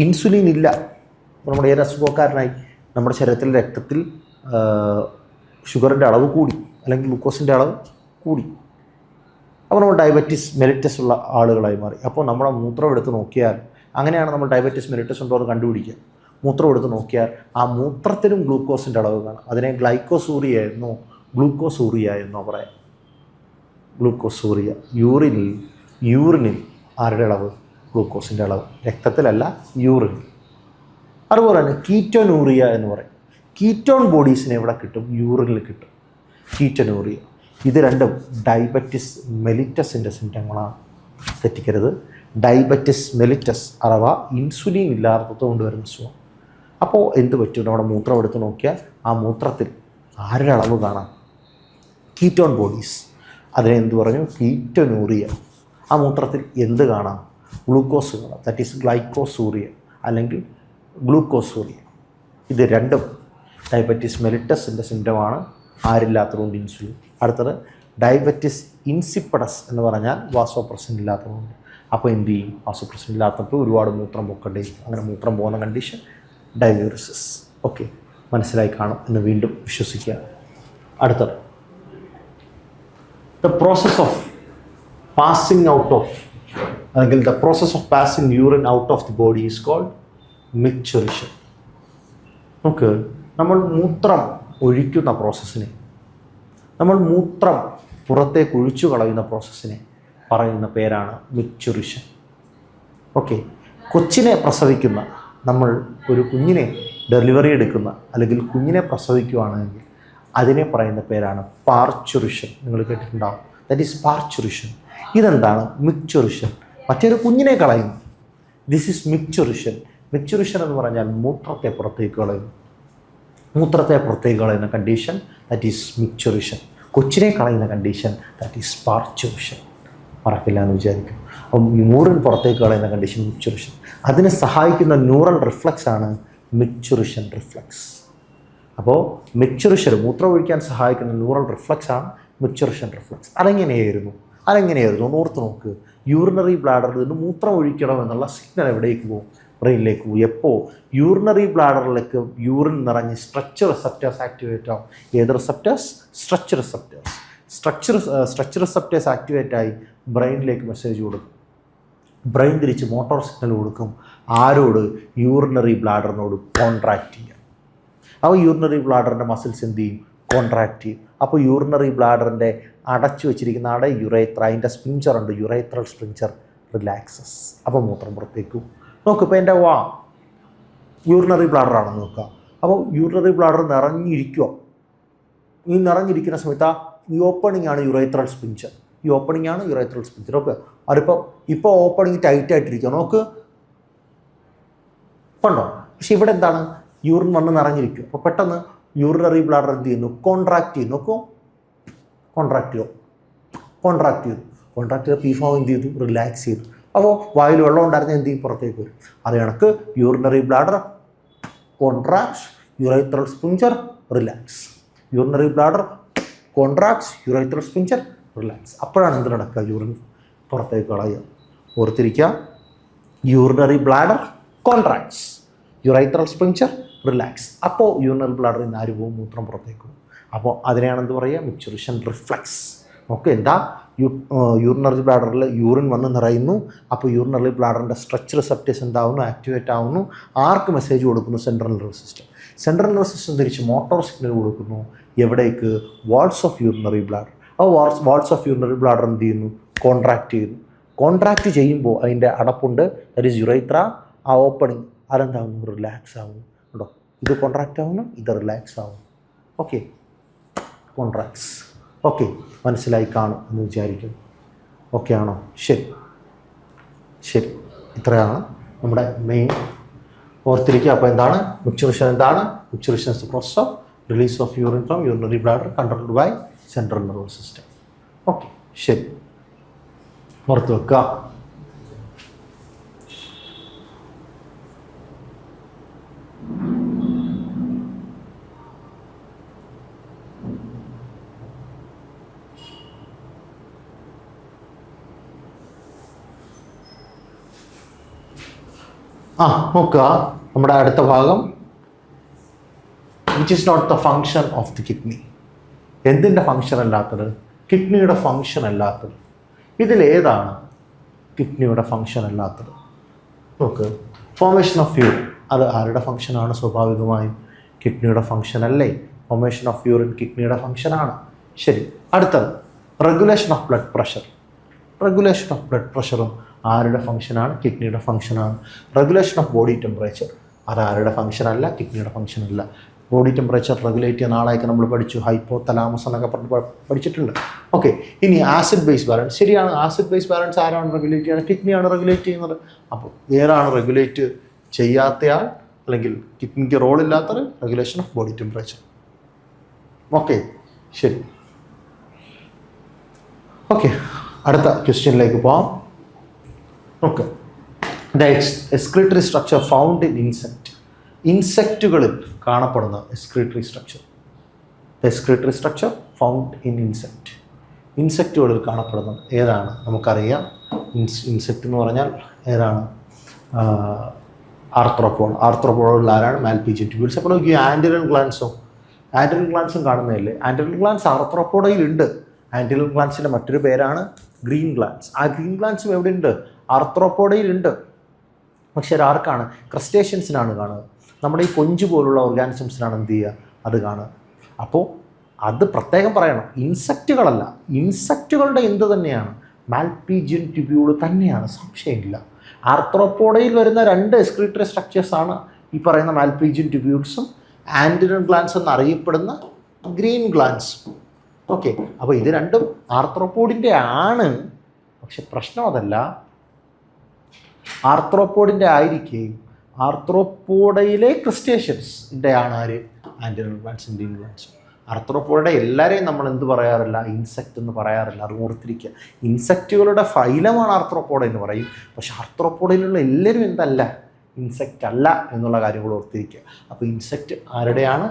ഇൻസുലിൻ ഇല്ല, നമ്മുടെ ഏത് അസുഖക്കാരനായി നമ്മുടെ ശരീരത്തിലെ രക്തത്തിൽ ഷുഗറിൻ്റെ അളവ് കൂടി, അല്ലെങ്കിൽ ഗ്ലൂക്കോസിൻ്റെ അളവ് കൂടി, അപ്പോൾ നമ്മൾ ഡയബറ്റിസ് മെലിറ്റസ് ഉള്ള ആളുകളായി മാറി. അപ്പോൾ നമ്മുടെ മൂത്രം എടുത്ത് നോക്കിയാൽ, അങ്ങനെയാണ് നമ്മൾ ഡയബറ്റിസ് മെലിറ്റസ് ഉണ്ടോ എന്ന് കണ്ടുപിടിക്കുക. മൂത്രം എടുത്ത് നോക്കിയാൽ ആ മൂത്രത്തിലും ഗ്ലൂക്കോസിൻ്റെ അളവ് കാണാം. അതിനെ ഗ്ലൈക്കോസൂറിയ എന്നോ ഗ്ലൂക്കോസൂറിയ എന്നോ പറയാം. ഗ്ലൂക്കോസൂറിയ. യൂറിനിൽ ആരുടെ അളവ്, ഗ്ലൂക്കോസിൻ്റെ അളവ്, രക്തത്തിലല്ല യൂറിനിൽ. അതുപോലെ തന്നെ കീറ്റോനൂറിയ എന്ന് പറയും. കീറ്റോൺ ബോഡീസിനെ എവിടെ കിട്ടും, യൂറിനിൽ കിട്ടും, കീറ്റോനൂറിയ. ഇത് രണ്ടും ഡയബറ്റിസ് മെലിറ്റസിൻ്റെ സിംറ്റങ്ങളാണ്, തെറ്റിക്കരുത്. ഡയബറ്റിസ് മെലിറ്റസ് അഥവാ ഇൻസുലിൻ ഇല്ലാത്തത് കൊണ്ടുവരുന്ന അസുഖം. അപ്പോൾ എന്ത് പറ്റും, നമ്മുടെ മൂത്രം എടുത്ത് നോക്കിയാൽ ആ മൂത്രത്തിൽ ആരുടെ അളവ് കാണാം, കീറ്റോൺ ബോഡീസ്. അതിനെ എന്ത് പറഞ്ഞു, കീറ്റോനൂറിയ. ആ മൂത്രത്തിൽ എന്ത് കാണാം, ഗ്ലൂക്കോസ് കാണാം, ദാറ്റ് ഈസ് ഗ്ലൈക്കോസൂറിയ അല്ലെങ്കിൽ ഗ്ലൂക്കോസൂറിയ. ഇത് രണ്ടും ഡയബറ്റിസ് മെലിറ്റസിൻ്റെ സിംറ്റമാണ്, ആരില്ലാത്തതുകൊണ്ട് ഇൻസുലിൻ. അടുത്തത് ഡയബറ്റിസ് ഇൻസിപ്പഡസ് എന്ന് പറഞ്ഞാൽ വാസോപ്രസിൻ ഇല്ലാത്തതുകൊണ്ട്. അപ്പോൾ എന്ത് ചെയ്യും, വാസോപ്രസിൻ ഇല്ലാത്തപ്പോൾ ഒരുപാട് മൂത്രം പോക്കേണ്ടിയിരിക്കും. അങ്ങനെ മൂത്രം പോകുന്ന കണ്ടീഷൻ ഡയയൂറിസിസ്. ഓക്കെ, മനസ്സിലായി കാണും എന്ന് വീണ്ടും വിശ്വസിക്കുക. അടുത്തത് the process of passing out of, അല്ലെങ്കിൽ the process of passing urine out of the body is called micturition. നമുക്ക് നമ്മൾ മൂത്രം ഒഴിക്കുന്ന പ്രോസസ്സിനെ, നമ്മൾ മൂത്രം പുറത്തേക്ക് ഒഴിച്ചു കളയുന്ന പ്രോസസ്സിനെ പറയുന്ന പേരാണ് മിക്ചറിഷൻ. ഓക്കെ, കൊച്ചിനെ പ്രസവിക്കുന്ന, നമ്മൾ ഒരു കുഞ്ഞിനെ ഡെലിവറി എടുക്കുന്ന അല്ലെങ്കിൽ കുഞ്ഞിനെ പ്രസവിക്കുകയാണെങ്കിൽ അതിനെ പറയുന്ന പേരാണ് പാർച്ചുറിഷൻ. നിങ്ങൾ കേട്ടിട്ടുണ്ടാവും, ദാറ്റ് ഈസ് പാർച്ചുറിഷൻ. ഇതെന്താണ് മിക്ചറിഷൻ, മറ്റൊരു കുഞ്ഞിനെ കളയുന്നു. This is മിക്ചറിഷൻ. മിക്ചറിഷൻ എന്ന് പറഞ്ഞാൽ മൂത്രത്തെ പുറത്തേക്ക് കളയുന്നു. മൂത്രത്തെ പുറത്തേക്ക് കളയുന്ന കണ്ടീഷൻ ദാറ്റ് ഈസ് മിക്ചറിഷൻ. കൊച്ചിനെ കളയുന്ന കണ്ടീഷൻ ദാറ്റ് ഈസ് പാർച്ചുറിഷൻ. മറക്കില്ല എന്ന് വിചാരിക്കും. അപ്പം യൂറിൻ പുറത്തേക്ക് കളയുന്ന കണ്ടീഷൻ മിക്ചറിഷൻ. അതിനെ സഹായിക്കുന്ന ന്യൂറൽ റിഫ്ലക്സ് ആണ് മിക്ചറിഷൻ റിഫ്ലക്സ്. അപ്പോൾ മിക്ചറിഷൻ, മൂത്രം ഒഴിക്കാൻ സഹായിക്കുന്ന ന്യൂറൽ റിഫ്ലക്സ് ആണ് മിക്ചറിഷൻ റിഫ്ലക്സ്. അതെങ്ങനെയായിരുന്നു ഓർത്ത് നോക്ക്. യൂറിനറി ബ്ലാഡറിൽ നിന്ന് മൂത്രം ഒഴിക്കണം എന്നുള്ള സിഗ്നൽ എവിടേക്ക് പോകും, ബ്രെയിനിലേക്ക് പോകും. എപ്പോൾ യൂറിനറി ബ്ലാഡറിലേക്ക് യൂറിൻ നിറഞ്ഞ് സ്ട്രെച്ച് റിസപ്റ്റേഴ്സ് ആക്ടിവേറ്റ് ആവും. ഏത് റിസപ്റ്റേഴ്സ്, സ്ട്രെച്ച് റിസപ്റ്റേഴ്സ്. സ്ട്രെച്ച് റിസപ്റ്റേഴ്സ് ആക്ടിവേറ്റായി ബ്രെയിനിലേക്ക് മെസ്സേജ് കൊടുക്കും. ബ്രെയിൻ തിരിച്ച് മോട്ടോർ സിഗ്നൽ കൊടുക്കും. ആരോട്, യൂറിനറി ബ്ലാഡറിനോട് കോൺട്രാക്റ്റ് ചെയ്യാം. അപ്പോൾ യൂറിനറി ബ്ലാഡറിൻ്റെ മസിൽസ് എന്ത് ചെയ്യും, കോൺട്രാക്റ്റ് ചെയ്യും. അപ്പോൾ യൂറിനറി ബ്ലാഡറിൻ്റെ അടച്ചു വെച്ചിരിക്കുന്ന അവിടെ യുറേത്ര, അതിൻ്റെ സ്പിഞ്ചർ ഉണ്ട്, യുറേത്രൽ സ്പിഞ്ചർ റിലാക്സസ്. അപ്പോൾ മൂത്രം പുറത്തേക്കും. നോക്ക്, ഇപ്പോൾ എൻ്റെ യൂറിനറി ബ്ലാഡറാണെന്ന് നോക്കുക. അപ്പോൾ യൂറിനറി ബ്ലാഡർ നിറഞ്ഞിരിക്കുക. ഈ നിറഞ്ഞിരിക്കുന്ന സമയത്ത് ഈ ഓപ്പണിംഗ് ആണ് യുറേത്രൽ സ്പിഞ്ചർ. ഈ ഓപ്പണിംഗ് ആണ് യുറേത്രൽ സ്പിഞ്ചർ. ഓക്കെ, ഇപ്പോൾ ഓപ്പണിംഗ് ടൈറ്റായിട്ടിരിക്കുക. നോക്ക്, കണ്ടോ? പക്ഷെ ഇവിടെ എന്താണ്, യൂറിൻ വന്ന് നിറഞ്ഞിരിക്കും. അപ്പോൾ പെട്ടെന്ന് യൂറിനറി ബ്ലാഡർ എന്ത് ചെയ്യുന്നു, കോൺട്രാക്ട് ചെയ്യും. നോക്കൂ, കോൺട്രാക്ട് ചെയ്തു പീഫാവ് എന്ത് ചെയ്തു, റിലാക്സ് ചെയ്തു. അപ്പോൾ വായിൽ വെള്ളം ഉണ്ടായിരുന്ന എന്ത് ചെയ്യും, പുറത്തേക്ക് വരും. അത് കണക്ക് urinary bladder contracts, urethral sphincter relax. Urinary bladder contracts, urethral sphincter relax. അപ്പോഴാണ് എന്ത് നടക്കുക, യൂറിൻ പുറത്തേക്ക് കളയുക. ഓർത്തിരിക്കുക, urinary bladder contracts, urethral sphincter relax. അപ്പോൾ യൂറിനറി ബ്ലാഡറിൽ നിന്ന് ആര് പോകും, മൂത്രം പുറത്തേക്ക് പോകും. അപ്പോൾ അതിനെയാണ് എന്ത് പറയുക, മിക്ചറിഷൻ റിഫ്ലക്സ്. ഓക്കെ, എന്താ, യൂറിനറി ബ്ലാഡറിൽ യൂറിൻ വന്ന് നിറയുന്നു. അപ്പോൾ യൂറിനറി ബ്ലാഡറിൻ്റെ സ്ട്രെച്ച് റിസപ്റ്റേഴ്സ് എന്താവുന്നു, ആക്ടിവേറ്റ് ആവുന്നു. ആർക്ക് മെസ്സേജ് കൊടുക്കുന്നു, central nervous system. Central nervous system തിരിച്ച് മോട്ടോർ സിഗ്നൽ കൊടുക്കുന്നു. എവിടേക്ക്? Walls of urinary bladder. ആ വാൾസ് ഓഫ് യൂറിനറി ബ്ലാഡർ എന്ത് ചെയ്യുന്നു? കോൺട്രാക്ട് ചെയ്യുന്നു. കോൺട്രാക്ട് ചെയ്യുമ്പോൾ അതിൻ്റെ അടപ്പുണ്ട്, ദാറ്റ് ഈസ് യുറൈത്ര. ആ ഓപ്പണിങ് അതെന്താവുന്നു? റിലാക്സ് ആവുന്നു. കേട്ടോ, ഇത് കോൺട്രാക്റ്റ് ആവുന്നു, ഇത് റിലാക്സ് ആവുന്നു. Okay, contracts. ഓക്കെ, മനസ്സിലായി കാണും എന്ന് വിചാരിക്കുന്നു. ഓക്കെ ആണോ? ശരി ശരി, ഇത്രയാണ് നമ്മുടെ മെയിൻ. ഓർത്തിരിക്കുക. അപ്പോൾ എന്താണ് മിക്ചുറേഷൻ? എന്താണ് micturition? Is the process of release of urine from urinary bladder controlled by central nervous system. Okay, ശരി, ഓർത്ത് വെക്കുക. നോക്കുക നമ്മുടെ അടുത്ത ഭാഗം, which is not the function of the kidney. എന്തിൻ്റെ ഫങ്ഷൻ അല്ലാത്തത്? കിഡ്നിയുടെ ഫങ്ഷൻ അല്ലാത്തത്. ഇതിലേതാണ് കിഡ്നിയുടെ ഫങ്ഷൻ അല്ലാത്തത്? നോക്ക്, ഫോർമേഷൻ ഓഫ് യൂറിൻ. അത് ആരുടെ ഫങ്ഷനാണ്? സ്വാഭാവികമായും കിഡ്നിയുടെ ഫങ്ഷൻ അല്ലേ? ഫോർമേഷൻ ഓഫ് യൂറിൻ കിഡ്നിയുടെ ഫങ്ഷനാണ്. ശരി, അടുത്തത് regulation of blood pressure. Regulation of blood പ്രഷറും ആരുടെ ഫങ്ഷനാണ്? കിഡ്നിയുടെ ഫങ്ഷനാണ്. റെഗുലേഷൻ ഓഫ് ബോഡി ടെമ്പറേച്ചർ അത് ആരുടെ ഫങ്ഷനല്ല? കിഡ്നിയുടെ ഫങ്ഷനല്ല. ബോഡി ടെമ്പറേച്ചർ റെഗുലേറ്റ് ചെയ്യുന്ന ആളായിട്ട് നമ്മൾ പഠിച്ചു, ഹൈപ്പോ തലാമസ് എന്നൊക്കെ പഠിച്ചിട്ടുണ്ട്. ഓക്കെ, ഇനി ആസിഡ് ബേസ് ബാലൻസ്. ശരിയാണ്, ആസിഡ് ബേസ് ബാലൻസ് ആരാണ് റെഗുലേറ്റ് ചെയ്യുന്നത്? കിഡ്നിയാണ് റെഗുലേറ്റ് ചെയ്യുന്നത്. അപ്പോൾ ഏതാണ് റെഗുലേറ്റ് ചെയ്യാത്തയാൾ അല്ലെങ്കിൽ കിഡ്നിക്ക് റോളില്ലാത്തത്? Regulation of body temperature. Okay, ശരി. ഓക്കെ, അടുത്ത ക്വസ്റ്റ്യനിലേക്ക് പോകാം. Okay, the excretory structure found in insect. ഇൻസെക്റ്റുകളിൽ കാണപ്പെടുന്ന excretory structure. The excretory structure found in insect. ഇൻസെക്റ്റുകളിൽ കാണപ്പെടുന്നത് ഏതാണ്? നമുക്കറിയാം, ഇൻസെക്റ്റ് എന്ന് പറഞ്ഞാൽ ഏതാണ്? ആർത്രോപോഡ്. ആർത്രോപോഡിൽ ആരാണ്? Malpighian tubules. അപ്പോൾ നോക്കി, ആൻറ്റിനൽ ഗ്ലാൻസും കാണുന്നതല്ലേ? ആൻറ്റിനൽ ഗ്ലാൻസ് ആർത്രോപോഡയിലുണ്ട്. ആൻറ്റിനൽ ഗ്ലാൻസിൻ്റെ മറ്റൊരു പേരാണ് ഗ്രീൻ ഗ്ലാൻസ്. ആ ഗ്രീൻ ഗ്ലാൻസും എവിടെയുണ്ട്? ആർത്രോപോഡയിലുണ്ട്. പക്ഷേ അത് ആർക്കാണ്? ക്രസ്റ്റേഷ്യൻസിനാണ് കാണുക. നമ്മുടെ ഈ കൊഞ്ച് പോലുള്ള ഓർഗാനിസംസിനാണ് എന്ത് ചെയ്യുക? അത് കാണുക. അപ്പോൾ അത് പ്രത്യേകം പറയണം, ഇൻസെക്റ്റുകളല്ല. ഇൻസെക്റ്റുകളുടെ എന്ത് തന്നെയാണ്? മാൽപിജിയൻ ട്യൂബ്യൂൾ തന്നെയാണ്, സംശയമില്ല. ആർത്രോപോഡയിൽ വരുന്ന രണ്ട് എക്സ്ക്രീറ്ററി സ്ട്രക്ചേഴ്സാണ് ഈ പറയുന്ന മാൽപിജിയൻ ട്യൂബ്യൂൾസും ആൻറ്റിനൽ ഗ്ലാൻസ് എന്നറിയപ്പെടുന്ന ഗ്രീൻ ഗ്ലാൻസ്. ഓക്കെ, അപ്പോൾ ഇത് രണ്ടും ആർത്രോപോഡിൻ്റെ ആണ്. പക്ഷെ പ്രശ്നം അതല്ല, ആർത്രോപോഡിൻ്റെ ആയിരിക്കുകയും ആർത്രോപോഡയിലെ ക്രസ്റ്റേഷ്യൻസിൻ്റെ ആണ് ആര്? ആൻറ്റിനൽ ഗ്ലാൻസും ഗ്രീൻ ഗ്ലാൻസും. ആർത്രോപോഡയുടെ എല്ലാവരെയും നമ്മൾ എന്ത് പറയാറില്ല? ഇൻസെക്റ്റ് എന്ന് പറയാറില്ല. അത് ഓർത്തിരിക്കുക. ഇൻസെക്റ്റുകളുടെ ഫൈലമാണ് ആർത്രോപോഡ എന്ന് പറയും. പക്ഷെ ആർത്രോപോഡയിലുള്ള എല്ലാവരും എന്തല്ല? ഇൻസെക്റ്റ് അല്ല എന്നുള്ള കാര്യങ്ങൾ ഓർത്തിരിക്കുക. അപ്പോൾ ഇൻസെക്റ്റ് ആരുടെയാണ്?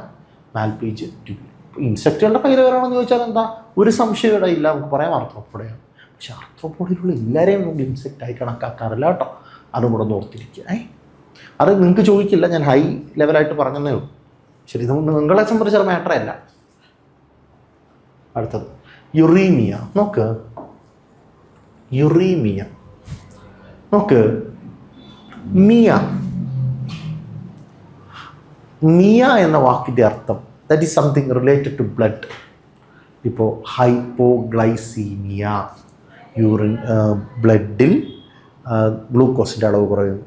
Malpighian tubule. ഇൻസെക്റ്റുകളുടെ ഫൈലമാണെന്ന് ചോദിച്ചാൽ എന്താ? ഒരു സംശയം ഇല്ല, നമുക്ക് പറയാം ആർത്രോപോഡയാണ്. പക്ഷെ ആർത്രോപോഡയിലുള്ള എല്ലാവരെയും നമുക്ക് ഇൻസെക്റ്റായി കണക്കാക്കാറില്ല കേട്ടോ. അതും കൂടെ ഒന്ന് ഓർത്തിരിക്കുക. അത് നിങ്ങൾക്ക് ചോദിക്കില്ല, ഞാൻ ഹൈ ലെവലായിട്ട് പറഞ്ഞതേ ഉള്ളൂ. ശരി, ഇത് നിങ്ങളെ സംബന്ധിച്ച മാറ്ററേ അല്ല. അടുത്തത് യുറീമിയ. നോക്ക്, യുറീമിയ. നോക്ക്, മിയ എന്ന വാക്കിൻ്റെ അർത്ഥം that is something related to blood. ഇപ്പോൾ ഹൈപ്പോഗ്ലൈസീമിയ, ബ്ലഡിൽ ഗ്ലൂക്കോസിൻ്റെ അളവ് കുറയുന്നു.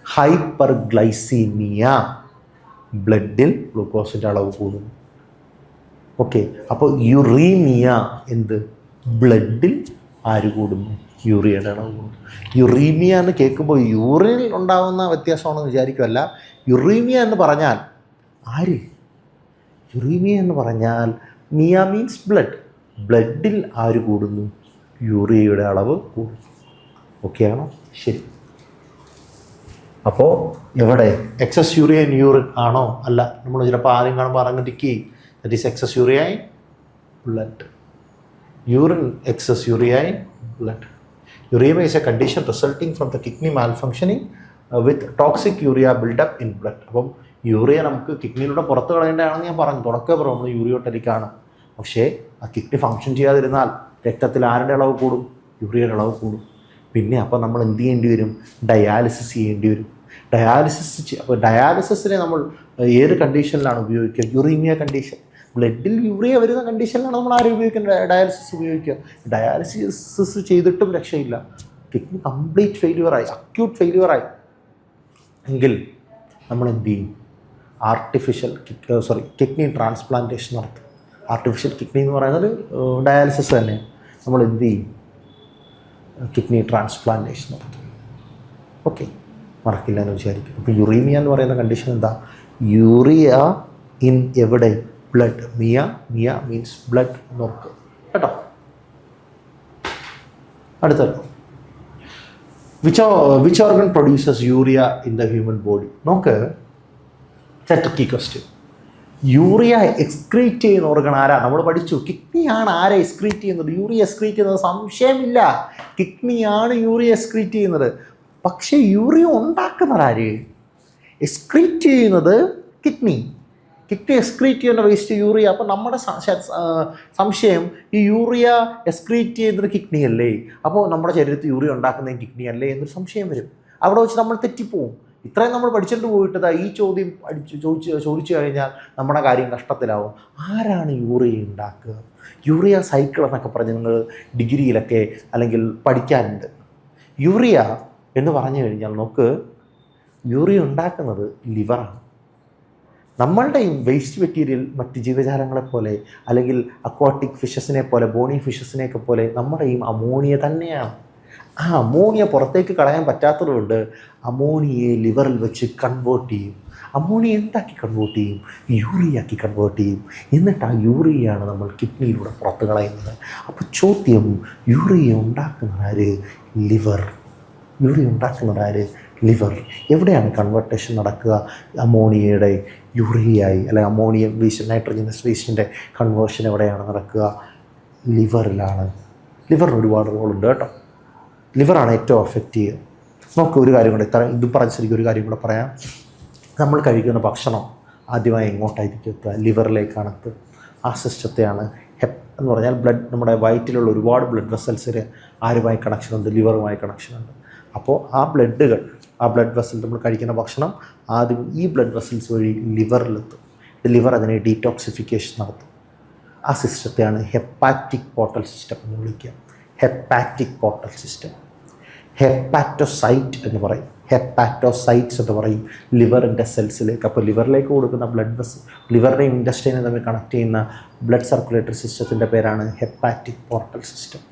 ഹൈപ്പർഗ്ലൈസീമിയ, ബ്ലഡിൽ ഗ്ലൂക്കോസിൻ്റെ അളവ് കൂടുന്നു. ഓക്കെ, അപ്പോൾ യുറീമിയ എന്ത്? ബ്ലഡിൽ ആര് കൂടുന്നു? യൂറിയയുടെ അളവ് കൂടുന്നു. യുറീമിയ എന്ന് കേൾക്കുമ്പോൾ യൂറിനിൽ ഉണ്ടാകുന്ന വ്യത്യാസമാണെന്ന് വിചാരിക്കുമല്ല. യുറീമിയ എന്ന് പറഞ്ഞാൽ ആര്? യുറീമിയ എന്ന് പറഞ്ഞാൽ മിയ മീൻസ് ബ്ലഡ്. ബ്ലഡിൽ ആര് കൂടുന്നു? യൂറിയയുടെ അളവ് കൂടുന്നു. ഓക്കെയാണോ? ശരി. അപ്പോൾ എവിടെ എക്സസ് യൂറിയ ഇൻ യൂറിൻ ആണോ? അല്ല. നമ്മൾ ചിലപ്പോൾ ആരും കാണുമ്പോൾ അറിഞ്ഞിരിക്കുകയും that is excess urea in blood. Urine excess urea in blood. Uremia is a condition resulting from the kidney malfunctioning with toxic urea build-up in blood. അപ്പം യൂറിയ നമുക്ക് കിഡ്നിയിലൂടെ പുറത്ത് കളയേണ്ടതാണെന്ന് ഞാൻ പറഞ്ഞു. തുടക്കം പറഞ്ഞു നമ്മൾ യൂറിയോട്ടലിക്കാണ്. പക്ഷേ ആ കിഡ്നി ഫങ്ഷൻ ചെയ്യാതിരുന്നാൽ രക്തത്തിൽ ആരുടെ അളവ് കൂടും? യൂറിയയുടെ അളവ് കൂടും. പിന്നെ അപ്പോൾ നമ്മൾ എന്ത് ചെയ്യേണ്ടി വരും? ഡയാലിസിസ് ചെയ്യേണ്ടി വരും. അപ്പോൾ ഡയാലിസിസിനെ നമ്മൾ ഏത് കണ്ടീഷനിലാണ് ഉപയോഗിക്കുക? Uraemia condition. ബ്ലഡിൽ യൂറിയ വരുന്ന കണ്ടീഷനിലാണ് നമ്മൾ ആരും ഉപയോഗിക്കുന്നത്, ഡയാലിസിസ് ഉപയോഗിക്കുക. ഡയാലിസിസ് ചെയ്തിട്ടും രക്ഷയില്ല, കിഡ്നി കംപ്ലീറ്റ് ഫെയില്യൂറായി, അക്യൂട്ട് ഫെയില്യൂറായി എങ്കിൽ നമ്മൾ എന്ത് ചെയ്യും? കിഡ്നി ട്രാൻസ്പ്ലാന്റേഷൻ നടത്തും. ആർട്ടിഫിഷ്യൽ കിഡ്നി എന്ന് പറയുന്നത് ഡയാലിസിസ് തന്നെയാണ്. നമ്മൾ എന്ത് ചെയ്യും? കിഡ്നി ട്രാൻസ്പ്ലാന്റേഷൻ നടത്തും. ഓക്കെ, മറക്കില്ല എന്ന് വിചാരിക്കും. അപ്പോൾ യുറീമിയ എന്ന് പറയുന്ന കണ്ടീഷൻ എന്താ? യൂറിയ ഇൻ എവിടെ? ബ്ലഡ്. മിയ മീൻസ് ബ്ലഡ് നോക്ക് കേട്ടോ. അടുത്തത്, which organ produces urea in the human body? നോക്ക്, ട്രിക്കി ക്വസ്റ്റ്യൻ. യൂറിയ എക്സ്ക്രീറ്റ് ചെയ്യുന്ന ഓർഗൺ ആരാ? നമ്മൾ പഠിച്ചു, കിഡ്നിയാണ് ആരെ എക്സ്ക്രീറ്റ് ചെയ്യുന്നത്? യൂറിയ എക്സ്ക്രീറ്റ് ചെയ്യുന്നത് സംശയമില്ല, കിഡ്നിയാണ് യൂറിയ എക്സ്ക്രീറ്റ് ചെയ്യുന്നത്. പക്ഷേ യൂറിയ ഉണ്ടാക്കുന്നത് ആര്? എക്സ്ക്രീറ്റ് ചെയ്യുന്നത് കിഡ്നി എക്സ്ക്രീറ്റ് ചെയ്യുന്ന വേസ്റ്റ് യൂറിയ. അപ്പോൾ നമ്മുടെ സംശയം, ഈ യൂറിയ എക്സ്ക്രീറ്റ് ചെയ്യുന്നത് കിഡ്നി അല്ലേ, അപ്പോൾ നമ്മുടെ ശരീരത്തിൽ യൂറിയ ഉണ്ടാക്കുന്നത് കിഡ്നി അല്ലേ എന്നൊരു സംശയം വരും. അവിടെ വെച്ച് നമ്മൾ തെറ്റിപ്പോവും. ഇത്രയും നമ്മൾ പഠിച്ചിട്ട് പോയിട്ടതാ ഈ ചോദ്യം ചോദിച്ചു കഴിഞ്ഞാൽ നമ്മുടെ കാര്യം കഷ്ടത്തിലാവും. ആരാണ് യൂറിയ ഉണ്ടാക്കുക? യൂറിയ സൈക്കിൾ എന്നൊക്കെ പറഞ്ഞ് നിങ്ങൾ ഡിഗ്രിയിലൊക്കെ അല്ലെങ്കിൽ പഠിക്കാനുണ്ട്. യൂറിയ എന്ന് പറഞ്ഞു കഴിഞ്ഞാൽ നോക്ക്, യൂറിയ ഉണ്ടാക്കുന്നത് ലിവറാണ്. നമ്മളുടെയും വേസ്റ്റ് മെറ്റീരിയൽ മറ്റ് ജീവജാലങ്ങളെപ്പോലെ അല്ലെങ്കിൽ അക്വാട്ടിക് ഫിഷസിനെ പോലെ, ബോണി ഫിഷസിനെയൊക്കെ പോലെ നമ്മുടെയും അമോണിയ തന്നെയാണ്. ആ അമോണിയ പുറത്തേക്ക് കളയാൻ പറ്റാത്തതുകൊണ്ട് അമോണിയയെ ലിവറിൽ വെച്ച് കൺവേർട്ട് ചെയ്യും. അമോണിയ എന്താക്കി കൺവേർട്ട് ചെയ്യും? യൂറിയാക്കി കൺവേർട്ട് ചെയ്യും. എന്നിട്ട് ആ യൂറിയയാണ് നമ്മൾ കിഡ്നിയിലൂടെ പുറത്ത് കളയുന്നത്. അപ്പോൾ ചോദ്യം, യൂറിയ ഉണ്ടാക്കുന്നത് ആര്? ലിവർ. യൂറിയ ഉണ്ടാക്കുന്നത് ആര്? ലിവർ. എവിടെയാണ് കൺവേർട്ടേഷൻ നടക്കുക? അമോണിയയുടെ യൂറിയയായി, അല്ലെങ്കിൽ അമോണിയ വേസ്റ്റ്, നൈട്രജനസ് വേസ്റ്റിൻ്റെ കൺവേർഷൻ എവിടെയാണ് നടക്കുക? ലിവറിലാണ്. ലിവറിന് ഒരുപാട് റോളുണ്ട് കേട്ടോ. ലിവറാണ് ഏറ്റവും എഫക്റ്റ് ചെയ്യുക. നമുക്ക് ഒരു കാര്യം കൂടെ, ഇത് പറഞ്ഞ ശരിക്കും ഒരു കാര്യം കൂടെ പറയാം. നമ്മൾ കഴിക്കുന്ന ഭക്ഷണം ആദ്യമായി എങ്ങോട്ടായിരിക്കും എത്തുക? ലിവറിലേക്കാണ് എത്തുക. ആ സിസ്റ്റത്തെയാണ് എന്ന് പറഞ്ഞാൽ ബ്ലഡ്, നമ്മുടെ വയറ്റിലുള്ള ഒരുപാട് ബ്ലഡ് വെസൽസിന് ആരുമായി കണക്ഷനുണ്ട്? ലിവറുമായി കണക്ഷനുണ്ട്. അപ്പോൾ ആ ബ്ലഡ് വെസൽ, നമ്മൾ കഴിക്കുന്ന ഭക്ഷണം ആദ്യം ഈ ബ്ലഡ് വെസൽസ് വഴി ലിവറിലെത്തും. ലിവർ അതിനെ ഡീടോക്സിഫിക്കേഷൻ നടത്തും. ആ സിസ്റ്റത്തെയാണ് ഹെപ്പാറ്റിക് പോർട്ടൽ സിസ്റ്റം എന്ന് വിളിക്കുക. Hepatic portal system. ഹെപ്പാറ്റോസൈറ്റ് എന്ന് പറയും. ഹെപ്പാറ്റോസൈറ്റ്സ് എന്ന് പറയും ലിവറിൻ്റെ സെൽസിലേക്ക്. അപ്പോൾ ലിവറിലേക്ക് കൊടുക്കുന്ന ബ്ലഡ് വെസൽ, ലിവറിനെയും ഇൻഡസ്ട്രീനെയും തമ്മിൽ കണക്ട് ചെയ്യുന്ന ബ്ലഡ് സർക്കുലേറ്ററി സിസ്റ്റത്തിൻ്റെ പേരാണ് ഹെപ്പാറ്റിക് പോർട്ടൽ സിസ്റ്റം.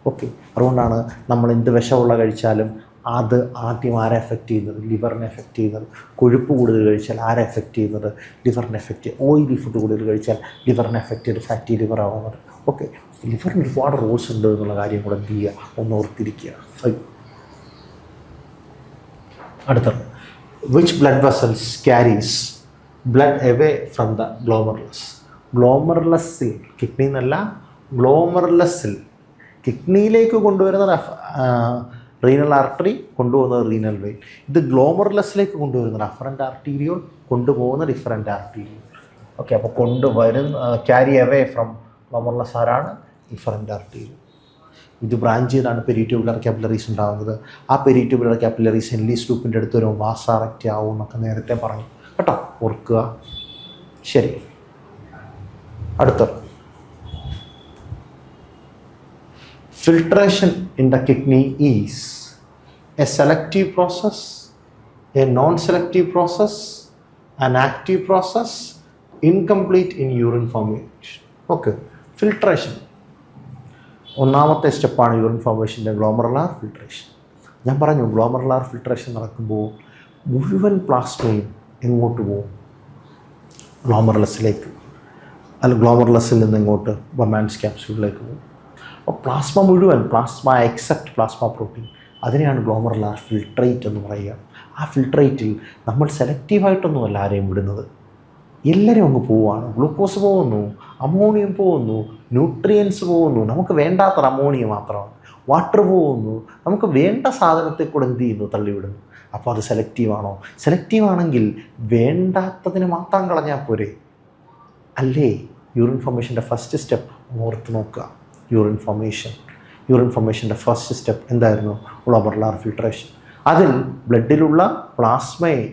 ഓക്കെ, അതുകൊണ്ടാണ് നമ്മൾ എന്ത് വിഷമുള്ള കഴിച്ചാലും അത് ആദ്യം ആരെ എഫക്റ്റ് ചെയ്യുന്നത്? ലിവറിനെ എഫക്റ്റ് ചെയ്യുന്നത്. കൊഴുപ്പ് കൂടുതൽ കഴിച്ചാൽ ആരെ എഫക്റ്റ് ചെയ്യുന്നത്? ലിവറിനെ എഫക്റ്റ് ചെയ്യും. ഓയിലി ഫുഡ് കൂടുതൽ കഴിച്ചാൽ ലിവറിനെ എഫക്റ്റ് ചെയ്ത് ഫാറ്റി ലിവർ ആവുന്നത്. ഓക്കെ, ലിവറിന് ഒരുപാട് റോൾസ് ഉണ്ട് എന്നുള്ള കാര്യം കൂടെ എന്ത് ചെയ്യുക? ഒന്ന് ഓർത്തിരിക്കുക. അടുത്തത്, which blood vessels carries blood away from the glomerulus? ഗ്ലോമറുലസിൽ, കിഡ്നി എന്നല്ല, ഗ്ലോമറുലസിൽ കിഡ്നിയിലേക്ക് കൊണ്ടുവരുന്ന റീനൽ ആർട്ടറി, കൊണ്ടുപോകുന്നത് റീനൽ വെയിൻ. ഇത് ഗ്ലോമറുലസിലേക്ക് കൊണ്ടുവരുന്നത് അഫറൻ്റ് ആർട്ടീരിയോൾ, കൊണ്ടുപോകുന്ന ഡിഫറൻ്റ് ആർട്ടീരിയോൾ. ഓക്കെ, അപ്പോൾ കൊണ്ടുവരുന്ന ക്യാരി അവേ ഫ്രം ഗ്ലോമറുലസ് ആരാണ്? Different arteriole. ഇത് ബ്രാഞ്ച് ചെയ്താണ് പെരിട്യൂബുലർ കാപ്പിലറീസ് ഉണ്ടാകുന്നത്. ആ പെരിട്യൂബുലർ കാപ്പിലറീസ് എൻലീസ് ലൂപ്പിൻ്റെ അടുത്ത് ഒരു വാസാറക്റ്റ് ആവും എന്നൊക്കെ നേരത്തെ പറഞ്ഞു കേട്ടോ, ഓർക്കുക. ശരി, അടുത്തത്, filtration in the kidney is a selective process, a non-selective process, an active process, incomplete in urine formation. Okay, filtration. ഒന്നാമത്തെ സ്റ്റെപ്പാണ് യൂറിൻ ഫോർമേഷൻ്റെ ഗ്ലോമറുലാർ ഫിൽട്രേഷൻ. ഞാൻ പറഞ്ഞു, ഗ്ലോമറുലാർ ഫിൽട്രേഷൻ നടക്കുമ്പോൾ മുഴുവൻ പ്ലാസ്മയും എങ്ങോട്ട് പോകും? ഗ്ലോമറുലസിലേക്ക്, അല്ല ഗ്ലോമറുലസിൽ നിന്ന് എങ്ങോട്ട്? ബൊമാൻസ് ക്യാപ്സ്യൂളിലേക്ക് പോകും. അപ്പോൾ പ്ലാസ്മ മുഴുവൻ, പ്ലാസ്മ എക്സെപ്റ്റ് പ്ലാസ്മ പ്രോട്ടീൻ, അതിനെയാണ് ഗ്ലോമറുലാർ ഫിൽട്രേറ്റ് എന്ന് പറയുക. ആ ഫിൽട്രേറ്റിൽ നമ്മൾ സെലക്റ്റീവായിട്ടൊന്നുമല്ല ആരെയും വിടുന്നത്, എല്ലാവരും അങ്ങ് പോവുകയാണ്. ഗ്ലൂക്കോസ് പോകുന്നു, അമോണിയം പോകുന്നു, ന്യൂട്രിയൻസ് പോകുന്നു, നമുക്ക് വേണ്ടാത്ത അമോണിയ മാത്രമാണ്. വാട്ടർ പോകുന്നു, നമുക്ക് വേണ്ട സാധനത്തെ കൂടെ എന്ത് ചെയ്യുന്നു? തള്ളിവിടുന്നു. അപ്പോൾ അത് സെലക്റ്റീവാണോ? സെലക്റ്റീവാണെങ്കിൽ വേണ്ടാത്തതിന് മാത്രം കളഞ്ഞാൽ പോരെ, അല്ലേ? യൂറിൻ ഫോർമേഷൻ്റെ ഫസ്റ്റ് സ്റ്റെപ്പ് ഓർത്ത് നോക്കുക. യൂറിൻ ഫോർമേഷൻ്റെ ഫസ്റ്റ് സ്റ്റെപ്പ് എന്തായിരുന്നു? Glomerular filtration. അതിൽ ബ്ലഡിലുള്ള പ്ലാസ്മയെ,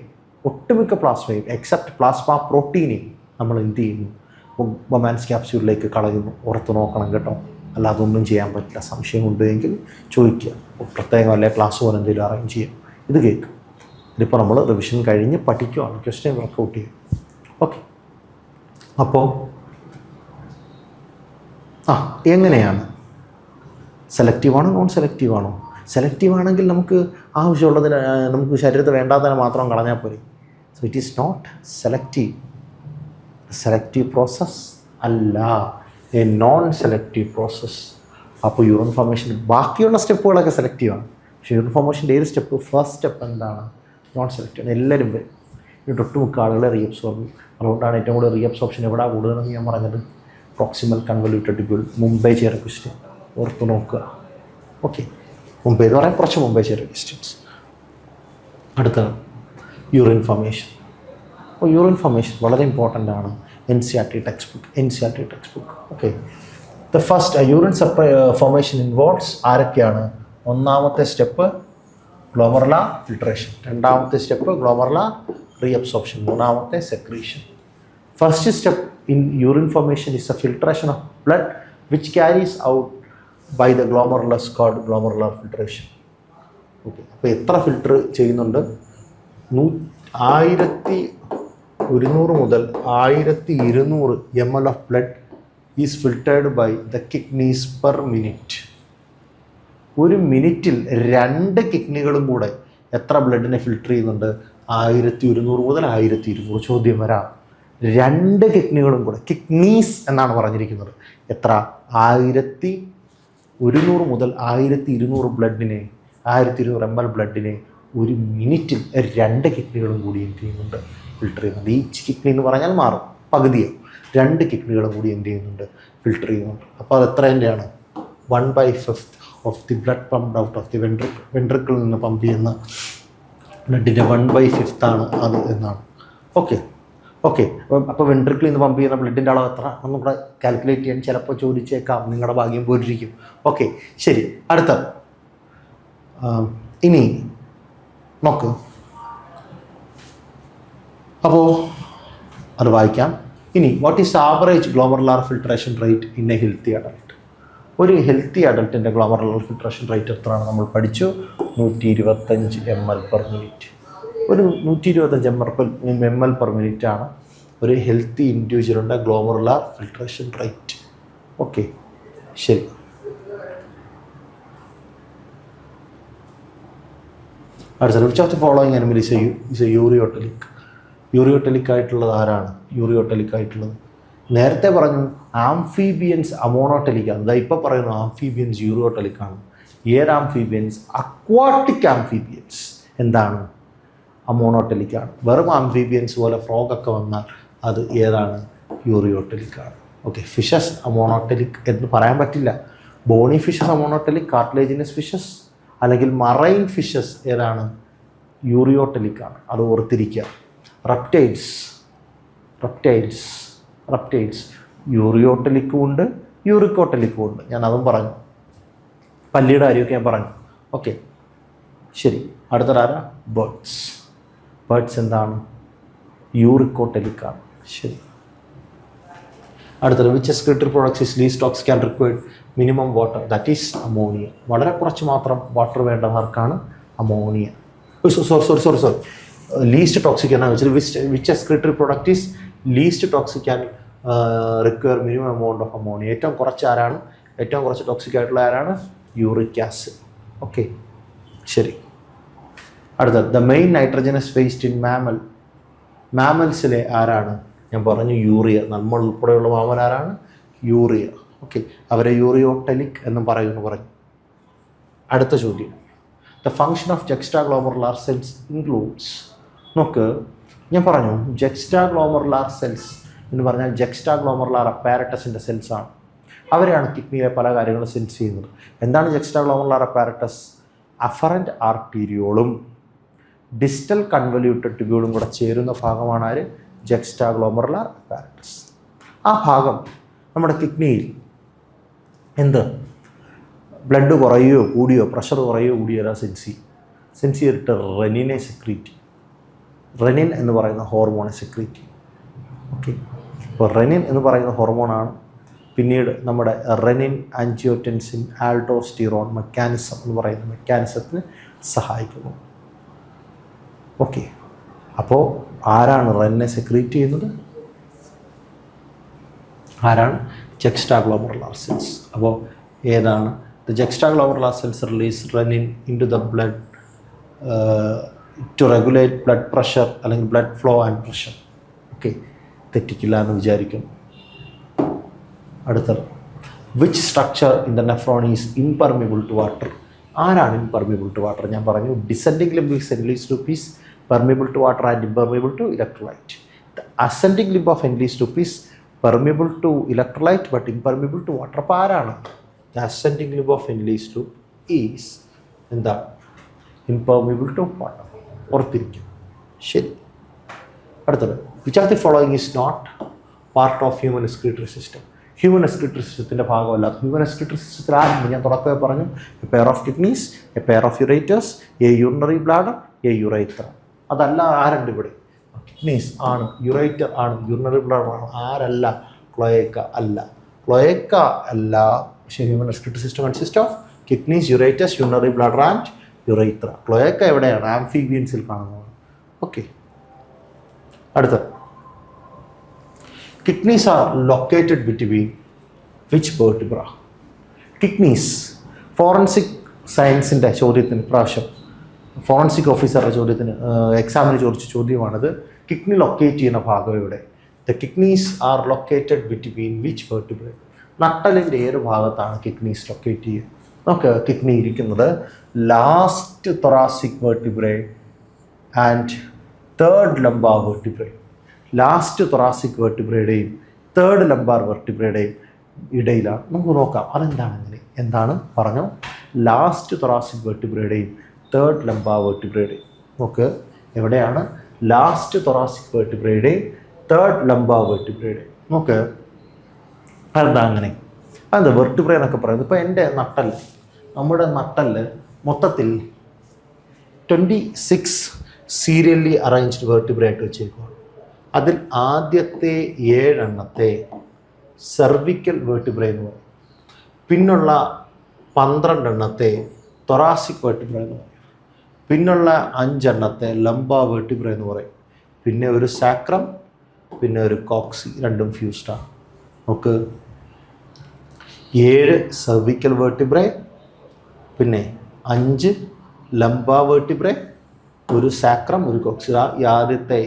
ഒട്ടുമിക്ക പ്ലാസ്മയും എക്സെപ്റ്റ് പ്ലാസ്മ പ്രോട്ടീനെയും നമ്മൾ എന്ത് ചെയ്യുന്നു, ബൊമാൻസ് ക്യാപ്സ്യൂളിലേക്ക് കളയുന്നു. ഓർത്ത് നോക്കണം കേട്ടോ, അല്ലാതെ ഒന്നും ചെയ്യാൻ പറ്റില്ല. സംശയം ഉണ്ടെങ്കിൽ ചോദിക്കുക, പ്രത്യേകം അല്ലെ ക്ലാസ് പോലെ എന്തെങ്കിലും അറേഞ്ച് ചെയ്യാം. ഇത് കേൾക്കും. ഇതിപ്പോൾ നമ്മൾ റിവിഷൻ കഴിഞ്ഞ് പഠിക്കുകയാണ്, ക്വസ്റ്റ്യൻ വർക്കൗട്ട് ചെയ്യും. ഓക്കെ, അപ്പോൾ എങ്ങനെയാണ് സെലക്റ്റീവാണോ നോൺ സെലക്റ്റീവാണോ? സെലക്റ്റീവ് ആണെങ്കിൽ നമുക്ക് ആവശ്യമുള്ളതിന്, നമുക്ക് ശരീരത്തിൽ വേണ്ടാത്തതിനെ മാത്രം കളഞ്ഞാൽ പോരെ. So it is not selective. Selective process അല്ല, എ നോൺ സെലക്റ്റീവ് പ്രോസസ്സ്. അപ്പോൾ യൂറിൻ ഫോർമേഷൻ ബാക്കിയുള്ള സ്റ്റെപ്പുകളൊക്കെ സെലക്റ്റീവാണ്. പക്ഷേ യൂറിൻ ഫോർമേഷൻ്റെ ഏത് സ്റ്റെപ്പ്, ഫസ്റ്റ് സ്റ്റെപ്പ് എന്താണ്, നോൺ സെലക്റ്റീവ്. എല്ലാവരും വരും. എന്നിട്ട് ഒട്ടുമുക്ക ആളുകളെ റീഅബ്സോർബ്. അതുകൊണ്ടാണ് ഏറ്റവും കൂടുതൽ റീഅബ്സോർപ്ഷൻ എവിടെ കൂടുതലെന്ന് ഞാൻ പറഞ്ഞത്, പ്രോക്സിമൽ കൺവല്യൂട്ടഡ് ട്യൂബ്യൂൾ. മുമ്പേ ചെയ്ത ക്വസ്റ്റ്യൻ ഓർത്ത് നോക്കുക. ഓക്കെ, മുമ്പേ എന്ന് പറയാൻ കുറച്ച് മുമ്പേ ചെയ്ത ക്വസ്റ്റ്യൻസ്. അടുത്ത യൂറിൻ ഫോർമേഷൻ. അപ്പോൾ യൂറിൻ ഫോർമേഷൻ വളരെ ഇമ്പോർട്ടൻ്റ് ആണ്. NCERT text book. Okay, the first urine formation involves ആരൊക്കെയാണ്? ഒന്നാമത്തെ സ്റ്റെപ്പ് ഗ്ലോമറുലാർ ഫിൽട്രേഷൻ, രണ്ടാമത്തെ സ്റ്റെപ്പ് ഗ്ലോമറുലാർ റീഅബ്സോർപ്ഷൻ, മൂന്നാമത്തെ secretion. First step in urine formation is a filtration of blood which carries out by the glomerulus called glomerular filtration. Okay, അപ്പോൾ എത്ര filter ചെയ്യുന്നുണ്ട്? 1100 മുതൽ 1200 ml of blood is filtered by the kidneys per minute. ഒരു മിനിറ്റിൽ 2 കിഡ്നികളും കൂടെ എത്ര ബ്ലഡിനെ filter ചെയ്യുന്നുണ്ട്? 1100 മുതൽ 1200. ചോദ്യം വരാം, 2 കിഡ്നികളും കൂടെ, കിഡ്നീസ് എന്നാണ് പറഞ്ഞിരിക്കുന്നത്. എത്ര? 1100 മുതൽ 1200 ബ്ലഡിനെ, 1200 ml ബ്ലഡിനെ ഒരു മിനിറ്റിൽ 2 കിഡ്നികളും കൂടി എന്ത് ചെയ്യുന്നുണ്ട്? ഫിൽട്ടർ ചെയ്യുന്നുണ്ട്. ഈച്ച് കിഡ്നി എന്ന് പറഞ്ഞാൽ മാറും, പകുതിയോ 2 കിഡ്നികളും കൂടി എന്ത് ചെയ്യുന്നുണ്ട്? ഫിൽട്ടർ ചെയ്യുന്നുണ്ട്. അപ്പോൾ അത് എത്രേൻ്റെയാണ്? 1/5 of the blood pumped out of the വെൻട്രിക്കിളിൽ നിന്ന് പമ്പ് ചെയ്യുന്ന ബ്ലഡിൻ്റെ 1/5 ആണ് അത് എന്നാണ്. ഓക്കെ, അപ്പോൾ വെൻട്രിക്കിളിൽ നിന്ന് പമ്പ് ചെയ്യുന്ന ബ്ലഡിൻ്റെ അളവ് എത്ര നമ്മുടെ കാൽക്കുലേറ്റ് ചെയ്യാൻ ചിലപ്പോൾ ചോദിച്ചേക്കാം. നിങ്ങളുടെ ഭാഗ്യം പോയിരിക്കും. ഓക്കെ, ശരി. അടുത്ത ഇനി നോക്ക്. അപ്പോൾ അത് വായിക്കാം. ഇനി what is average glomerular filtration rate in A healthy adult? ഒരു ഹെൽത്തി അഡൾട്ടിൻ്റെ ഗ്ലോമറുലാർ ഫിൽട്രേഷൻ റേറ്റ് എത്രയാണ് നമ്മൾ പഠിച്ചു? 125 ml/minute. ഒരു 125 ml/minute ആണ് ഒരു ഹെൽത്തി ഇൻഡിവിജ്വലിൻ്റെ ഗ്ലോമറുലാർ ഫിൽട്രേഷൻ റേറ്റ്. ഓക്കെ, ശരി. അടുത്ത which of the following animal is a ureotelic? Ureotelic ആയിട്ടുള്ളത് ആരാണ്? യൂറിയോട്ടലിക് ആയിട്ടുള്ളത് നേരത്തെ പറഞ്ഞു ആംഫീബിയൻസ് അമോണോട്ടലിക്കാണ്. അതായത് ഇപ്പോൾ പറയുന്നു ആംഫീബിയൻസ് യൂറിയോട്ടലിക്കാണ്. ഏത് ആംഫീബിയൻസ്? അക്വാട്ടിക് ആംഫീബിയൻസ് എന്താണ്? അമോണോട്ടലിക്കാണ്. വെറും ആംഫീബിയൻസ് പോലെ ഫ്രോഗൊക്കെ വന്നാൽ അത് ഏതാണ്? യൂറിയോട്ടലിക്കാണ്. ഓക്കെ, ഫിഷസ് അമോണോട്ടലിക് എന്ന് പറയാൻ പറ്റില്ല. ബോണി ഫിഷസ് അമോണോട്ടലിക്, കാർട്ടിലേജിനസ് ഫിഷസ് അല്ലെങ്കിൽ മറൈൻ ഫിഷസ് ഏതാണ്? യൂറിയോട്ടലിക്കാണ്. അത് ഓർത്തിരിക്കുക. റെപ്റ്റൈൽസ് യൂറിയോട്ടലിക്കും ഉണ്ട്, യൂറിക്കോട്ടലിക്കും ഉണ്ട്. ഞാൻ അതും പറഞ്ഞു. പല്ലിയുടെ കാര്യമൊക്കെ ഞാൻ പറഞ്ഞു. ഓക്കെ, ശരി. അടുത്തതാരാ? ബേർഡ്സ് എന്താണ്? യൂറിക്കോട്ടലിക്കാണ്. ശരി. അടുത്തത് which excretory products is least toxic and required minimum water? That is ammonia. വളരെ കുറച്ച് മാത്രം വാട്ടർ വേണ്ടവർക്കാണ് അമോണിയ. സോറി ലീസ്റ്റ് ടോക്സിക് എന്നാണ് വെച്ചാൽ which excretory product is least toxic and require minimum amount of ammonia. ഏറ്റവും കുറച്ച് ടോക്സിക് ആയിട്ടുള്ള ആരാണ്? Uric acid. ഓക്കെ, ശരി. അടുത്തത് the main nitrogenous waste in മാമൽസിലെ ആരാണ്? ഞാൻ പറഞ്ഞു യൂറിയ. നമ്മൾ ഉൾപ്പെടെയുള്ള മാമൽ ആരാണ്? യൂറിയ. ഓക്കെ, അവരെ യൂറിയോട്ടലിക് എന്നും പറഞ്ഞു. അടുത്ത ചോദ്യം, the function of juxtaglomerular cells includes. നോക്ക്, ഞാൻ പറഞ്ഞു ജെക്സ്ട്രാഗ്ലോമറുലാർ സെൽസ് എന്ന് പറഞ്ഞാൽ ജെക്സ്ട്രാഗ്ലോമറുലാർ അപ്പാരറ്റസിൻ്റെ സെൽസാണ്. അവരെയാണ് കിഡ്നിയിലെ പല കാര്യങ്ങളും സെൻസ് ചെയ്യുന്നത്. എന്താണ് ജെക്സ്ട്രാഗ്ലോമറുലാർ അപ്പാരറ്റസ്? അഫറൻറ്റ് ആർട്ടീരിയോളും ഡിസ്റ്റൽ കൺവല്യൂട്ടഡ് ട്യൂബ്യൂളും കൂടെ ചേരുന്ന ഭാഗമാണ് ആര്? ജെക്സ്ട്രാഗ്ലോമറുലാർ അപ്പാരറ്റസ്. ആ ഭാഗം നമ്മുടെ കിഡ്നിയിൽ ബ്ലഡ് കുറയുകയോ കൂടിയോ, പ്രഷർ കുറയുകയോ കൂടിയോ സെൻസ് ചെയ്യും. സെൻസിയറിട്ട് റെനിനെ സെക്രീറ്റ് ചെയ്യും. റെനിൻ എന്ന് പറയുന്ന ഹോർമോണെ സെക്രീറ്റ് ചെയ്യും. ഓക്കെ, അപ്പോൾ റെനിൻ എന്ന് പറയുന്ന ഹോർമോണാണ് പിന്നീട് നമ്മുടെ റെനിൻ ആൻജിയോടെൻസിൻ ആൽഡോസ്റ്റിറോൺ മെക്കാനിസം എന്ന് പറയുന്ന മെക്കാനിസത്തിന് സഹായിക്കുന്നു. ഓക്കെ, അപ്പോൾ ആരാണ് റെനിനെ സെക്രീറ്റ് ചെയ്യുന്നത്? ആരാണ്? Juxtaglomerular cells. അപ്പോൾ ഏതാണ്? The juxtaglomerular cells release renin in to the blood to regulate blood pressure അല്ലെങ്കിൽ blood flow and pressure. Okay, തെറ്റിക്കില്ല എന്ന് വിചാരിക്കുന്നു. അടുത്തത്, which structure in the nephron is impermeable to water? ആരാണ് ഇംപെർമിബിൾ ടു വാട്ടർ? ഞാൻ പറഞ്ഞു descending limb is Henle's to piece permeable to water and impermeable to electrolyte. The ascending limb of Henle's to piece permeable to electrolyte but impermeable to water. അപ്പോൾ ആരാണ്? The ascending limb of Henle's to is എന്താ? Impermeable to water. ഓർത്തിരിക്കും. ശരി. അടുത്തത്, which of the following is not part of human excretory system? Human excretory സിസ്റ്റത്തിൻ്റെ ഭാഗമല്ല. Human excretory സിസ്റ്റത്തിൽ ആരുണ്ട്? ഞാൻ തുടക്കമേ പറഞ്ഞു, a pair of kidneys, a pair of ureters, a urinary bladder, a urethra. അതല്ല, ആരുണ്ട് ഇവിടെ? കിഡ്നീസ് ആണ്, യുറൈറ്റർ ആണ്, യൂറിനറി ബ്ലാഡർ ആണ്. ആരല്ല? ക്ലോയേക്ക അല്ല. ക്ലോയേക്ക അല്ല. പക്ഷേ human excretory system consist of kidneys, ureters, urinary bladder and urethra. Cloaca എവിടെയാണ്? ആംഫീബിയൻസിൽ കാണുന്നതാണ്. ഓക്കെ, അടുത്ത, kidneys are located between which vertebra? Kidneys forensic സയൻസിൻ്റെ ചോദ്യത്തിന് പ്രാവശ്യം ഫോറൻസിക് ഓഫീസറുടെ ചോദ്യത്തിന് എക്സാമിന് ചോദിച്ച ചോദ്യമാണിത്. കിഡ്നി ലൊക്കേറ്റ് ചെയ്യുന്ന ഭാഗം എവിടെ? The kidneys are located between which vertebra? നട്ടലിൻ്റെ ഏത് ഭാഗത്താണ് കിഡ്നീസ് ലൊക്കേറ്റ് ചെയ്യുക? നമുക്ക് കിഡ്നി ഇരിക്കുന്നത് last thoracic vertebrae and third lumbar vertebrae. Last thoracic വെർട്ടിബ്രയുടെയും തേർഡ് ലംബാർ വെർട്ടിബ്രയുടെയും ഇടയിലാണ്. നമുക്ക് നോക്കാം അതെന്താണ് അങ്ങനെ. എന്താണ് പറഞ്ഞു? ലാസ്റ്റ് തൊറാസിക് വെർട്ടിബ്രയുടെയും തേർഡ് ലംബാർ വെർട്ടിബ്രയുടെയും. നമുക്ക് എവിടെയാണ്? ലാസ്റ്റ് തൊറാസിക് വെർട്ടിബ്രയുടെയും തേർഡ് ലംബാർ വെർട്ടിബ്രയുടെയും. നമുക്ക് അതെന്താ അങ്ങനെ? അതെന്താ വെർട്ടിബ്ര എന്നൊക്കെ പറയുന്നത്? ഇപ്പോൾ എൻ്റെ നട്ടല്, നമ്മുടെ നട്ടല് മൊത്തത്തിൽ 26 സീരിയലി അറേഞ്ച്ഡ് വെർട്ടിബ്ര ആയിട്ട് വെച്ചേക്കുകയാണ്. അതിൽ ആദ്യത്തെ 7 എണ്ണത്തെ സെർവിക്കൽ വെർട്ടിബ്ര എന്ന് പറയും. പിന്നുള്ള 12 എണ്ണത്തെ തൊറാസിക് വെർട്ടിബ്ര എന്ന് പറയും. പിന്നുള്ള 5 എണ്ണത്തെ ലംബാർ വെർട്ടിബ്ര എന്ന് പറയും. പിന്നെ ഒരു സാക്രം, പിന്നെ ഒരു കോക്സി, രണ്ടും ഫ്യൂസ്ഡാണ്. നമുക്ക് 7 സെർവിക്കൽ വെർട്ടിബ്ര, പിന്നെ 5 ലംബാർ വെർട്ടിബ്ര, ഒരു സാക്രം, ഒരു കോക്സി. ഈ ആദ്യത്തെ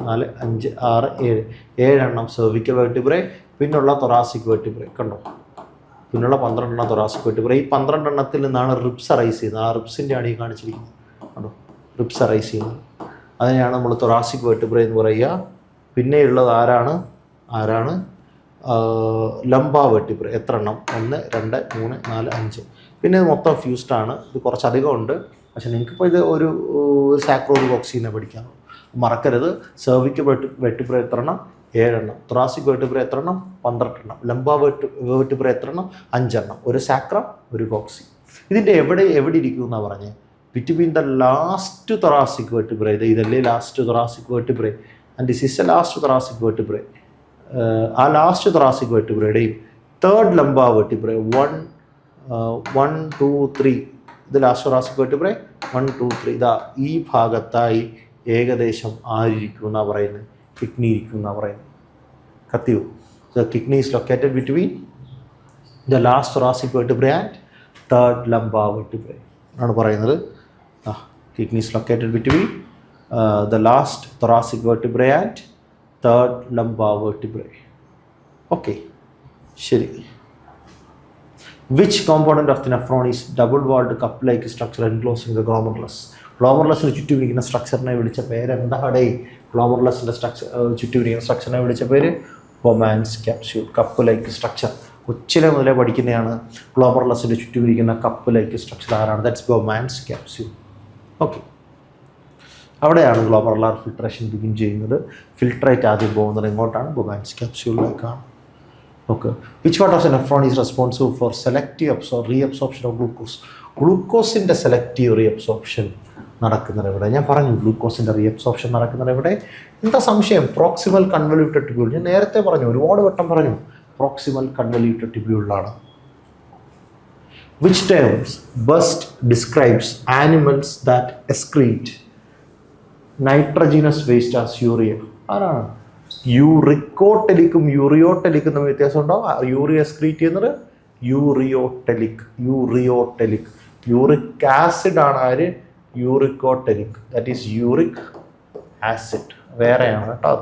4, 5, 6, 7 എണ്ണം സെർവിക്കൽ വെർട്ടിബ്ര, പിന്നുള്ള തൊറാസിക് വെർട്ടിബ്ര. കണ്ടോ? പിന്നുള്ള 12 എണ്ണം തൊറാസിക് വെർട്ടിബ്ര. ഈ 12 എണ്ണത്തിൽ നിന്നാണ് റിബ്സ് അറൈസ് ചെയ്യുന്നത്. ആ റിബ്സിൻ്റെ ഈ കാണിച്ചിരിക്കുന്നത് കണ്ടോ? റിബ്സ് അറൈസ് ചെയ്യുന്നത്. അതിനെയാണ് നമ്മൾ തൊറാസിക് വെർട്ടിബ്ര എന്ന് പറയുക. പിന്നെയുള്ളത് ആരാണ്? Lumbar vertebra. എത്ര എണ്ണം? 1, 2, 3, 4, 5. പിന്നെ ഇത് മൊത്തം ഫ്യൂസ്ഡാണ്. ഇത് കുറച്ചധികം ഉണ്ട്. പക്ഷേ നിങ്ങൾക്കിപ്പോൾ ഇത് ഒരു സാക്രോഡ് ബോക്സിനെ പഠിക്കാം. മറക്കരുത്. സെർവിക്കൽ വെർട്ടിബ്ര എത്ര എണ്ണം? 7 എണ്ണം. തൊറാസിക് വെർട്ടിബ്ര എത്ര എണ്ണം? 12 എണ്ണം. ലംബാർ വെർട്ടിബ്ര എത്ര എണ്ണം? 5 എണ്ണം. ഒരു സാക്രം, ഒരു ബോക്സി. ഇതിൻ്റെ എവിടെ ഇരിക്കും എന്നാണ് പറഞ്ഞത്? Between the last thoracic vertebra. ഇതല്ലേ last thoracic vertebra? And this is a last thoracic vertebra. ആ ലാസ്റ്റ് തൊറാസിക് വെർട്ടിബ്രയുടെയും തേർഡ് ലംബാർ വെർട്ടിബ്ര 1, 2, 3. ഇത് ലാസ്റ്റ് തൊറാസിക് വെർട്ടിബ്ര 1, 2, 3. ഇതാ ഈ ഭാഗത്തായി ഏകദേശം ആരിയ്ക്കും എന്നാണ് പറയുന്നത്? കിഡ്നി ഇരിക്കും എന്നാണ് പറയുന്നത്. കത്തിയോ? The kidney is located between the last thoracic vertebra and third lumbar vertebra ആണ് പറയുന്നത്. Kidney is located between the last thoracic vertebra and third lumbar vertebra. Okay, ശരി. Which component of the nephron is double walled cup like structure enclosing the glomerulus? ഗ്ലോമറുലസിന് ചുറ്റും ഇരിക്കുന്ന സ്ട്രക്ചറിനെ വിളിച്ച പേര് എന്താടേ? ഗ്ലോമറുലസിൻ്റെ ചുറ്റും ഇരിക്കുന്ന സ്ട്രക്ചറിനെ വിളിച്ച പേര് Bowman's capsule. Cup like structure കൊച്ചിലെ മുതലേ പഠിക്കുന്നതാണ്. ഗ്ലോമറുലസിൻ്റെ ചുറ്റും ഇരിക്കുന്ന കപ്പ് ലൈക്ക് സ്ട്രക്ചർ ആരാണ്? That's Bowman's capsule. ഓക്കെ, അവിടെയാണ് ഗ്ലോമറുലാർ ഫിൽട്രേഷൻ ബിഗിൻ ചെയ്യുന്നത്. ഫിൽട്രേറ്റ് ആദ്യം പോകുന്നത് എങ്ങോട്ടാണ്? ബൊമാൻസ് ക്യാപ്സ്യൂളിലേക്കാണ്. Okay, which part of the nephron is responsible for selective reabsorption of glucose? ഗ്ലൂക്കോസിൻ്റെ സെലക്റ്റീവ് റീഅബ്സോർപ്ഷൻ നടക്കുന്നത് എവിടെ? ഞാൻ പറഞ്ഞു ഗ്ലൂക്കോസിൻ്റെ റീഅബ്സോർപ്ഷൻ നടക്കുന്നത് എവിടെ? എന്താ സംശയം? Proximal convoluted tubule. ഞാൻ നേരത്തെ പറഞ്ഞു, ഒരുപാട് വട്ടം പറഞ്ഞു, പ്രോക്സിമൽ കൺവല്യൂട്ടഡ് ട്യൂബ്യൂളിലാണ്. Which terms best describes animals that excrete nitrogenous waste as urea? ആരാണ്? യൂറിക്കോട്ടലിക്കും യൂറിയോട്ടലിക്കും തമ്മിൽ വ്യത്യാസം ഉണ്ടാവും. യൂറിയ എക്സ്ക്രീറ്റ് ചെയ്യുന്നത് യൂറിയോട്ടലിക്. യൂറിക് ആസിഡ് ആണ് ആര്? Uricotelic. That is uric acid. വേറെയാണ് കേട്ടോ.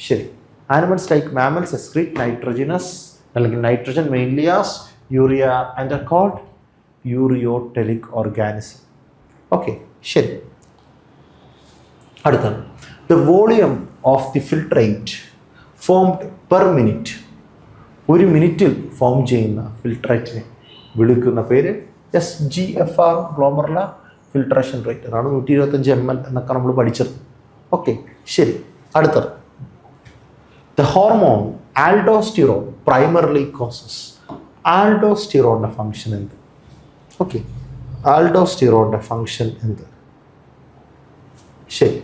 ശരി. Animals like mammals excrete nitrogenous അല്ലെങ്കിൽ nitrogen mainly as urea and are called ureotelic organism. Okay, ശരി. അടുത്താണ് the volume of the filtrate formed per minute. ഒരു മിനിറ്റിൽ ഫോം ചെയ്യുന്ന ഫിൽട്രേറ്റിനെ വിളിക്കുന്ന പേര് SGFR, ഗ്ലോമറുലാർ ഫിൽട്രേഷൻ റേറ്റ്. അതാണ് 125 ml എന്നൊക്കെ നമ്മൾ പഠിച്ചത്. ഓക്കെ, ശരി. അടുത്തത് the hormone aldosterone primarily causes. ആൽഡോസ്റ്റിറോണിൻ്റെ ഫങ്ഷൻ എന്ത്? ഓക്കെ, ആൽഡോസ്റ്റിറോണിൻ്റെ ഫങ്ഷൻ എന്ത്? ശരി.